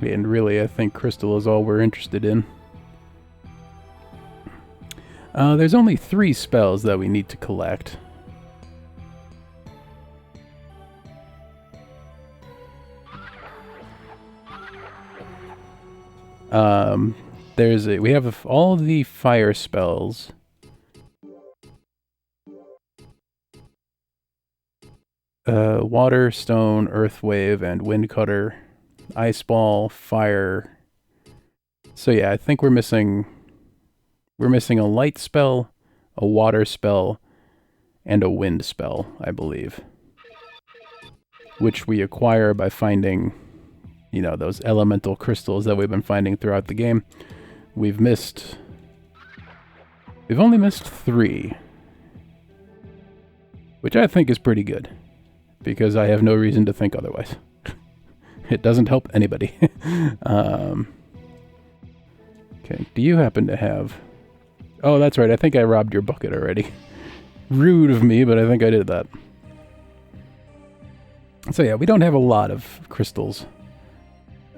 And really, I think crystal is all we're interested in. There's only 3 spells that we need to collect. We have all the fire spells. Water, stone, earth wave, and wind cutter. Ice ball, fire. So yeah, I think we're missing a light spell, a water spell, and a wind spell, I believe. Which we acquire by finding, you know, those elemental crystals that we've been finding throughout the game. We've only missed 3. Which I think is pretty good. Because I have no reason to think otherwise. It doesn't help anybody. Okay, do you happen to have... Oh, that's right, I think I robbed your bucket already. Rude of me, but I think I did that. So yeah, we don't have a lot of crystals.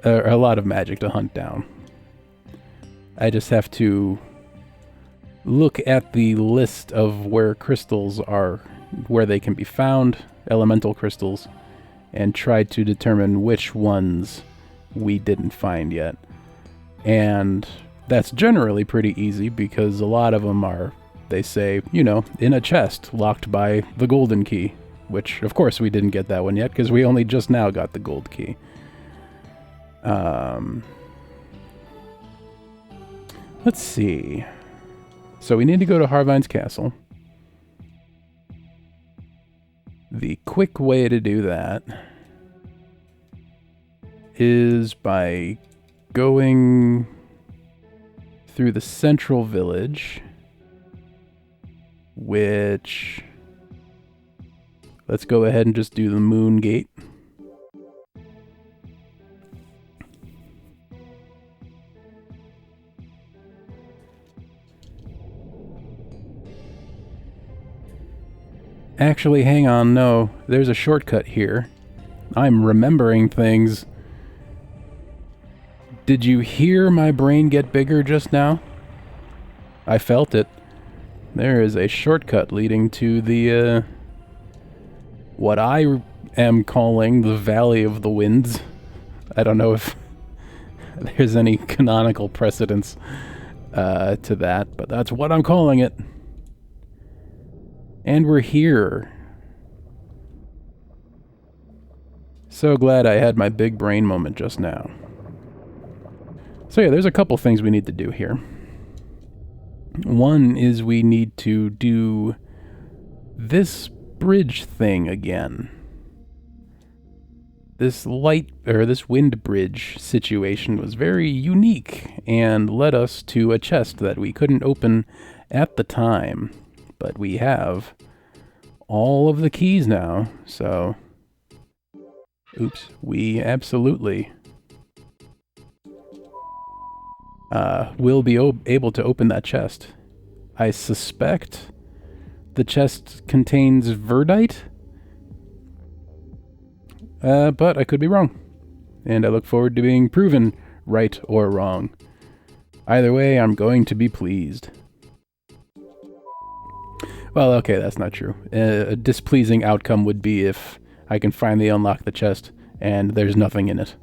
A lot of magic to hunt down. I just have to look at the list of where crystals are where they can be found, elemental crystals, and tried to determine which ones we didn't find yet. And that's generally pretty easy because a lot of them are, they say, you know, in a chest locked by the golden key, which of course we didn't get that one yet because we only just now got the gold key. Let's see. So we need to go to Harvine's castle. The quick way to do that is by going through the central village, which, let's go ahead and just do the moon gate. Actually, hang on, no, there's a shortcut here. I'm remembering things. Did you hear my brain get bigger just now? I felt it. There is a shortcut leading to the, what I am calling the Valley of the Winds. I don't know if there's any canonical precedence to that, but that's what I'm calling it. And we're here. So glad I had my big brain moment just now. So yeah, there's a couple things we need to do here. One is we need to do this bridge thing again. This this wind bridge situation was very unique and led us to a chest that we couldn't open at the time. But we have all of the keys now, so... Oops, we absolutely will be able to open that chest. I suspect the chest contains verdite, but I could be wrong. And I look forward to being proven right or wrong. Either way, I'm going to be pleased. Well, okay, that's not true. A displeasing outcome would be if I can finally unlock the chest and there's nothing in it.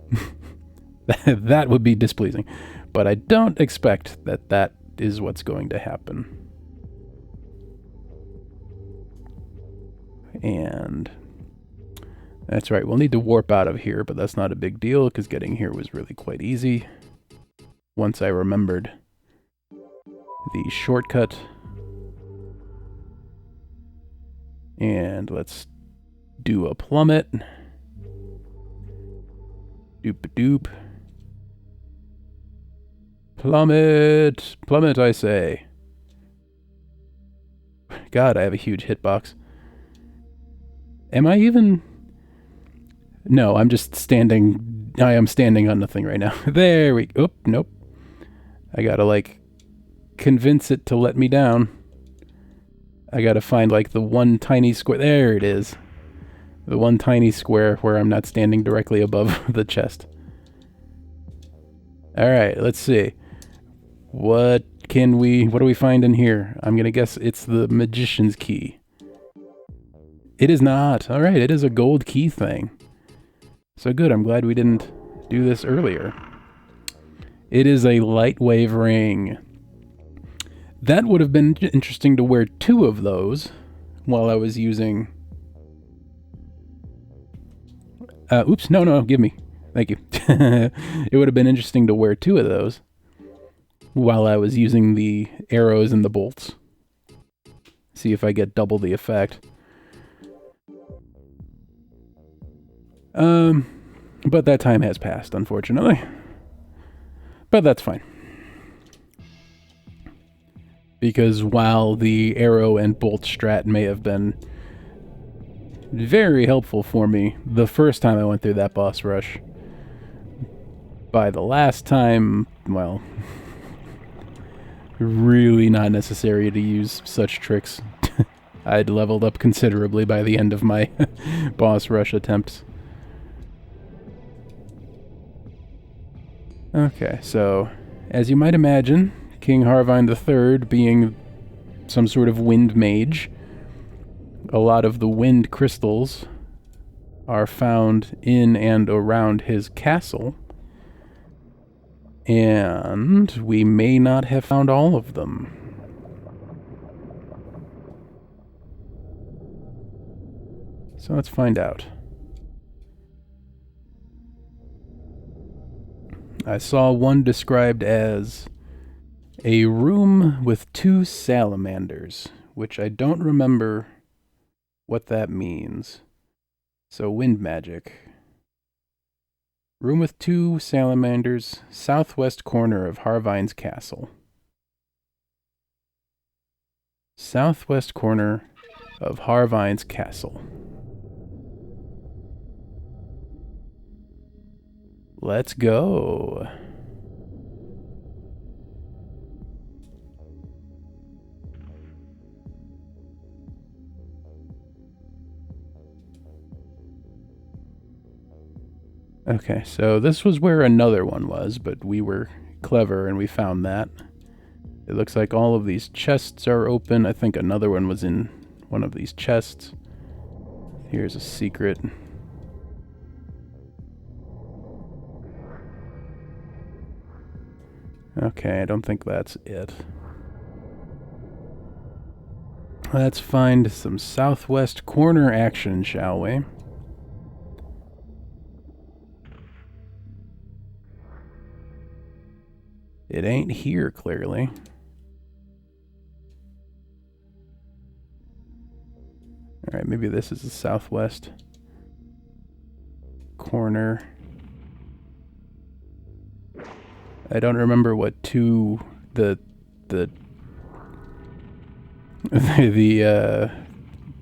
That would be displeasing. But I don't expect that that is what's going to happen. And that's right, we'll need to warp out of here, but that's not a big deal because getting here was really quite easy. Once I remembered the shortcut. And let's do a plummet. Doop-a-doop. Plummet! Plummet, I say. God, I have a huge hitbox. Am I even... No, I'm just standing... I am standing on nothing right now. There we... Oop, nope. I gotta, like, convince it to let me down. I gotta find, like, the one tiny square... There it is. The one tiny square where I'm not standing directly above the chest. Alright, let's see. What do we find in here? I'm gonna guess it's the magician's key. It is not. Alright, it is a gold key thing. So good, I'm glad we didn't do this earlier. It is a Lightwave ring. That would have been interesting to wear 2 of those while I was using... oops, no, give me. Thank you. It would have been interesting to wear 2 of those while I was using the arrows and the bolts. See if I get double the effect. But that time has passed, unfortunately. But that's fine. Because while the arrow and bolt strat may have been very helpful for me the first time I went through that boss rush, by the last time, well, really not necessary to use such tricks. I'd leveled up considerably by the end of my boss rush attempts. Okay, so, as you might imagine, King Harvine III being some sort of wind mage, a lot of the wind crystals are found in and around his castle. And we may not have found all of them. So let's find out. I saw one described as a room with 2 salamanders, which I don't remember what that means. So wind magic. Room with 2 salamanders, southwest corner of Harvine's castle. Southwest corner of Harvine's castle. Let's go. Okay, so this was where another one was, but we were clever and we found that. It looks like all of these chests are open. I think another one was in one of these chests. Here's a secret. Okay, I don't think that's it. Let's find some southwest corner action, shall we? It ain't here, clearly. Alright, maybe this is the southwest corner. I don't remember what the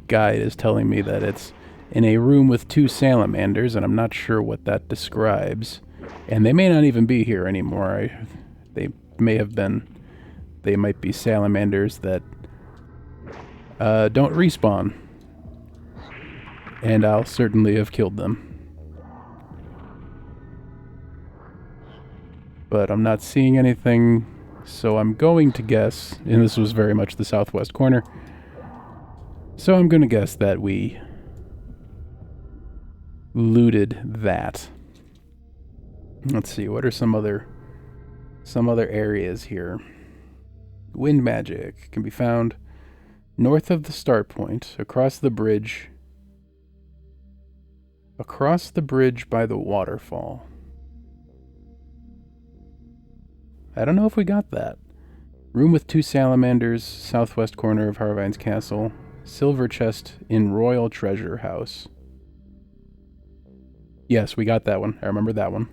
guide is telling me that it's in a room with 2 salamanders, and I'm not sure what that describes. And they may not even be here anymore. They might be salamanders that don't respawn. And I'll certainly have killed them. But I'm not seeing anything, so I'm going to guess, and this was very much the southwest corner, so I'm going to guess that we looted that. Let's see, what are some other areas here? Wind magic can be found north of the start point, across the bridge by the waterfall. I don't know if we got that. Room with 2 salamanders, southwest corner of Harvine's castle. Silver chest in Royal Treasure House. Yes, we got that one. I remember that one.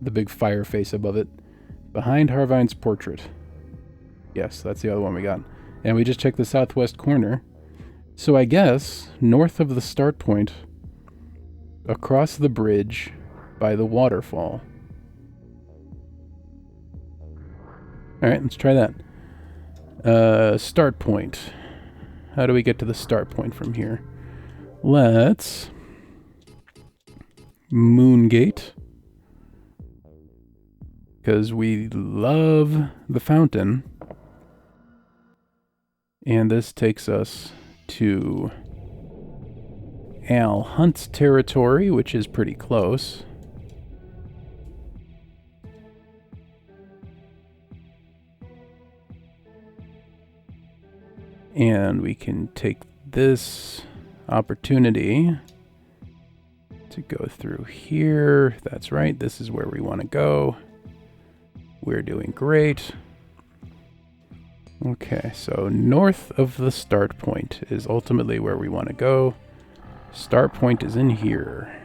The big fire face above it. Behind Harvine's portrait. Yes, that's the other one we got. And we just checked the southwest corner. So I guess, north of the start point, across the bridge by the waterfall. Alright, let's try that. Start point. How do we get to the start point from here? Let's Moongate. Because we love the fountain. And this takes us to Al Hunt's territory, which is pretty close. And we can take this opportunity to go through here. That's right, this is where we want to go. We're doing great. Okay, so north of the start point is ultimately where we want to go. Start point is in here.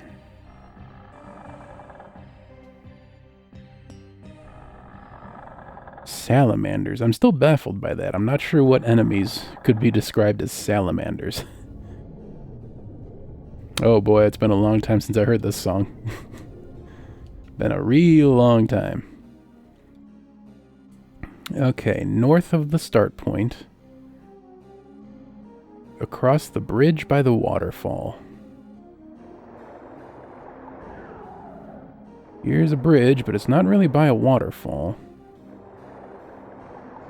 Salamanders. I'm still baffled by that. I'm not sure what enemies could be described as salamanders. Oh boy, it's been a long time since I heard this song. Been a real long time. Okay, north of the start point. Across the bridge by the waterfall. Here's a bridge, but it's not really by a waterfall.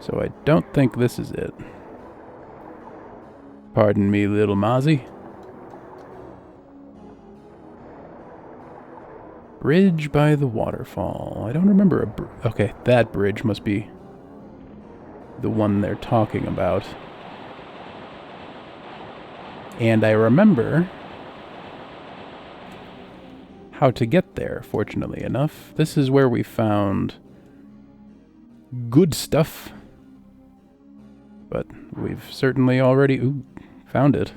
So I don't think this is it. Pardon me, little Mozzie. Bridge by the waterfall. I don't remember a okay, that bridge must be the one they're talking about. And I remember how to get there, fortunately enough. This is where we found good stuff. But we've certainly already found it.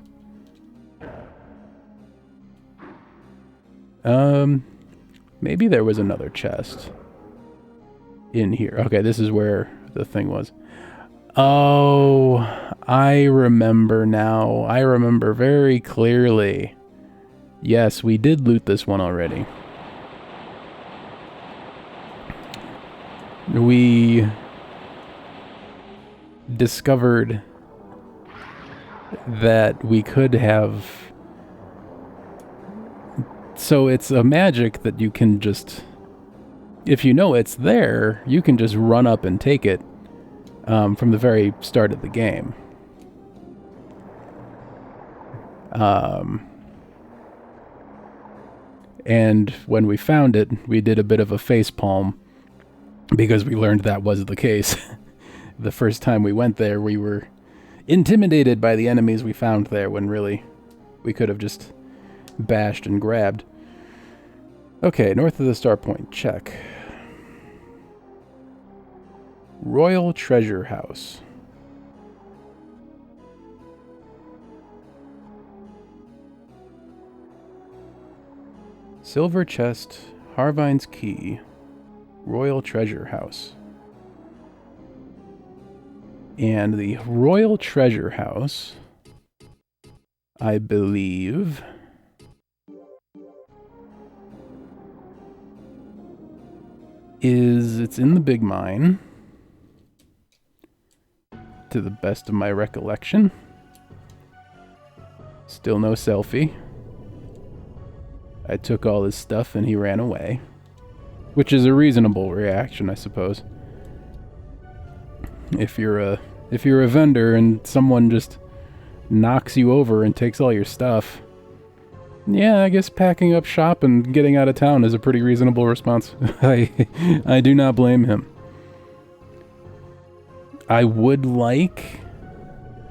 Maybe there was another chest in here. Okay, this is where the thing was. Oh, I remember now. I remember very clearly. Yes, we did loot this one already. We discovered that we could have... So it's a magic that you can just... If you know it's there, you can just run up and take it from the very start of the game. And when we found it, we did a bit of a facepalm because we learned that was the case. The first time we went there, we were intimidated by the enemies we found there when really we could have just bashed and grabbed. Okay, north of the star point, check. Royal Treasure House. Silver Chest, Harvine's Key, Royal Treasure House. And the Royal Treasure House, I believe, it's in the Big Mine, to the best of my recollection. Still no selfie. I took all his stuff and he ran away. Which is a reasonable reaction, I suppose. If you're a vendor and someone just knocks you over and takes all your stuff, yeah, I guess packing up shop and getting out of town is a pretty reasonable response. I do not blame him. I would like...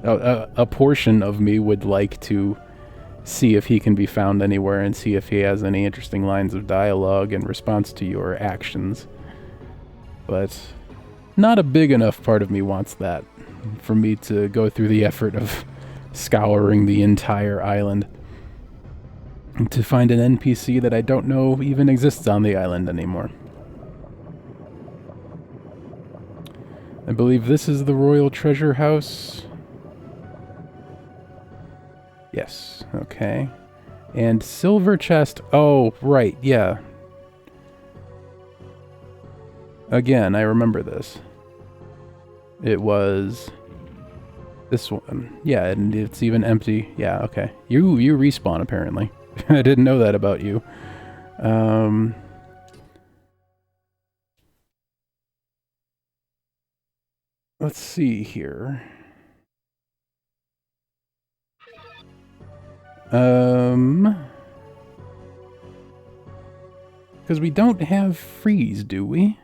a portion of me would like to see if he can be found anywhere and see if he has any interesting lines of dialogue in response to your actions. But not a big enough part of me wants that for me to go through the effort of scouring the entire island to find an NPC that I don't know even exists on the island anymore. I believe this is the Royal Treasure House. Yes, okay. And Silver Chest. Oh, right, yeah. Again, I remember this. It was this one. Yeah, and it's even empty. Yeah, okay. You respawn, apparently. I didn't know that about you. Let's see here. Because we don't have freeze, do we?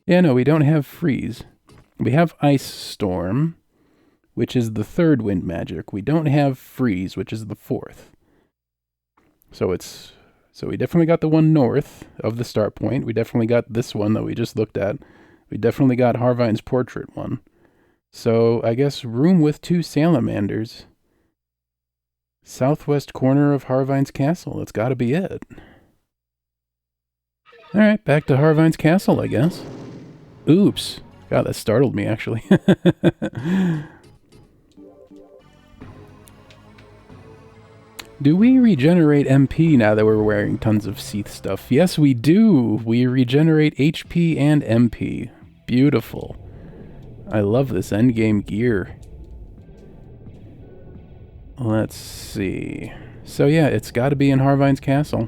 Yeah, no, we don't have freeze. We have Ice Storm, which is the third wind magic. We don't have freeze, which is the fourth. So we definitely got the one north of the start point. We definitely got this one that we just looked at. We definitely got Harvine's portrait one. So I guess room with 2 salamanders. Southwest corner of Harvine's castle. That's got to be it. Alright, back to Harvine's castle, I guess. Oops. God, that startled me, actually. Do we regenerate MP now that we're wearing tons of Seath stuff? Yes, we do. We regenerate HP and MP. Beautiful. I love this endgame gear. Let's see. So yeah, it's got to be in Harvine's castle.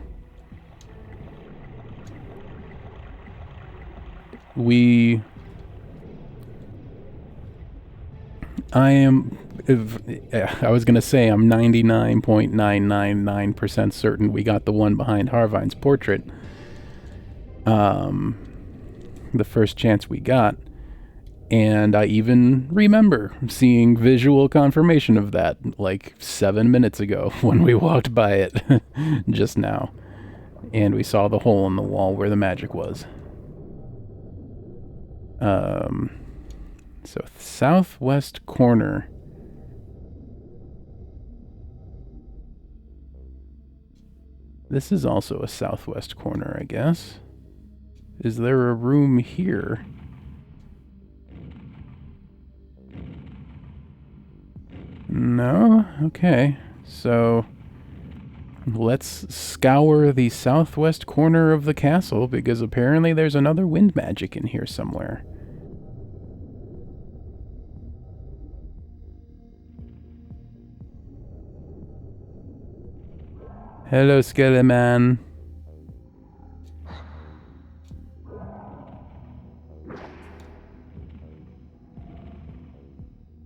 I was going to say I'm 99.999% certain we got the one behind Harvine's portrait. The first chance we got. And I even remember seeing visual confirmation of that like 7 minutes ago when we walked by it just now. And we saw the hole in the wall where the magic was. So southwest corner. This is also a southwest corner, I guess. Is there a room here? No? Okay. So let's scour the southwest corner of the castle, because apparently there's another wind magic in here somewhere. Hello, Skeleman.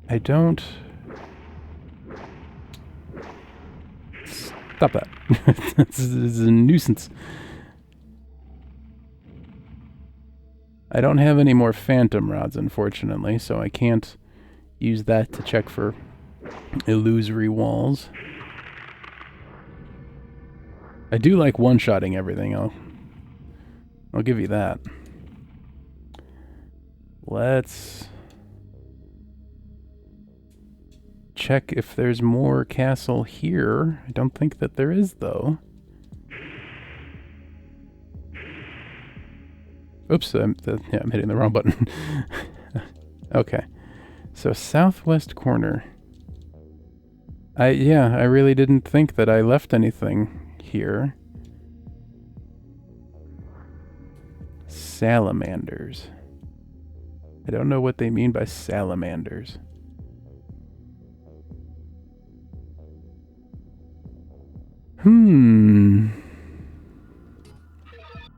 I don't... Stop that. This is a nuisance. I don't have any more phantom rods, unfortunately, so I can't use that to check for illusory walls. I do like one-shotting everything. I'll give you that. Let's check if there's more castle here. I don't think that there is, though. Oops, I'm hitting the wrong button. Okay. So southwest corner. I really didn't think that I left anything here. Salamanders. I don't know what they mean by salamanders.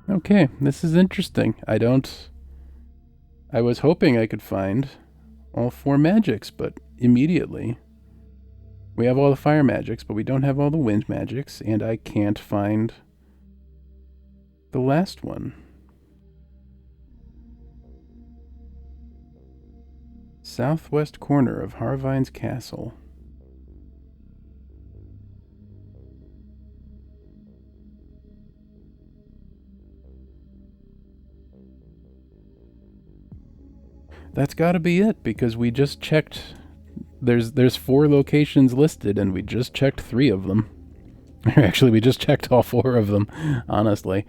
Okay, this is interesting. I was hoping I could find all 4 magics, but immediately we have all the fire magics, but we don't have all the wind magics, and I can't find the last one. Southwest corner of Harvine's castle. That's gotta be it, because we just checked. There's 4 locations listed, and we just checked 3 of them. Actually, we just checked all 4 of them, honestly.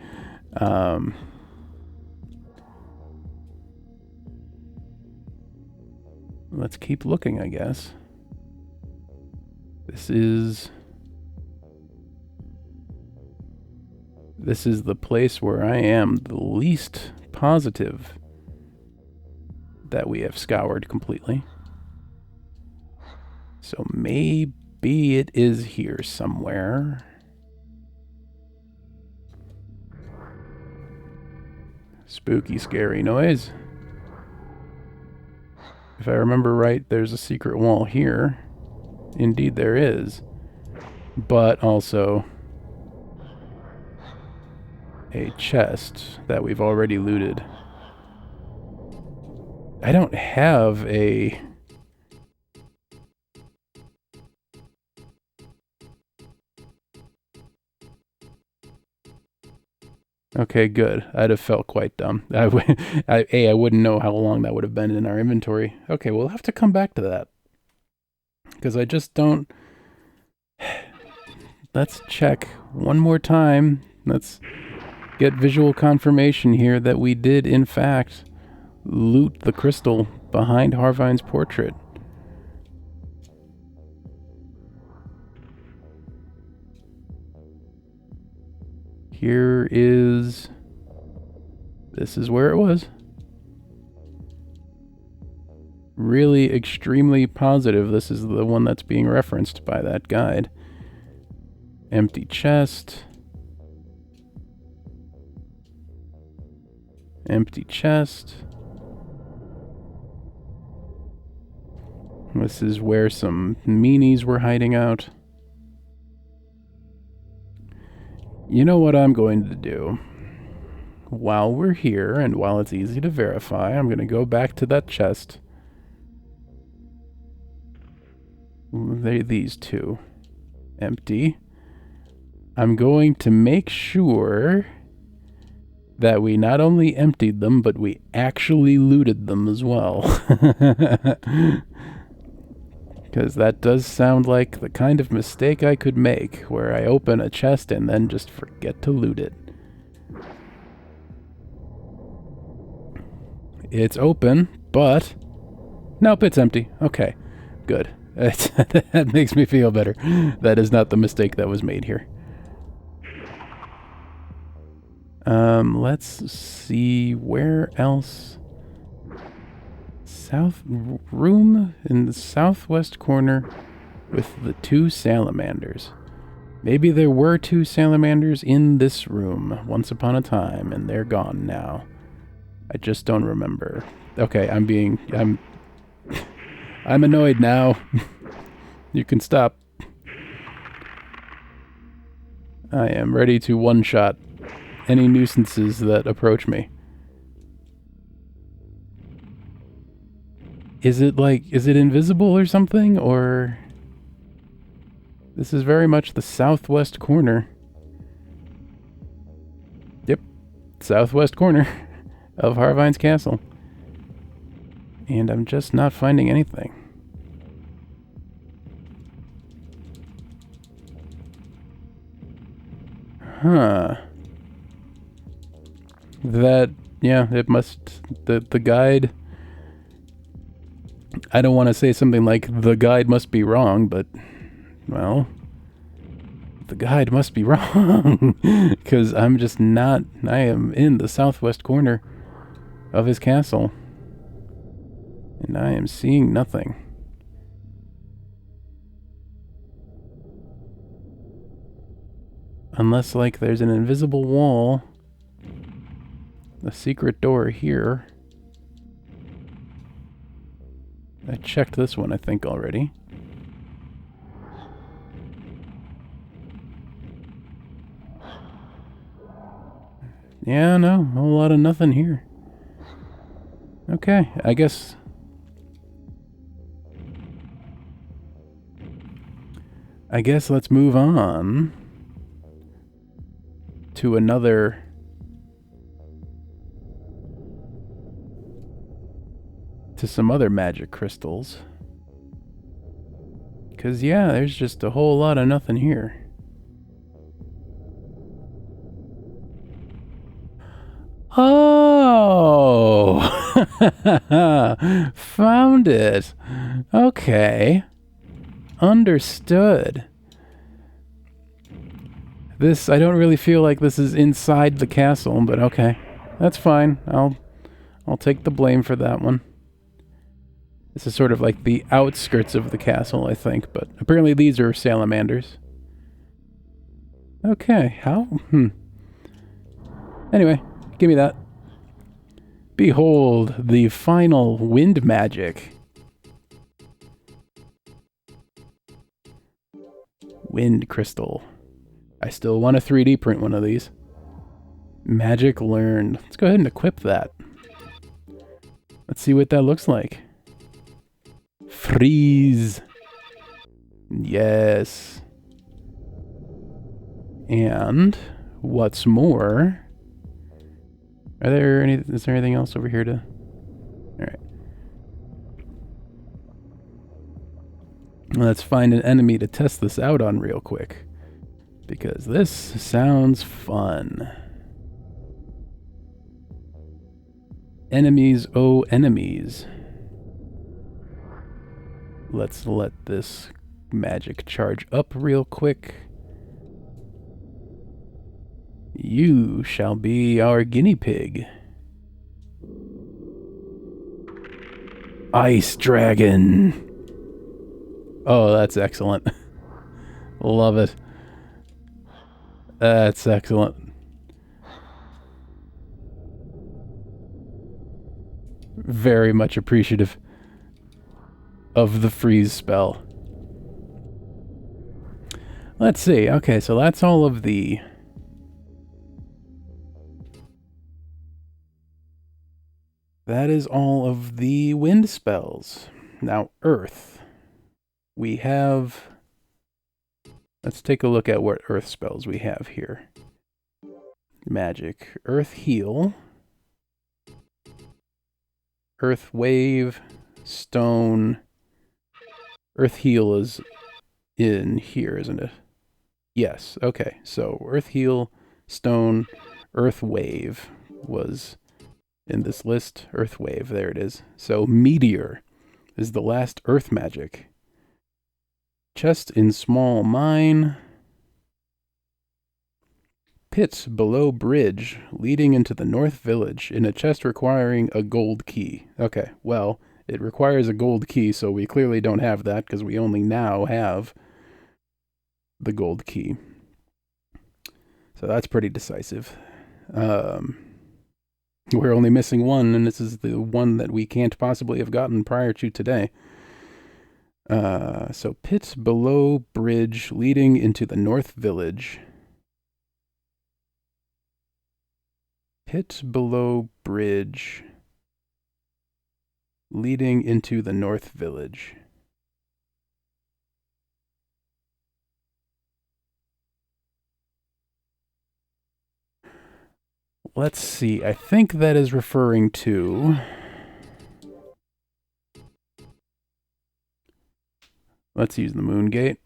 Let's keep looking, I guess. This is the place where I am the least positive that we have scoured completely. So maybe it is here somewhere. Spooky, scary noise. If I remember right, there's a secret wall here. Indeed there is. But also a chest that we've already looted. I don't have a... Okay, good. I'd have felt quite dumb. I wouldn't know how long that would have been in our inventory. Okay, we'll have to come back to that. Because I just don't... Let's check one more time. Let's get visual confirmation here that we did, in fact, loot the crystal behind Harvine's portrait. Here is... This is where it was. Really extremely positive this is the one that's being referenced by that guide. Empty chest. Empty chest. This is where some meanies were hiding out. You know what I'm going to do? While we're here, and while it's easy to verify, I'm going to go back to that chest. These two. Empty. I'm going to make sure that we not only emptied them, but we actually looted them as well. Because that does sound like the kind of mistake I could make, where I open a chest and then just forget to loot it. It's open, but... Nope, it's empty. Okay, good. That makes me feel better. That is not the mistake that was made here. Let's see where else. South room in the southwest corner with the two salamanders. Maybe there were two salamanders in this room once upon a time, and they're gone now. I just don't remember. Okay, I'm annoyed now. You can stop. I am ready to one-shot any nuisances that approach me. Is it invisible or something, or... This is very much the southwest corner. Yep, southwest corner of Harvine's castle. And I'm just not finding anything. Huh. That, yeah, it must... The guide... I don't want to say something like, the guide must be wrong, but... Well... The guide must be wrong. Because I'm just not... I am in the southwest corner of his castle. And I am seeing nothing. Unless, like, there's an invisible wall. A secret door here. I checked this one, I think, already. Yeah, no, a whole lot of nothing here. Okay, I guess... let's move on to another... to some other magic crystals. Because, yeah, there's just a whole lot of nothing here. Oh! Found it! Okay. Understood. This, I don't really feel like this is inside the castle, but okay. That's fine. I'll take the blame for that one. This is sort of like the outskirts of the castle, I think, but apparently these are salamanders. Okay, how? Anyway, give me that. Behold, the final wind magic. Wind crystal. I still want to 3D print one of these. Magic learned. Let's go ahead and equip that. Let's see what that looks like. Freeze. Yes. And what's more, is there anything else over here to... Alright. Let's find an enemy to test this out on real quick. Because this sounds fun. Enemies, oh enemies. Let's let this magic charge up real quick. You shall be our guinea pig. Ice Dragon. Oh, that's excellent. Love it. That's excellent. very much appreciative of the freeze spell. Let's see. Okay, so that's all of the... That is all of the wind spells. Now, Earth. We have... Let's take a look at what Earth spells we have here. Magic. Earth Heal. Earth Wave. Stone. Earth Heal is in here, isn't it? Yes, okay. So Earth Heal, Stone, Earth Wave was in this list. Earth Wave, there it is. So Meteor is the last Earth magic. Chest in Small Mine. Pit below bridge leading into the North Village in a chest requiring a gold key. Okay, well, it requires a gold key, so we clearly don't have that because we only now have the gold key. So that's pretty decisive. We're only missing one, and this is the one that we can't possibly have gotten prior to today. So pit below bridge leading into the North Village. Pit below bridge leading into the North Village. Let's see. I think that is referring to... Let's use the Moon Gate.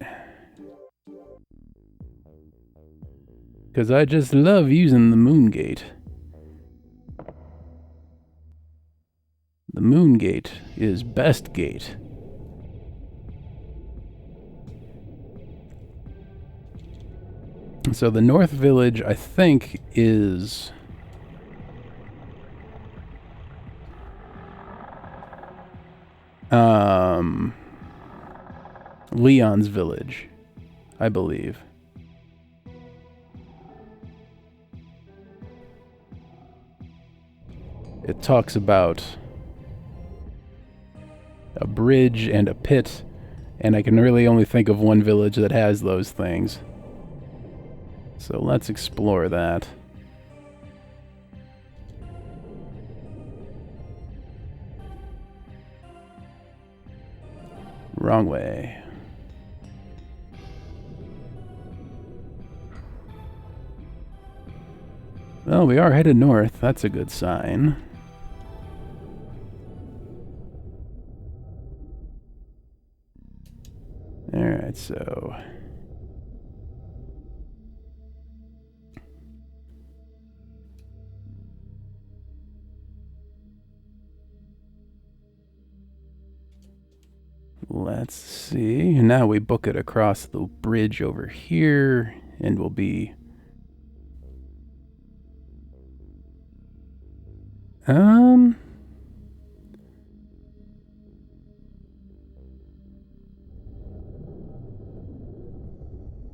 Because I just love using the Moon Gate. The Moon Gate is best gate. So the North Village, I think, is... Leon's village, I believe. It talks about a bridge and a pit, and I can really only think of one village that has those things. So let's explore that. Wrong way. Well, we are headed north. That's a good sign. Alright, so... Let's see. Now we book it across the bridge over here, and we'll be...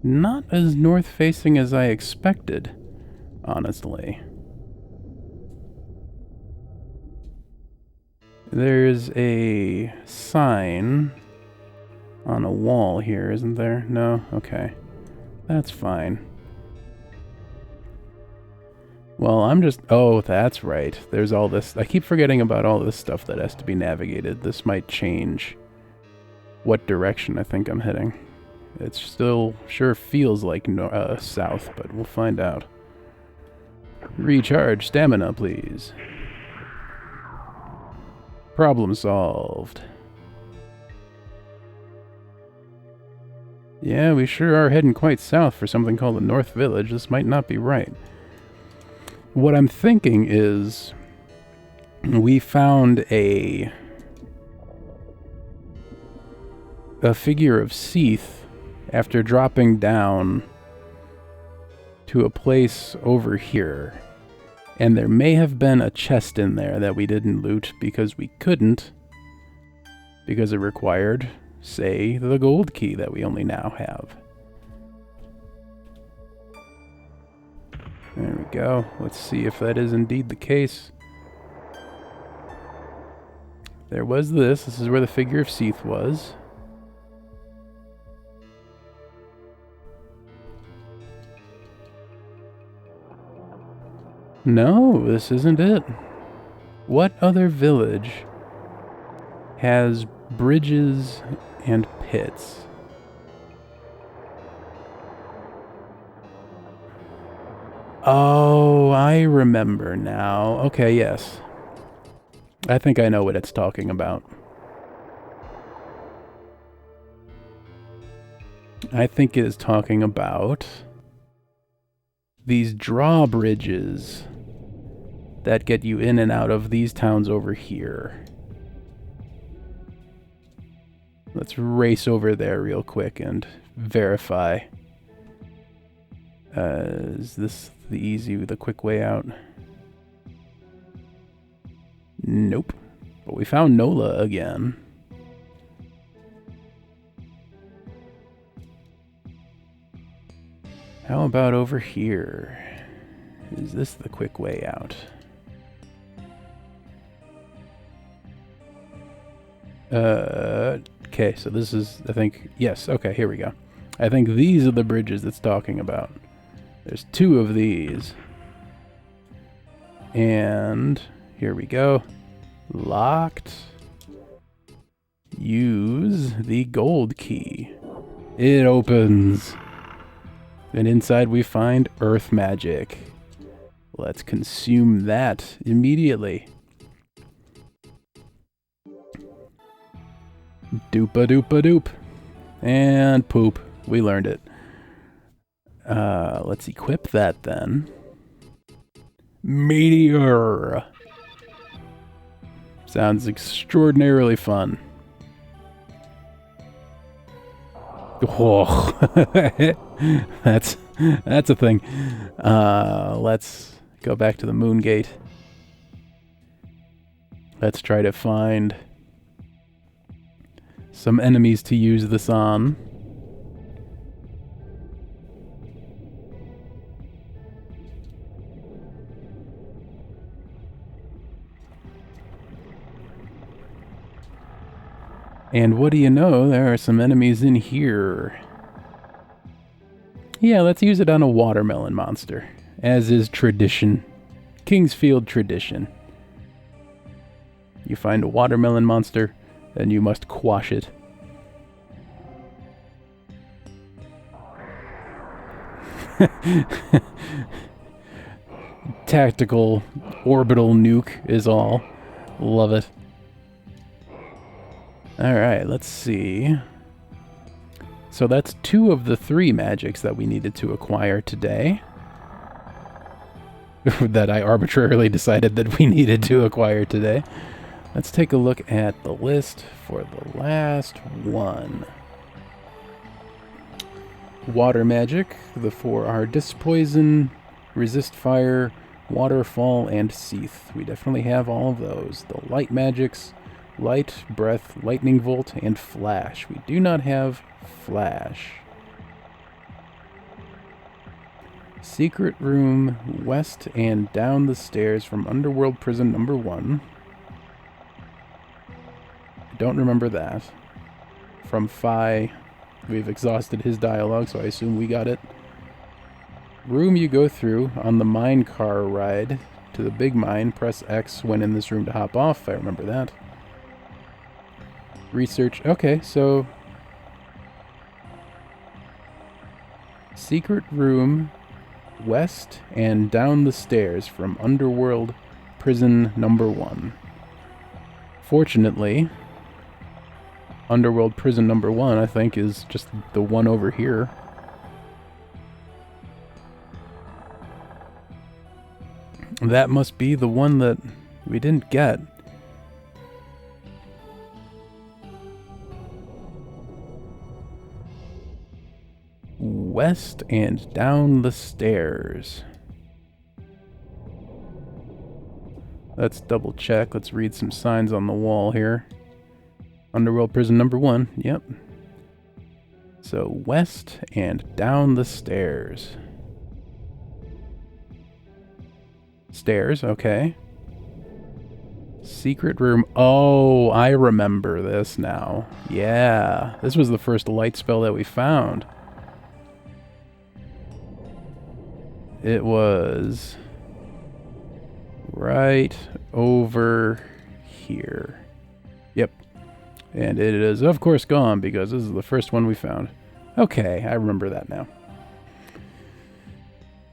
Not as north-facing as I expected, honestly. There's a sign on a wall here, isn't there? No? Okay. That's fine. Well, I'm just... Oh, that's right. There's all this... I keep forgetting about all this stuff that has to be navigated. This might change what direction I think I'm heading. It still sure feels like south, but we'll find out. Recharge stamina, please. Problem solved. Yeah, we sure are heading quite south for something called the North Village. This might not be right. What I'm thinking is we found a figure of Seath after dropping down to a place over here. And there may have been a chest in there that we didn't loot because we couldn't. Because it required, say, the gold key that we only now have. There we go. Let's see if that is indeed the case. There was this. This is where the figure of Seath was. No, this isn't it. What other village has bridges and pits? Oh, I remember now. Okay, yes. I think I know what it's talking about. I think it is talking about these drawbridges that get you in and out of these towns over here. Let's race over there real quick and verify. Is this the quick way out? Nope. But we found Nola again. How about over here? Is this the quick way out? Okay, so this is, I think, yes, okay, here we go. I think these are the bridges it's talking about. There's 2 of these. And here we go. Locked. Use the gold key. It opens. And inside we find earth magic. Let's consume that immediately. Doopa doopa doop. And poop. We learned it. Let's equip that then. Meteor. Sounds extraordinarily fun. Oh, that's a thing. Let's go back to the Moon Gate. Let's try to find some enemies to use this on. And what do you know, there are some enemies in here. Yeah, let's use it on a watermelon monster, as is tradition. Kingsfield tradition. You find a watermelon monster, then you must quash it. Tactical orbital nuke is all. Love it. Alright, let's see. So that's 2 of the 3 magics that we needed to acquire today. That I arbitrarily decided that we needed to acquire today. Let's take a look at the list for the last one. Water magic. The 4 are Dispoison, Resist Fire, Waterfall, and Seath. We definitely have all of those. The light magics. Light, Breath, Lightning Volt, and Flash. We do not have Flash. Secret room west and down the stairs from Underworld Prison number 1. I don't remember that. From Phi, we've exhausted his dialogue, so I assume we got it. Room you go through on the mine car ride to the big mine. Press X when in this room to hop off. I remember that. Research. Okay, so secret room west and down the stairs from Underworld Prison number 1. Fortunately, Underworld Prison number 1, I think, is just the one over here. That must be the one that we didn't get. West and down the stairs. Let's double check. Let's read some signs on the wall here. Underworld Prison number 1. Yep. So west and down the stairs. Stairs, okay. Secret room. Oh, I remember this now. Yeah, this was the first light spell that we found. It was right over here. Yep. And it is, of course, gone because this is the first one we found. Okay, I remember that now.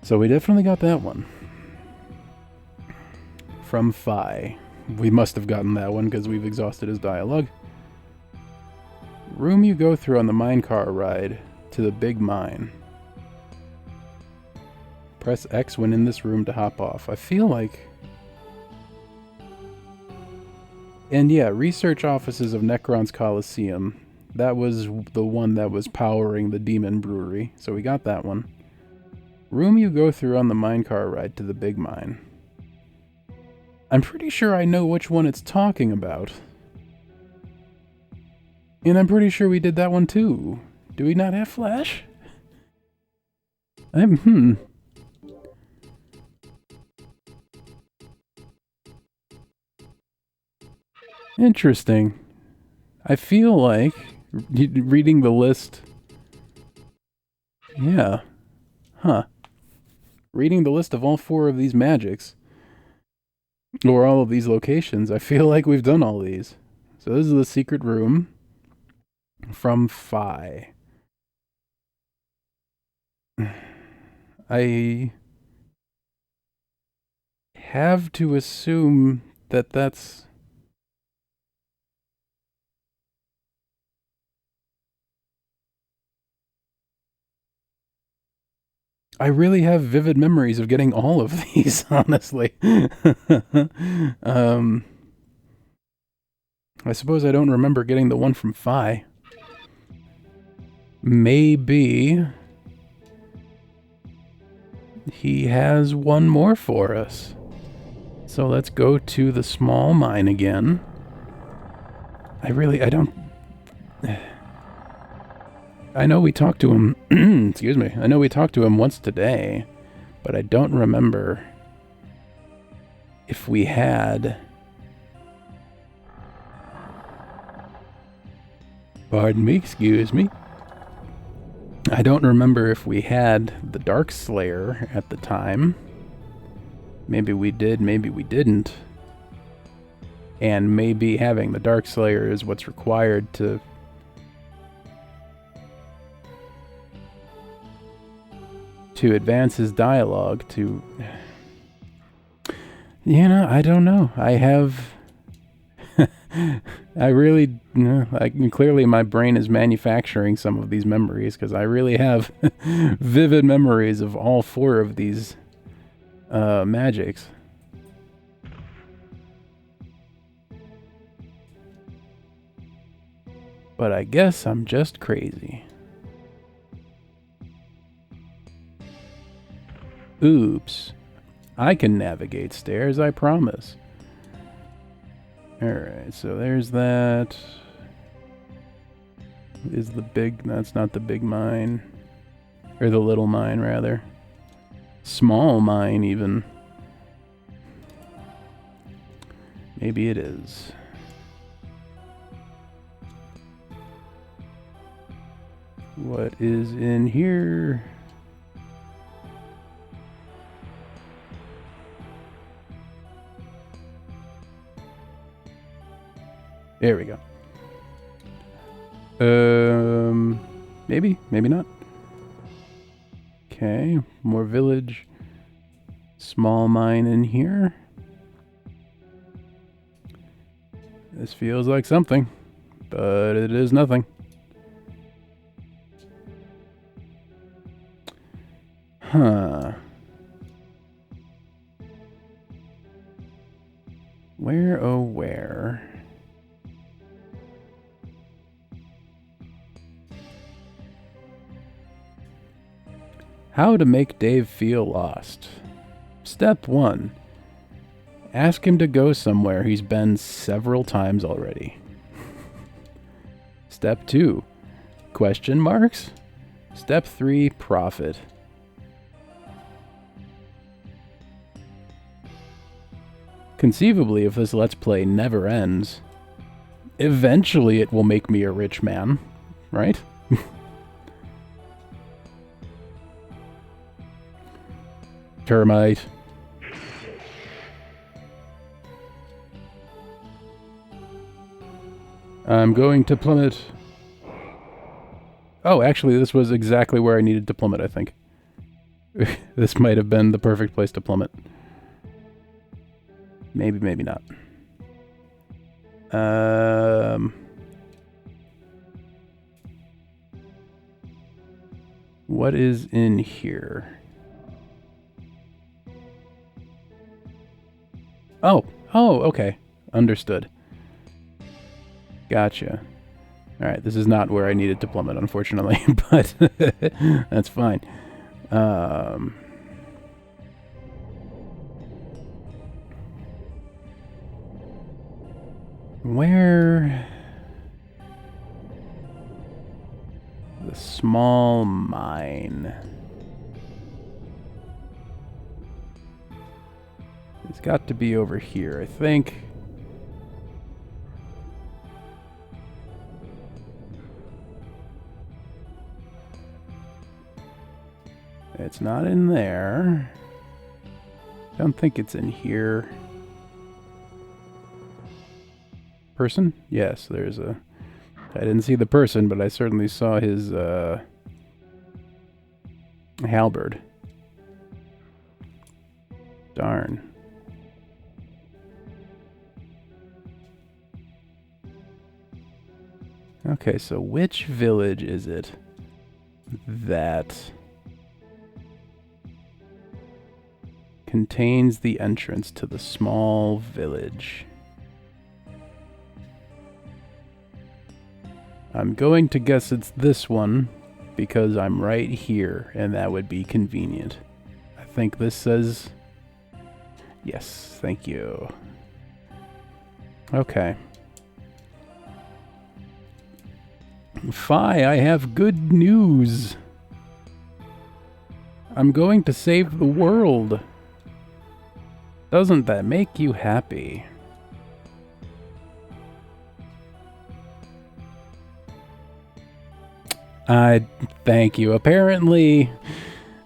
So we definitely got that one. From Phi. We must have gotten that one because we've exhausted his dialogue. Room you go through on the mine car ride to the big mine. Press X when in this room to hop off. I feel like... And yeah, research offices of Necron's Coliseum. That was the one that was powering the Demon Brewery. So we got that one. Room you go through on the mine car ride to the big mine. I'm pretty sure I know which one it's talking about. And I'm pretty sure we did that one too. Do we not have Flash? Interesting. I feel like reading the list. Yeah. Huh. Reading the list of all 4 of these magics, or all of these locations, I feel like we've done all these. So this is the secret room from Phi. I have to assume that that's... I really have vivid memories of getting all of these, honestly. I suppose I don't remember getting the one from Phi. Maybe he has one more for us. So let's go to the small mine again. I don't... I know we talked to him... excuse me. I know we talked to him once today, but I don't remember if we had... Pardon me, excuse me. I don't remember if we had the Dark Slayer at the time. Maybe we did, maybe we didn't. And maybe having the Dark Slayer is what's required to... advance his dialogue to... You know, I don't know. I have... I really... clearly my brain is manufacturing some of these memories, because I really have vivid memories of all 4 of these magics. But I guess I'm just crazy. Oops. I can navigate stairs, I promise. Alright, so there's that. Is the big... That's not the big mine. Or the little mine, rather. Small mine, even. Maybe it is. What is in here? There we go. Maybe, maybe not. Okay, more village. Small mine in here. This feels like something, but it is nothing. Huh. Where, oh where? How to make Dave feel lost. Step 1. Ask him to go somewhere he's been several times already. Step 2. Question marks? Step 3. Profit. Conceivably, if this Let's Play never ends, eventually it will make me a rich man, right? Termite. I'm going to plummet. Oh, actually, this was exactly where I needed to plummet, I think. This might have been the perfect place to plummet. Maybe, maybe not. What is in here? Oh, okay. Understood. Gotcha. Alright, this is not where I needed to plummet, unfortunately, but that's fine. Where... The small mine. It's got to be over here, I think. It's not in there. Don't think it's in here. Person? Yes, there's a... I didn't see the person, but I certainly saw his, halberd. Darn. Okay, so which village is it that contains the entrance to the small village? I'm going to guess it's this one, because I'm right here, and that would be convenient. I think this says... Yes, thank you. Okay. Fi, I have good news. I'm going to save the world. Doesn't that make you happy? Thank you. Apparently...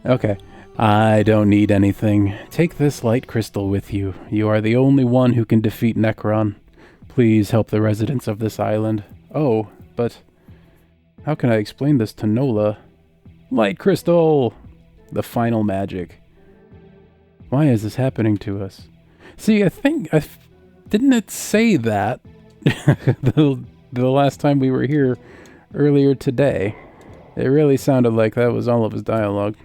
Okay. I don't need anything. Take this light crystal with you. You are the only one who can defeat Necron. Please help the residents of this island. Oh, but... How can I explain this to Nola? Light crystal! The final magic. Why is this happening to us? See, I think... didn't it say that the last time we were here earlier today? It really sounded like that was all of his dialogue.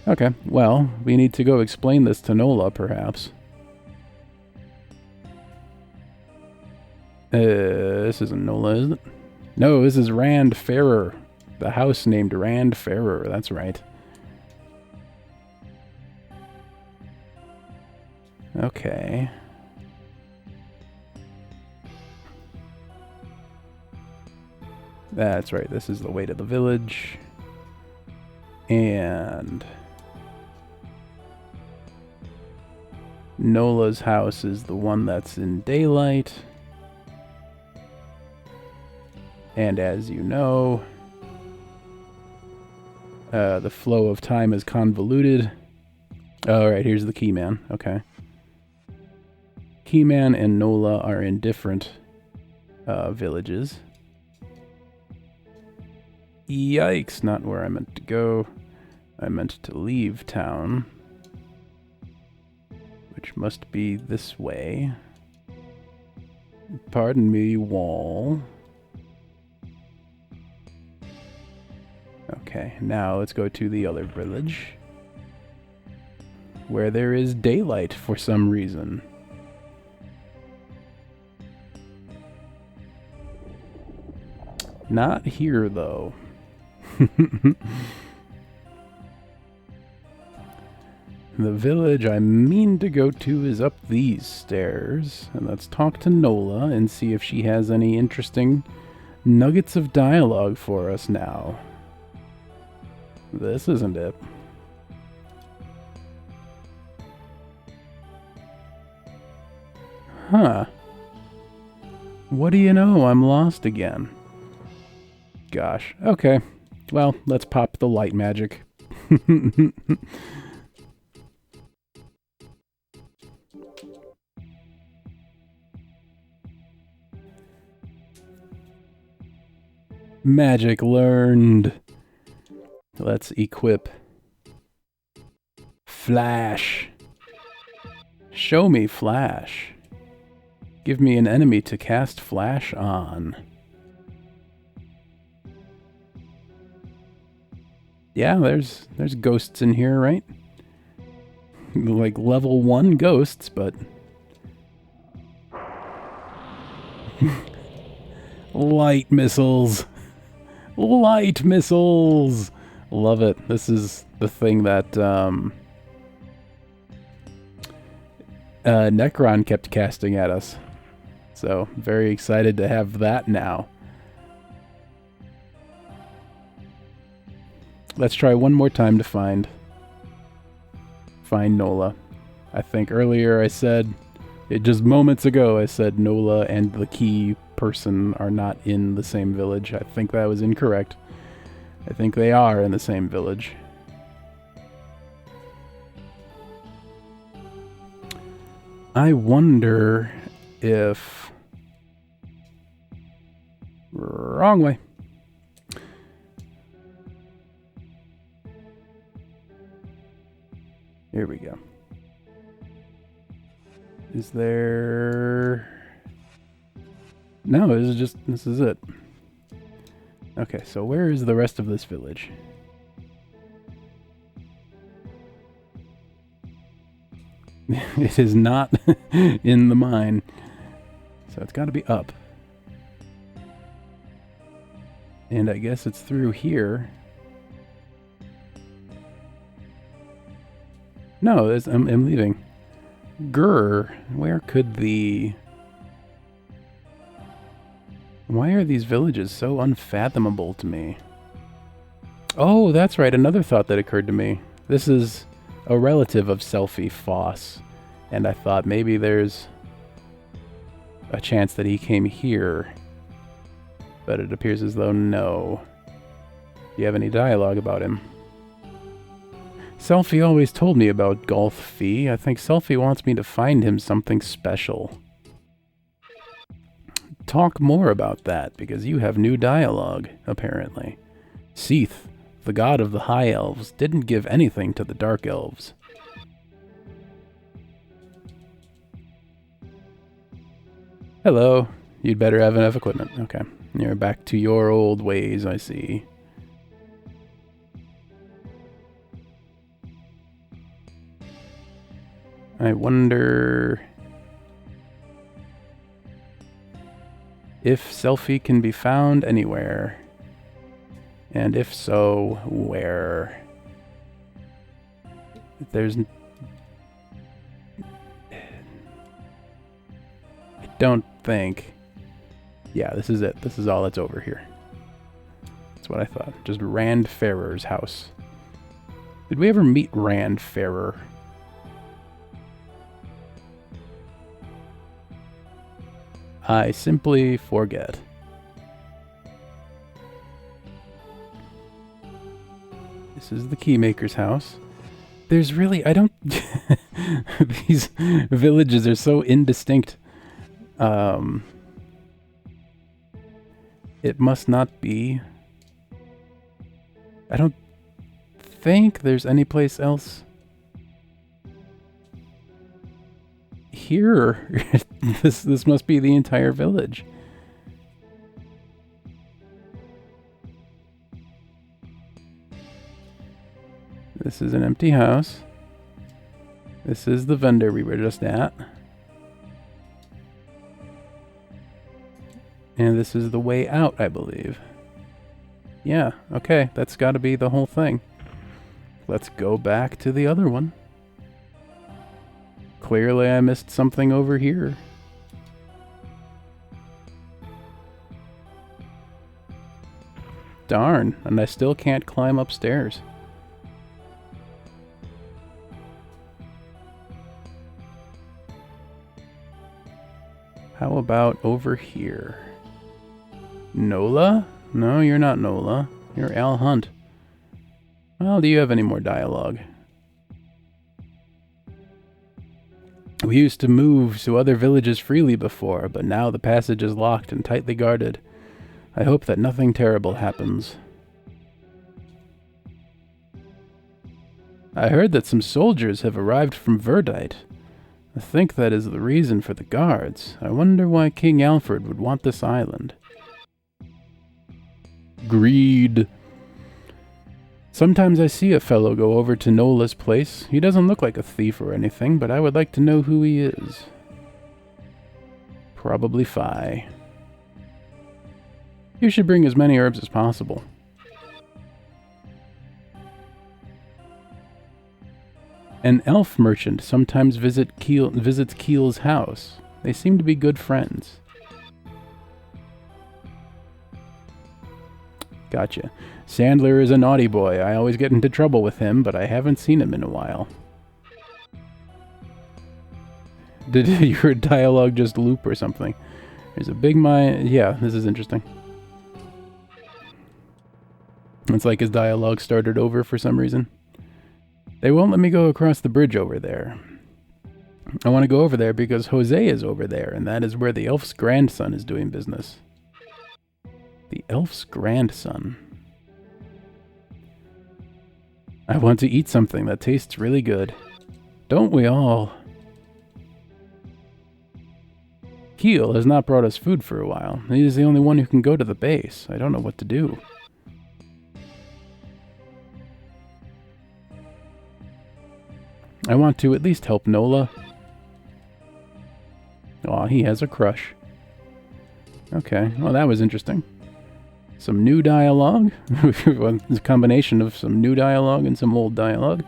Okay, well, we need to go explain this to Nola, perhaps. This isn't Nola, is it? No, this is Rand Ferrer. The house named Rand Ferrer, that's right. Okay. That's right, this is the way to the village. And... Nola's house is the one that's in daylight. And as you know, the flow of time is convoluted. Oh, right, here's the Keyman. Okay. Keyman and Nola are in different villages. Yikes, not where I meant to go. I meant to leave town, which must be this way. Pardon me, wall. Okay, now let's go to the other village, where there is daylight for some reason. Not here, though. The village I mean to go to is up these stairs. And let's talk to Nola and see if she has any interesting nuggets of dialogue for us now. This isn't it. Huh. What do you know? I'm lost again. Gosh. Okay. Well, let's pop the light magic. Magic learned. Let's equip Flash. Show me Flash. Give me an enemy to cast Flash on. Yeah, there's ghosts in here, right? Like level 1 ghosts, but light missiles. Light missiles. Love it. This is the thing that Necron kept casting at us. So, very excited to have that now. Let's try one more time to find Nola. I think earlier I said, just moments ago, I said Nola and the key person are not in the same village. I think that was incorrect. I think they are in the same village. I wonder if... Wrong way. Here we go. Is there... No, this is it. Okay, so where is the rest of this village? It is not in the mine. So it's got to be up. And I guess it's through here. No, I'm leaving. Grr, where could the... Why are these villages so unfathomable to me? Oh, that's right, another thought that occurred to me. This is a relative of Selphie, Foss, and I thought maybe there's a chance that he came here. But it appears as though no. Do you have any dialogue about him? Selphie always told me about Golf-Fee. I think Selphie wants me to find him something special. Talk more about that, because you have new dialogue, apparently. Seath, the god of the High Elves, didn't give anything to the Dark Elves. Hello. You'd better have enough equipment. Okay. You're back to your old ways, I see. I wonder if Selphie can be found anywhere. And if so, where? There's... I don't think... Yeah, this is it. This is all that's over here. That's what I thought. Just Rand Farrer's house. Did we ever meet Rand Farrer? I simply forget. This is the Keymaker's house. There's really... I don't... These villages are so indistinct. It must not be... I don't think there's any place else here. This must be the entire village. This is an empty house. This is the vendor we were just at. And this is the way out, I believe. Yeah, okay, that's got to be the whole thing. Let's go back to the other one. Clearly I missed something over here. Darn, and I still can't climb upstairs. How about over here? Nola? No, you're not Nola. You're Al Hunt. Well, do you have any more dialogue? We used to move to other villages freely before, but now the passage is locked and tightly guarded. I hope that nothing terrible happens. I heard that some soldiers have arrived from Verdite. I think that is the reason for the guards. I wonder why King Alfred would want this island. Greed. Sometimes I see a fellow go over to Nola's place. He doesn't look like a thief or anything, but I would like to know who he is. Probably Fi. You should bring as many herbs as possible. An elf merchant sometimes visits Keel's house. They seem to be good friends. Gotcha. Sandler is a naughty boy. I always get into trouble with him, but I haven't seen him in a while. Did your dialogue just loop or something? There's a big mine. Yeah, this is interesting. It's like his dialogue started over for some reason. They won't let me go across the bridge over there. I want to go over there because Jose is over there, and that is where the elf's grandson is doing business. The elf's grandson. I want to eat something that tastes really good. Don't we all? Keel has not brought us food for a while. He is the only one who can go to the base. I don't know what to do. I want to at least help Nola. Aw, he has a crush. Okay, well that was interesting. Some new dialogue. It's a combination of some new dialogue and some old dialogue.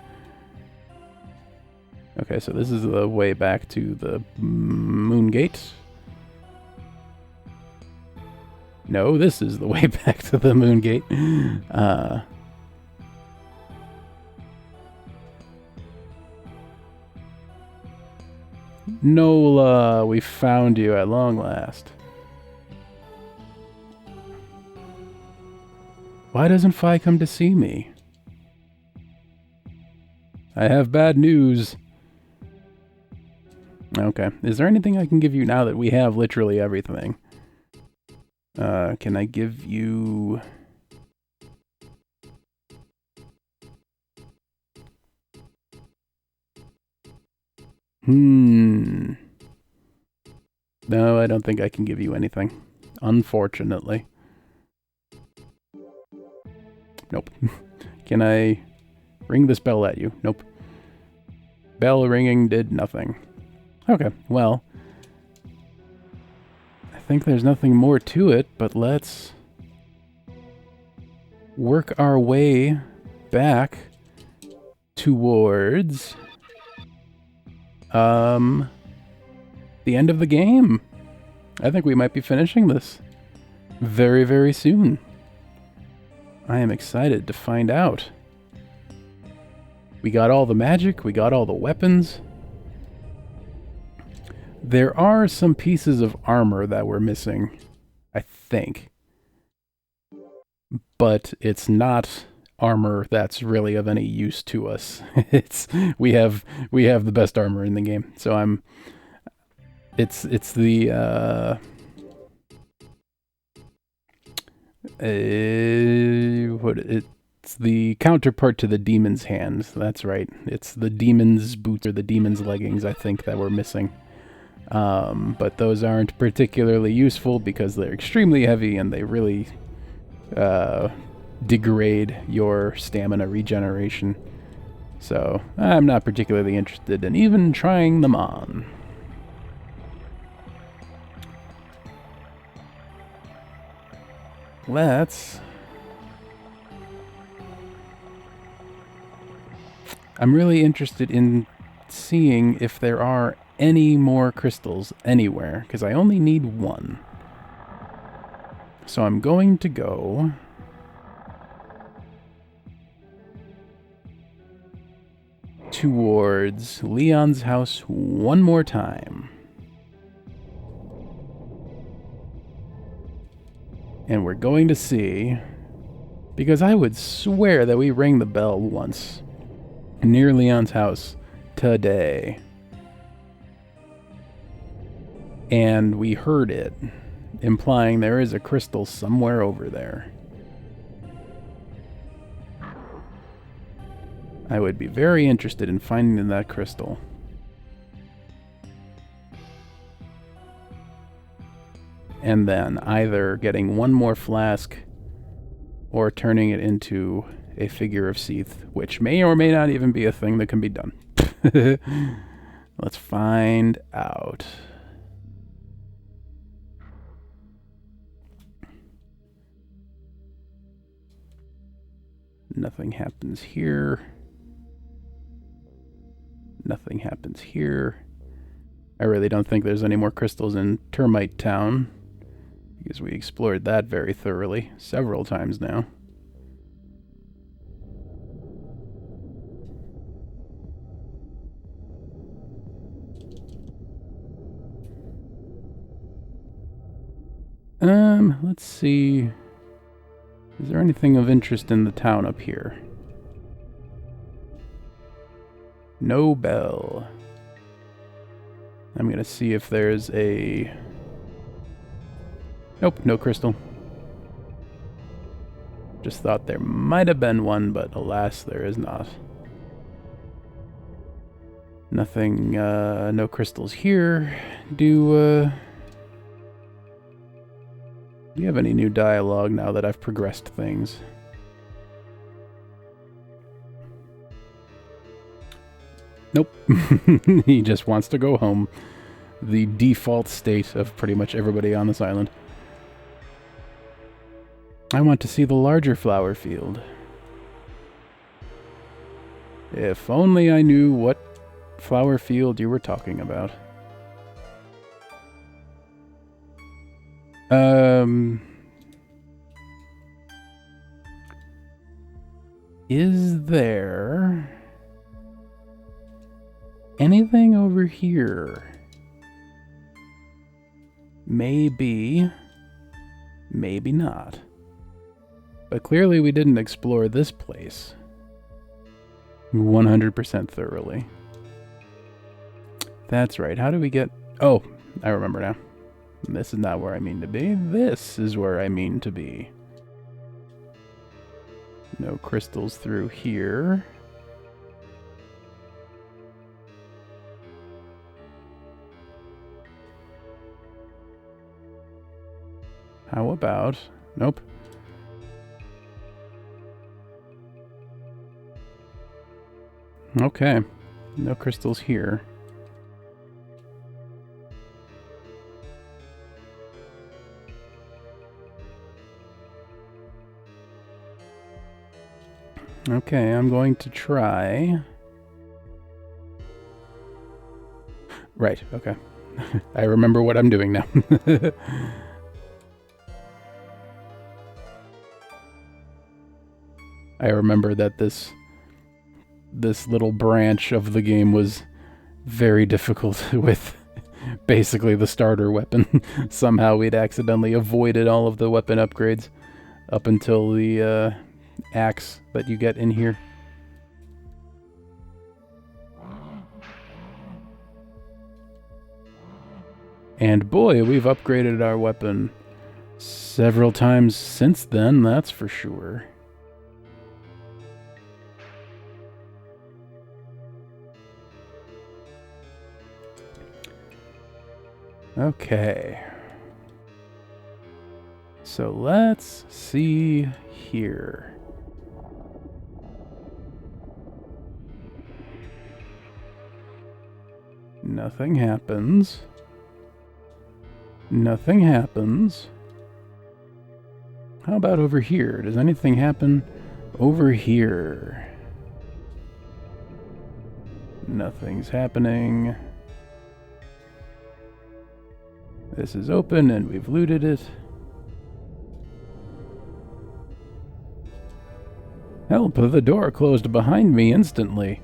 Okay, so this is the way back to the Moon Gate. No, this is the way back to the Moon Gate. Nola, we found you at long last. Why doesn't Fi come to see me? I have bad news. Okay, is there anything I can give you now that we have literally everything? Can I give you... No, I don't think I can give you anything. Unfortunately. Nope. Can I ring this bell at you? Nope. Bell ringing did nothing. Okay, well... I think there's nothing more to it, but let's... work our way back towards... the end of the game. I think we might be finishing this very, very soon. I am excited to find out. We got all the magic, we got all the weapons. There are some pieces of armor that we're missing, I think. But it's not armor that's really of any use to us. we have the best armor in the game. So it's the it's the counterpart to the demon's hands. That's right. It's the demon's boots or the demon's leggings, I think, that we're missing. But those aren't particularly useful because they're extremely heavy and they really degrade your stamina regeneration. So I'm not particularly interested in even trying them on. I'm really interested in seeing if there are any more crystals anywhere, because I only need one. So I'm going to go... towards Leon's house one more time. And we're going to see, because I would swear that we rang the bell once near Leon's house today. And we heard it, implying there is a crystal somewhere over there. I would be very interested in finding that crystal. And then either getting one more flask or turning it into a figure of Seath, which may or may not even be a thing that can be done. Let's find out. Nothing happens here. Nothing happens here. I really don't think there's any more crystals in Termite Town, because we explored that very thoroughly several times now. Let's see. Is there anything of interest in the town up here? No bell. I'm gonna see if there's a... Nope, no crystal. Just thought there might have been one, but alas, there is not. Nothing, no crystals here. Do you have any new dialogue now that I've progressed things? Nope. He just wants to go home. The default state of pretty much everybody on this island. I want to see the larger flower field. If only I knew what flower field you were talking about. Is there anything over here? Maybe. Maybe not. But clearly we didn't explore this place 100% thoroughly. That's right. How do we get... Oh, I remember now. This is not where I mean to be. This is where I mean to be. No crystals through here. How about... Nope. Okay. No crystals here. Okay, I'm going to try... Right, okay. I remember what I'm doing now. I remember that this little branch of the game was very difficult with basically the starter weapon. Somehow we'd accidentally avoided all of the weapon upgrades up until the axe that you get in here. And boy, we've upgraded our weapon several times since then, that's for sure. Okay. So let's see here. Nothing happens. Nothing happens. How about over here? Does anything happen over here? Nothing's happening. This is open and we've looted it. Help! The door closed behind me instantly.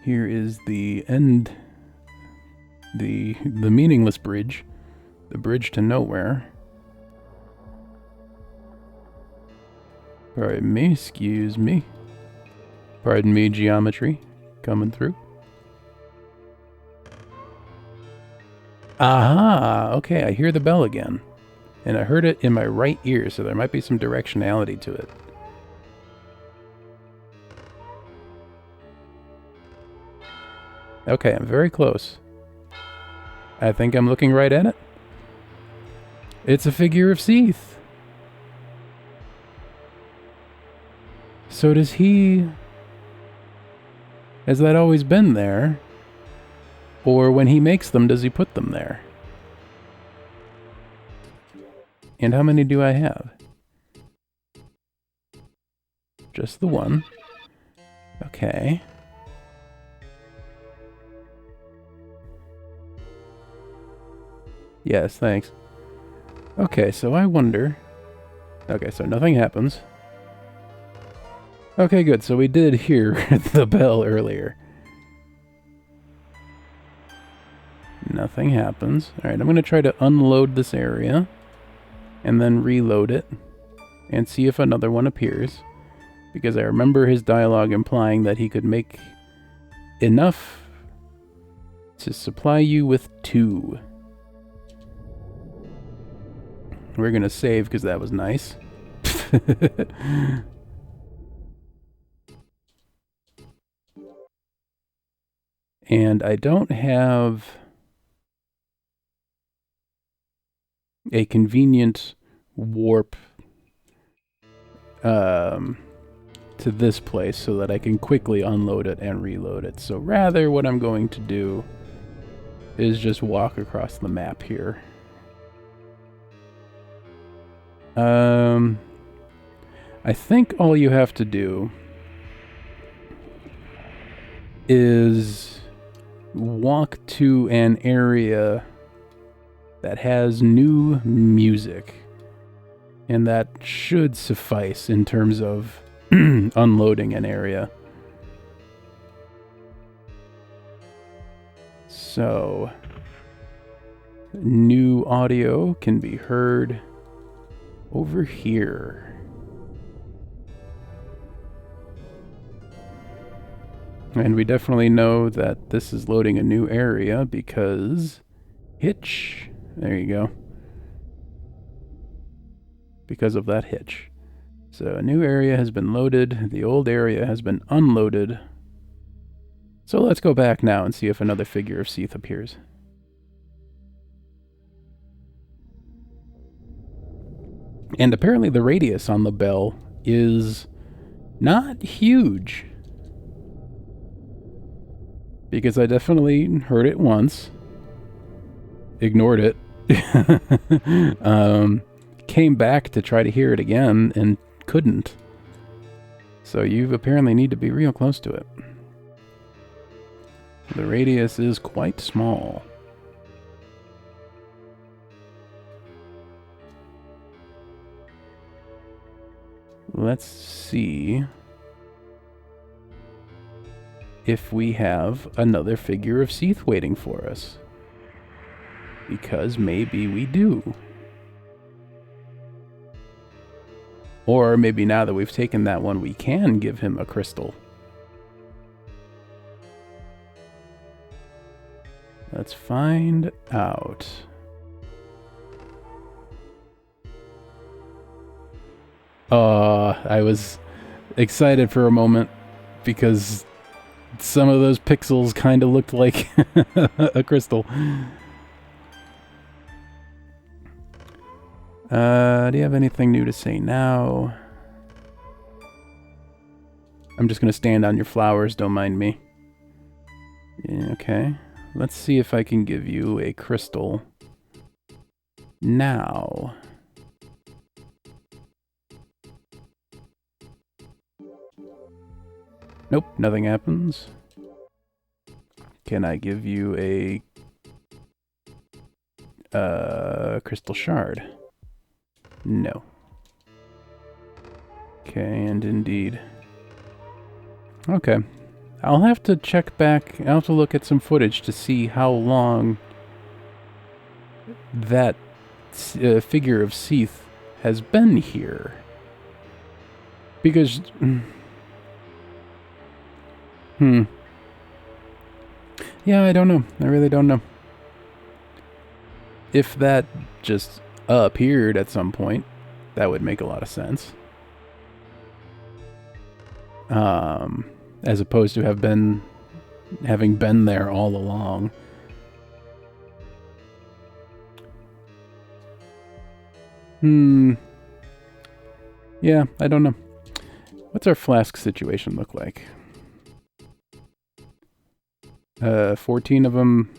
Here is the end, the meaningless bridge, the bridge to nowhere. Pardon me, excuse me. Pardon me, geometry, coming through. Aha! Okay, I hear the bell again. And I heard it in my right ear, so there might be some directionality to it. Okay, I'm very close. I think I'm looking right at it. It's a figure of Seath. So does he... Has that always been there? Or when he makes them, does he put them there? And how many do I have? Just the one. Okay. Yes, thanks. Okay, so I wonder... Okay, so nothing happens. Okay, good. So we did hear the bell earlier. Nothing happens. Alright, I'm going to try to unload this area. And then reload it. And see if another one appears. Because I remember his dialogue implying that he could make enough to supply you with 2. We're going to save because that was nice. And I don't have a convenient warp to this place so that I can quickly unload it and reload it. So rather what I'm going to do is just walk across the map here. I think all you have to do is walk to an area that has new music, and that should suffice in terms of unloading an area. So, new audio can be heard over here. And we definitely know that this is loading a new area because hitch. There you go. Because of that hitch. So a new area has been loaded. The old area has been unloaded. So let's go back now and see if another figure of Seath appears. And apparently the radius on the bell is not huge. Because I definitely heard it once. Ignored it. Came back to try to hear it again and couldn't. So you apparently need to be real close to it. The radius is quite small. Let's see if we have another figure of Seath waiting for us. Because maybe we do. Or maybe now that we've taken that one, we can give him a crystal. Let's find out. I was excited for a moment because some of those pixels kind of looked like a crystal. Do you have anything new to say now? I'm just going to stand on your flowers, don't mind me. Yeah, okay. Let's see if I can give you a crystal now. Nope, nothing happens. Can I give you a crystal shard? No. Okay, and indeed. Okay. I'll have to check back. I'll have to look at some footage to see how long that figure of Seath has been here. Because... Yeah, I don't know. I really don't know. If that just appeared at some point, that would make a lot of sense. As opposed to having been there all along. Yeah, I don't know. What's our flask situation look like? 14 of them.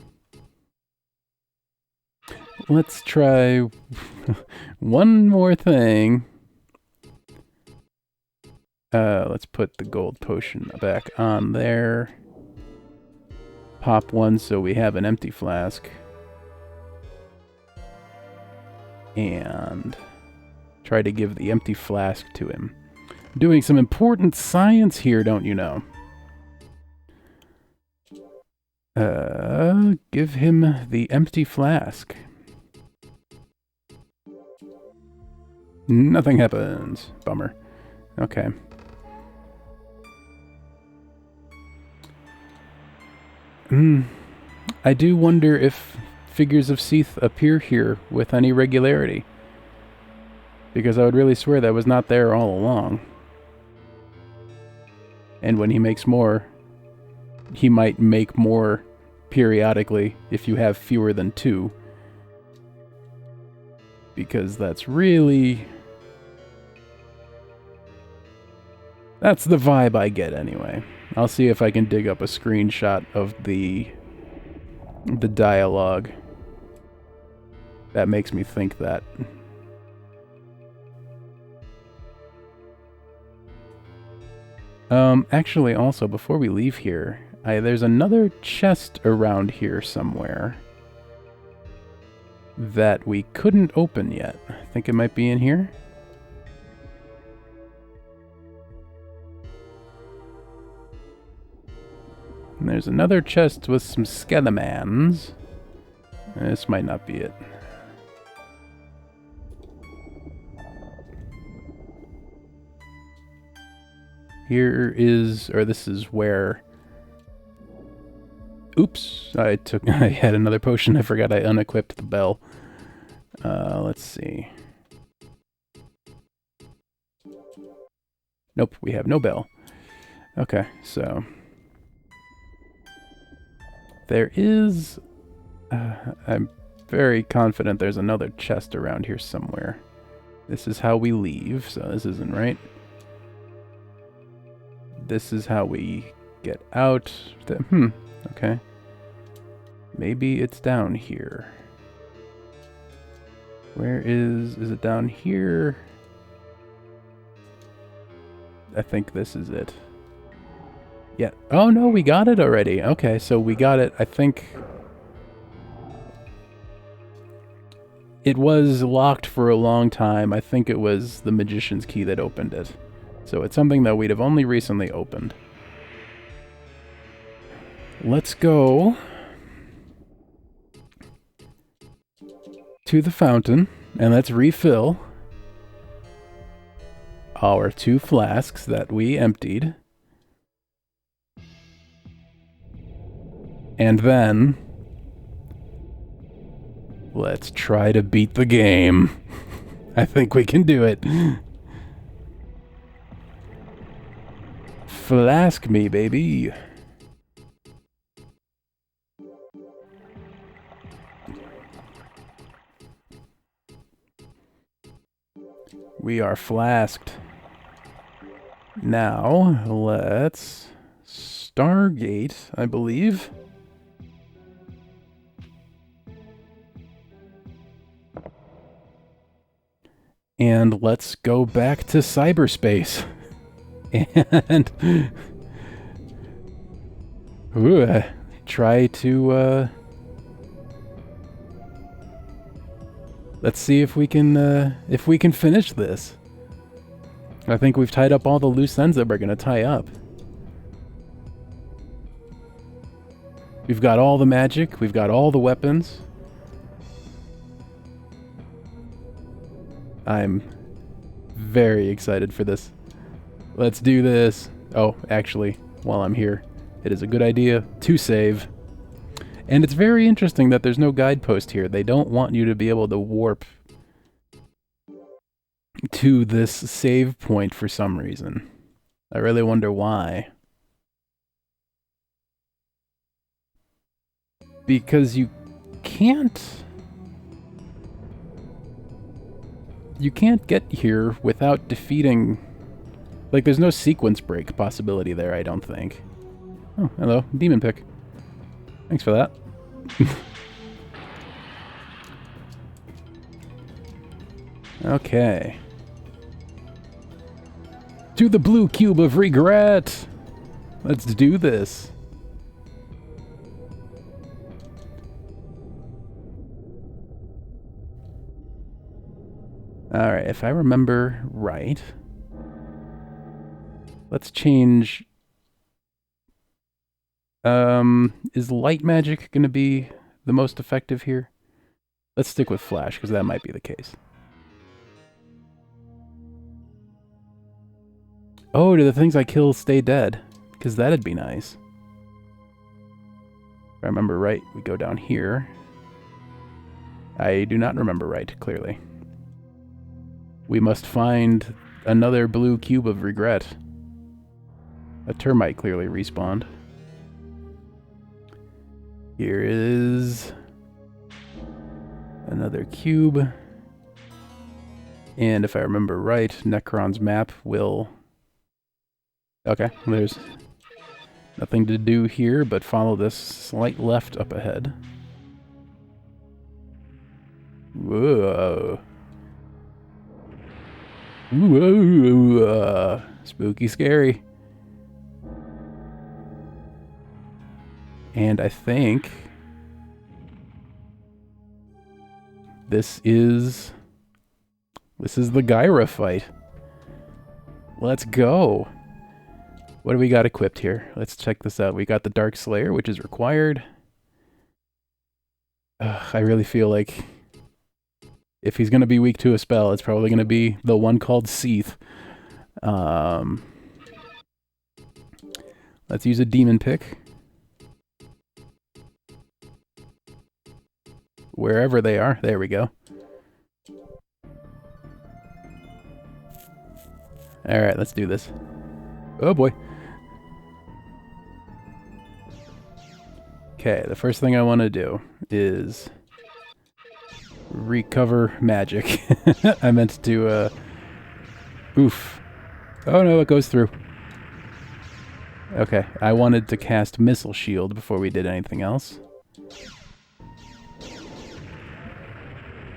Let's try one more thing. Let's put the gold potion back on there. Pop one so we have an empty flask. And try to give the empty flask to him. Doing some important science here, don't you know? Give him the empty flask. Nothing happens. Bummer. Okay. I do wonder if figures of Seath appear here with any regularity. Because I would really swear that was not there all along. And when he makes more, he might make more periodically if you have fewer than 2. Because that's really... That's the vibe I get anyway. I'll see if I can dig up a screenshot of the dialogue. That makes me think that. Actually, also, before we leave here, there's another chest around here somewhere that we couldn't open yet. I think it might be in here. And there's another chest with some skeletons. This might not be it. Here is, or this is where... Oops, I had another potion. I forgot I unequipped the bell. Let's see. Nope, we have no bell. Okay, so... There is... I'm very confident there's another chest around here somewhere. This is how we leave, so this isn't right. This is how we get out. Okay. Maybe it's down here. Where is it down here? I think this is it. Yeah. Oh no, we got it already. Okay, so we got it. I think it was locked for a long time. I think it was the magician's key that opened it. So it's something that we'd have only recently opened. Let's go to the fountain and let's refill our 2 flasks that we emptied. And then let's try to beat the game. I think we can do it. Flask me, baby. We are flasked. Now, let's Stargate, I believe. And let's go back to cyberspace. And try to let's see if we can finish this. I think we've tied up all the loose ends that we're gonna tie up. We've got all the magic. We've got all the weapons. I'm very excited for this. Let's do this. Oh, actually, while I'm here, it is a good idea to save. And it's very interesting that there's no guidepost here. They don't want you to be able to warp to this save point for some reason. I really wonder why. Because you can't get here without defeating... Like, there's no sequence break possibility there, I don't think. Oh, hello. Demon pick. Thanks for that. Okay. To the blue cube of regret! Let's do this. Alright, if I remember right, let's change... is light magic going to be the most effective here? Let's stick with flash, because that might be the case. Oh, do the things I kill stay dead? Because that'd be nice. If I remember right, we go down here. I do not remember right, clearly. We must find another blue cube of regret. A termite clearly respawned. Here is another cube. And if I remember right, Necron's map will... Okay, there's nothing to do here but follow this slight left up ahead. Whoa. Whoa. Spooky scary. And I think this is the Gyra fight. Let's go. What do we got equipped here? Let's check this out. We got the Dark Slayer, which is required. I really feel like if he's going to be weak to a spell, it's probably going to be the one called Seath. Let's use a demon pick. Wherever they are. There we go. Alright, let's do this. Oh boy. Okay, the first thing I want to do is recover magic. I meant to, oof. Oh no, it goes through. Okay, I wanted to cast Missile Shield before we did anything else.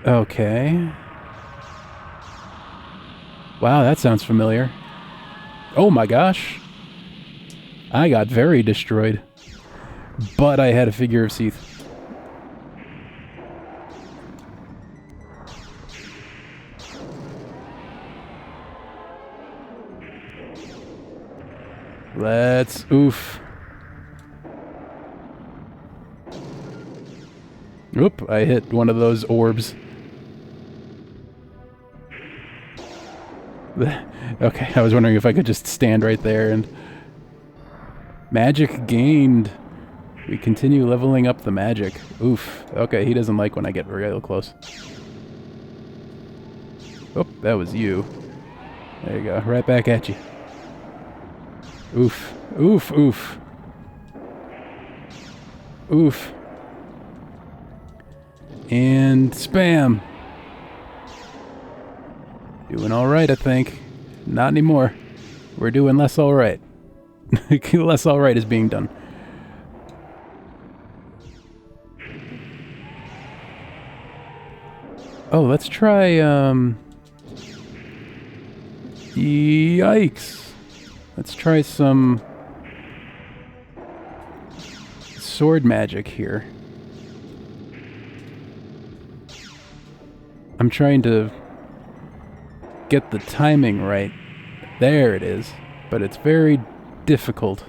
Okay. Wow, that sounds familiar. Oh my gosh. I got very destroyed. But I had a figure of Seath. Let's... Oof. Oop, I hit one of those orbs. Okay, I was wondering if I could just stand right there and... Magic gained. We continue leveling up the magic. Oof. Okay, he doesn't like when I get real close. Oh, that was you. There you go. Right back at you. Oof. Oof, oof. Oof. And spam. Doing alright, I think. Not anymore. We're doing less alright. Less alright is being done. Oh, let's try, Yikes. Let's try some sword magic here. I'm trying to get the timing right. There it is. But it's very difficult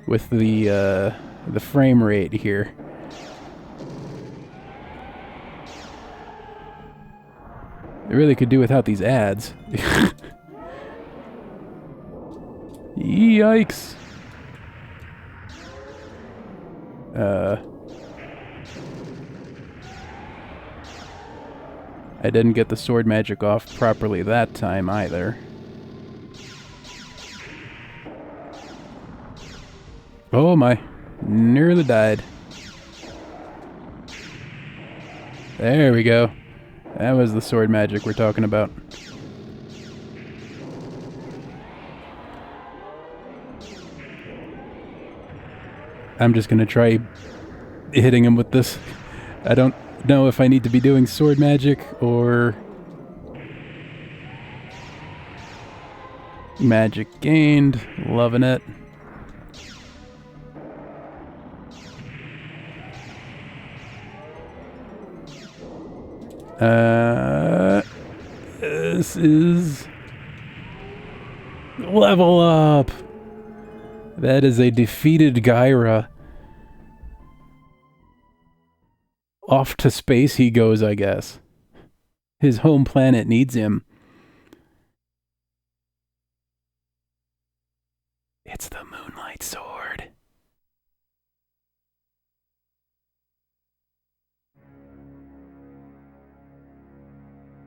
with the the frame rate here. I really could do without these ads. Yikes. I didn't get the sword magic off properly that time either. Oh my, nearly died. There we go. That was the sword magic we're talking about. I'm just gonna try hitting him with this. I don't know if I need to be doing sword magic or magic gained. Loving it. This is level up. That is a defeated Gyra. Off to space he goes, I guess. His home planet needs him. It's the Moonlight Sword.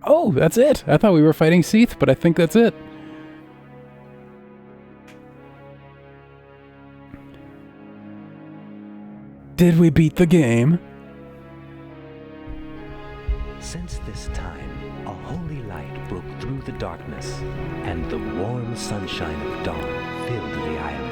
Oh, that's it. I thought we were fighting Seath, but I think that's it. Did we beat the game? Since this time, a holy light broke through the darkness, and the warm sunshine of dawn filled the island.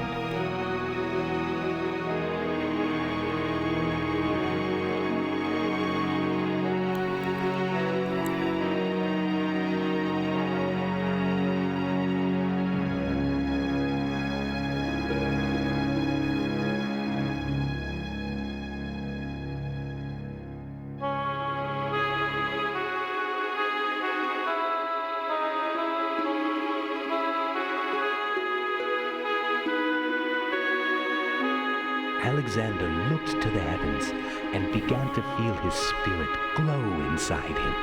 Alexander looked to the heavens and began to feel his spirit glow inside him.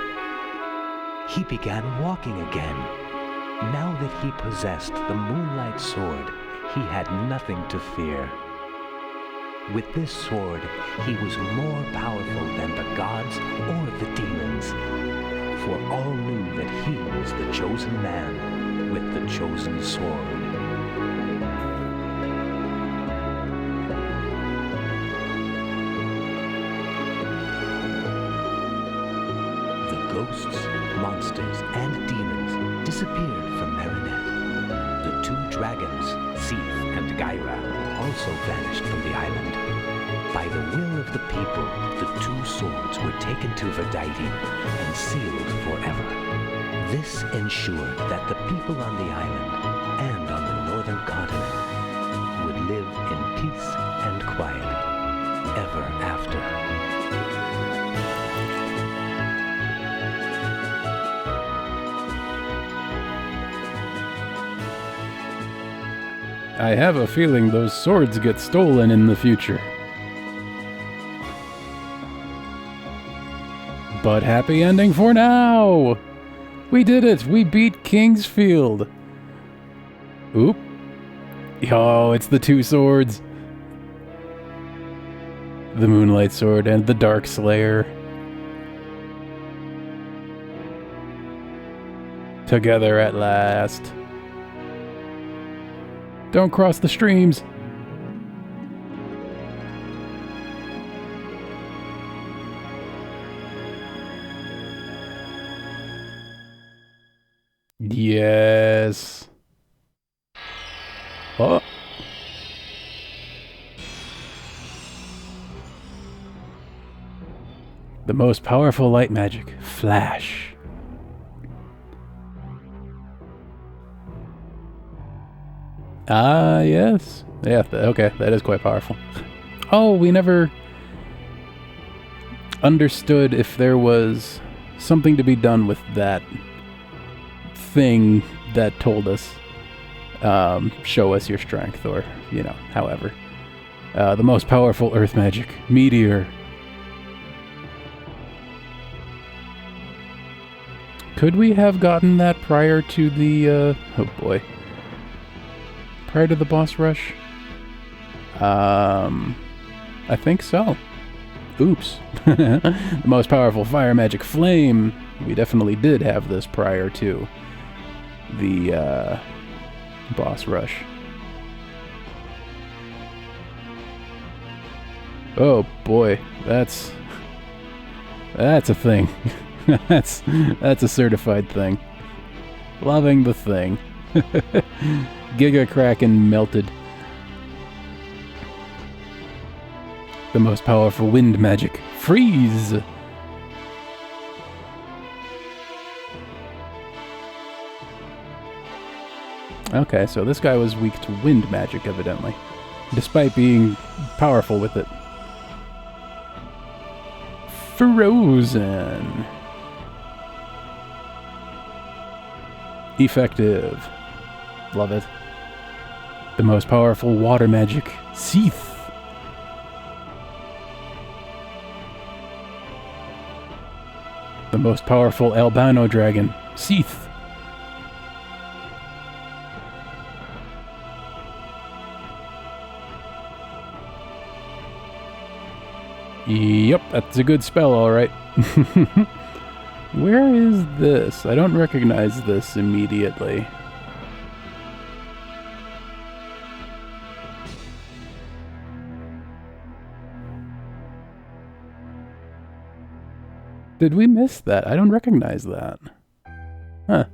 He began walking again. Now that he possessed the Moonlight Sword, he had nothing to fear. With this sword, he was more powerful than the gods or the demons, for all knew that he was the chosen man with the chosen sword. Ghosts, monsters, and demons disappeared from Marinette. The two dragons, Seath and Gyra, also vanished from the island. By the will of the people, the two swords were taken to Verdighty and sealed forever. This ensured that the people on the island and on the northern continent would live in peace and quiet ever after. I have a feeling those swords get stolen in the future. But happy ending for now! We did it! We beat Kingsfield! Oop. Oh, it's the two swords. The Moonlight Sword and the Dark Slayer. Together at last. Don't cross the streams. Yes. Oh. The most powerful light magic, Flash. Ah, yes. Yeah, okay, that is quite powerful. Oh, we never understood if there was something to be done with that thing that told us, show us your strength, or, you know, however. The most powerful earth magic, Meteor. Could we have gotten that prior to the, oh boy. Prior to the boss rush? I think so. Oops. The most powerful fire magic, Flame. We definitely did have this prior to the, boss rush. Oh boy, that's a thing. that's a certified thing. Loving the thing. Giga Kraken melted. The most powerful wind magic, Freeze. Okay, so this guy was weak to wind magic, evidently, despite being powerful with it. Frozen. Effective. Love it. The most powerful water magic, Seath. The most powerful albino dragon, Seath. Yep, that's a good spell, alright. Where is this? I don't recognize this immediately. Did we miss that? I don't recognize that. Huh.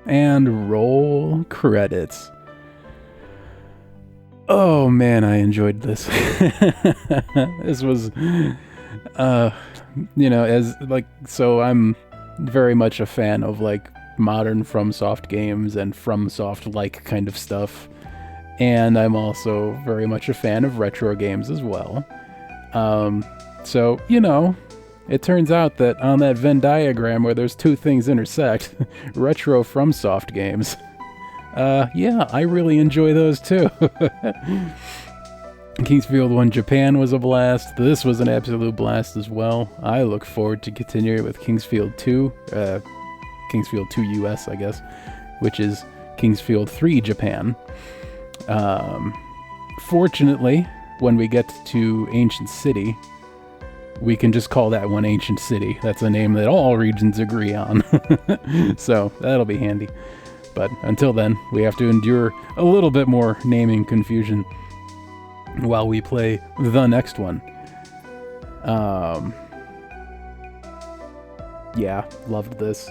And roll credits. Oh man, I enjoyed this. This was, you know, as like, so I'm very much a fan of like modern FromSoft games and FromSoft-like kind of stuff. And I'm also very much a fan of retro games as well. So, you know, it turns out that on that Venn diagram where there's two things intersect, retro FromSoft games, yeah, I really enjoy those too. Kingsfield 1 Japan was a blast. This was an absolute blast as well. I look forward to continuing with Kingsfield 2, Kingsfield 2 US, I guess, which is Kingsfield 3 Japan. Fortunately, when we get to Ancient City, we can just call that one Ancient City. That's a name that all regions agree on. So that'll be handy. But until then, we have to endure a little bit more naming confusion while we play the next one. Yeah, loved this.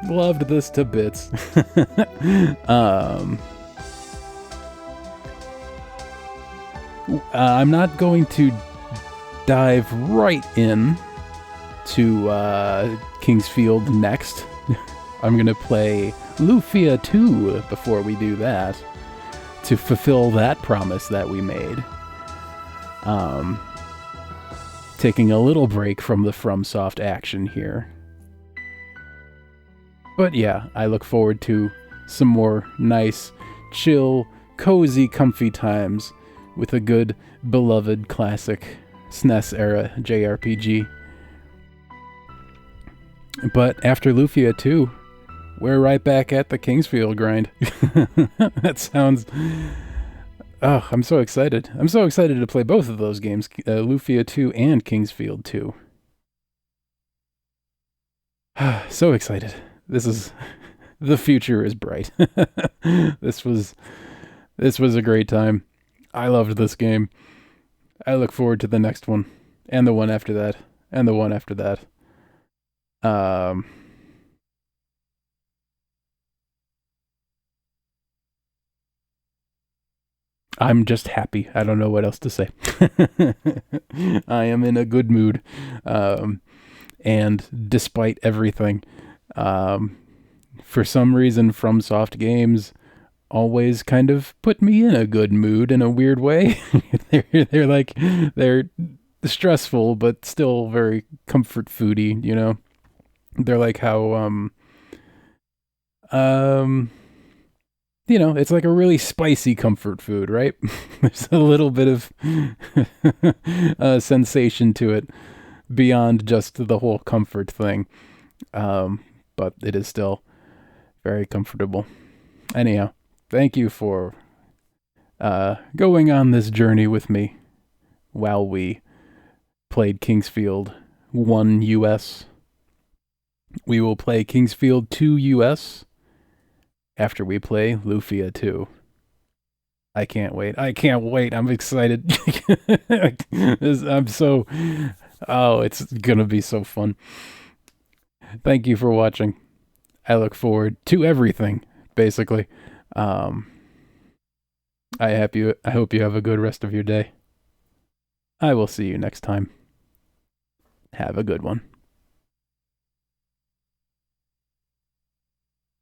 Loved this to bits. I'm not going to dive right in to Kingsfield next. I'm going to play Lufia 2 before we do that, to fulfill that promise that we made. Taking a little break from the FromSoft action here. But yeah, I look forward to some more nice, chill, cozy, comfy times with a good, beloved, classic SNES-era JRPG. But after Lufia 2, we're right back at the Kingsfield grind. That sounds... Oh, I'm so excited. I'm so excited to play both of those games, Lufia 2 and Kingsfield 2. So excited. This is... The future is bright. This was a great time. I loved this game. I look forward to the next one. And the one after that. And the one after that. I'm just happy. I don't know what else to say. I am in a good mood. And despite everything, for some reason, FromSoft games always kind of put me in a good mood in a weird way. they're stressful, but still very comfort foody, you know? They're like how, it's like a really spicy comfort food, right? There's a little bit of sensation to it beyond just the whole comfort thing. But it is still very comfortable. Anyhow, thank you for going on this journey with me while we played Kingsfield 1 US. We will play Kingsfield 2 US after we play Lufia 2. I can't wait. I'm excited. It's gonna be so fun. Thank you for watching. I look forward to everything, basically. I hope you have a good rest of your day. I will see you next time. Have a good one.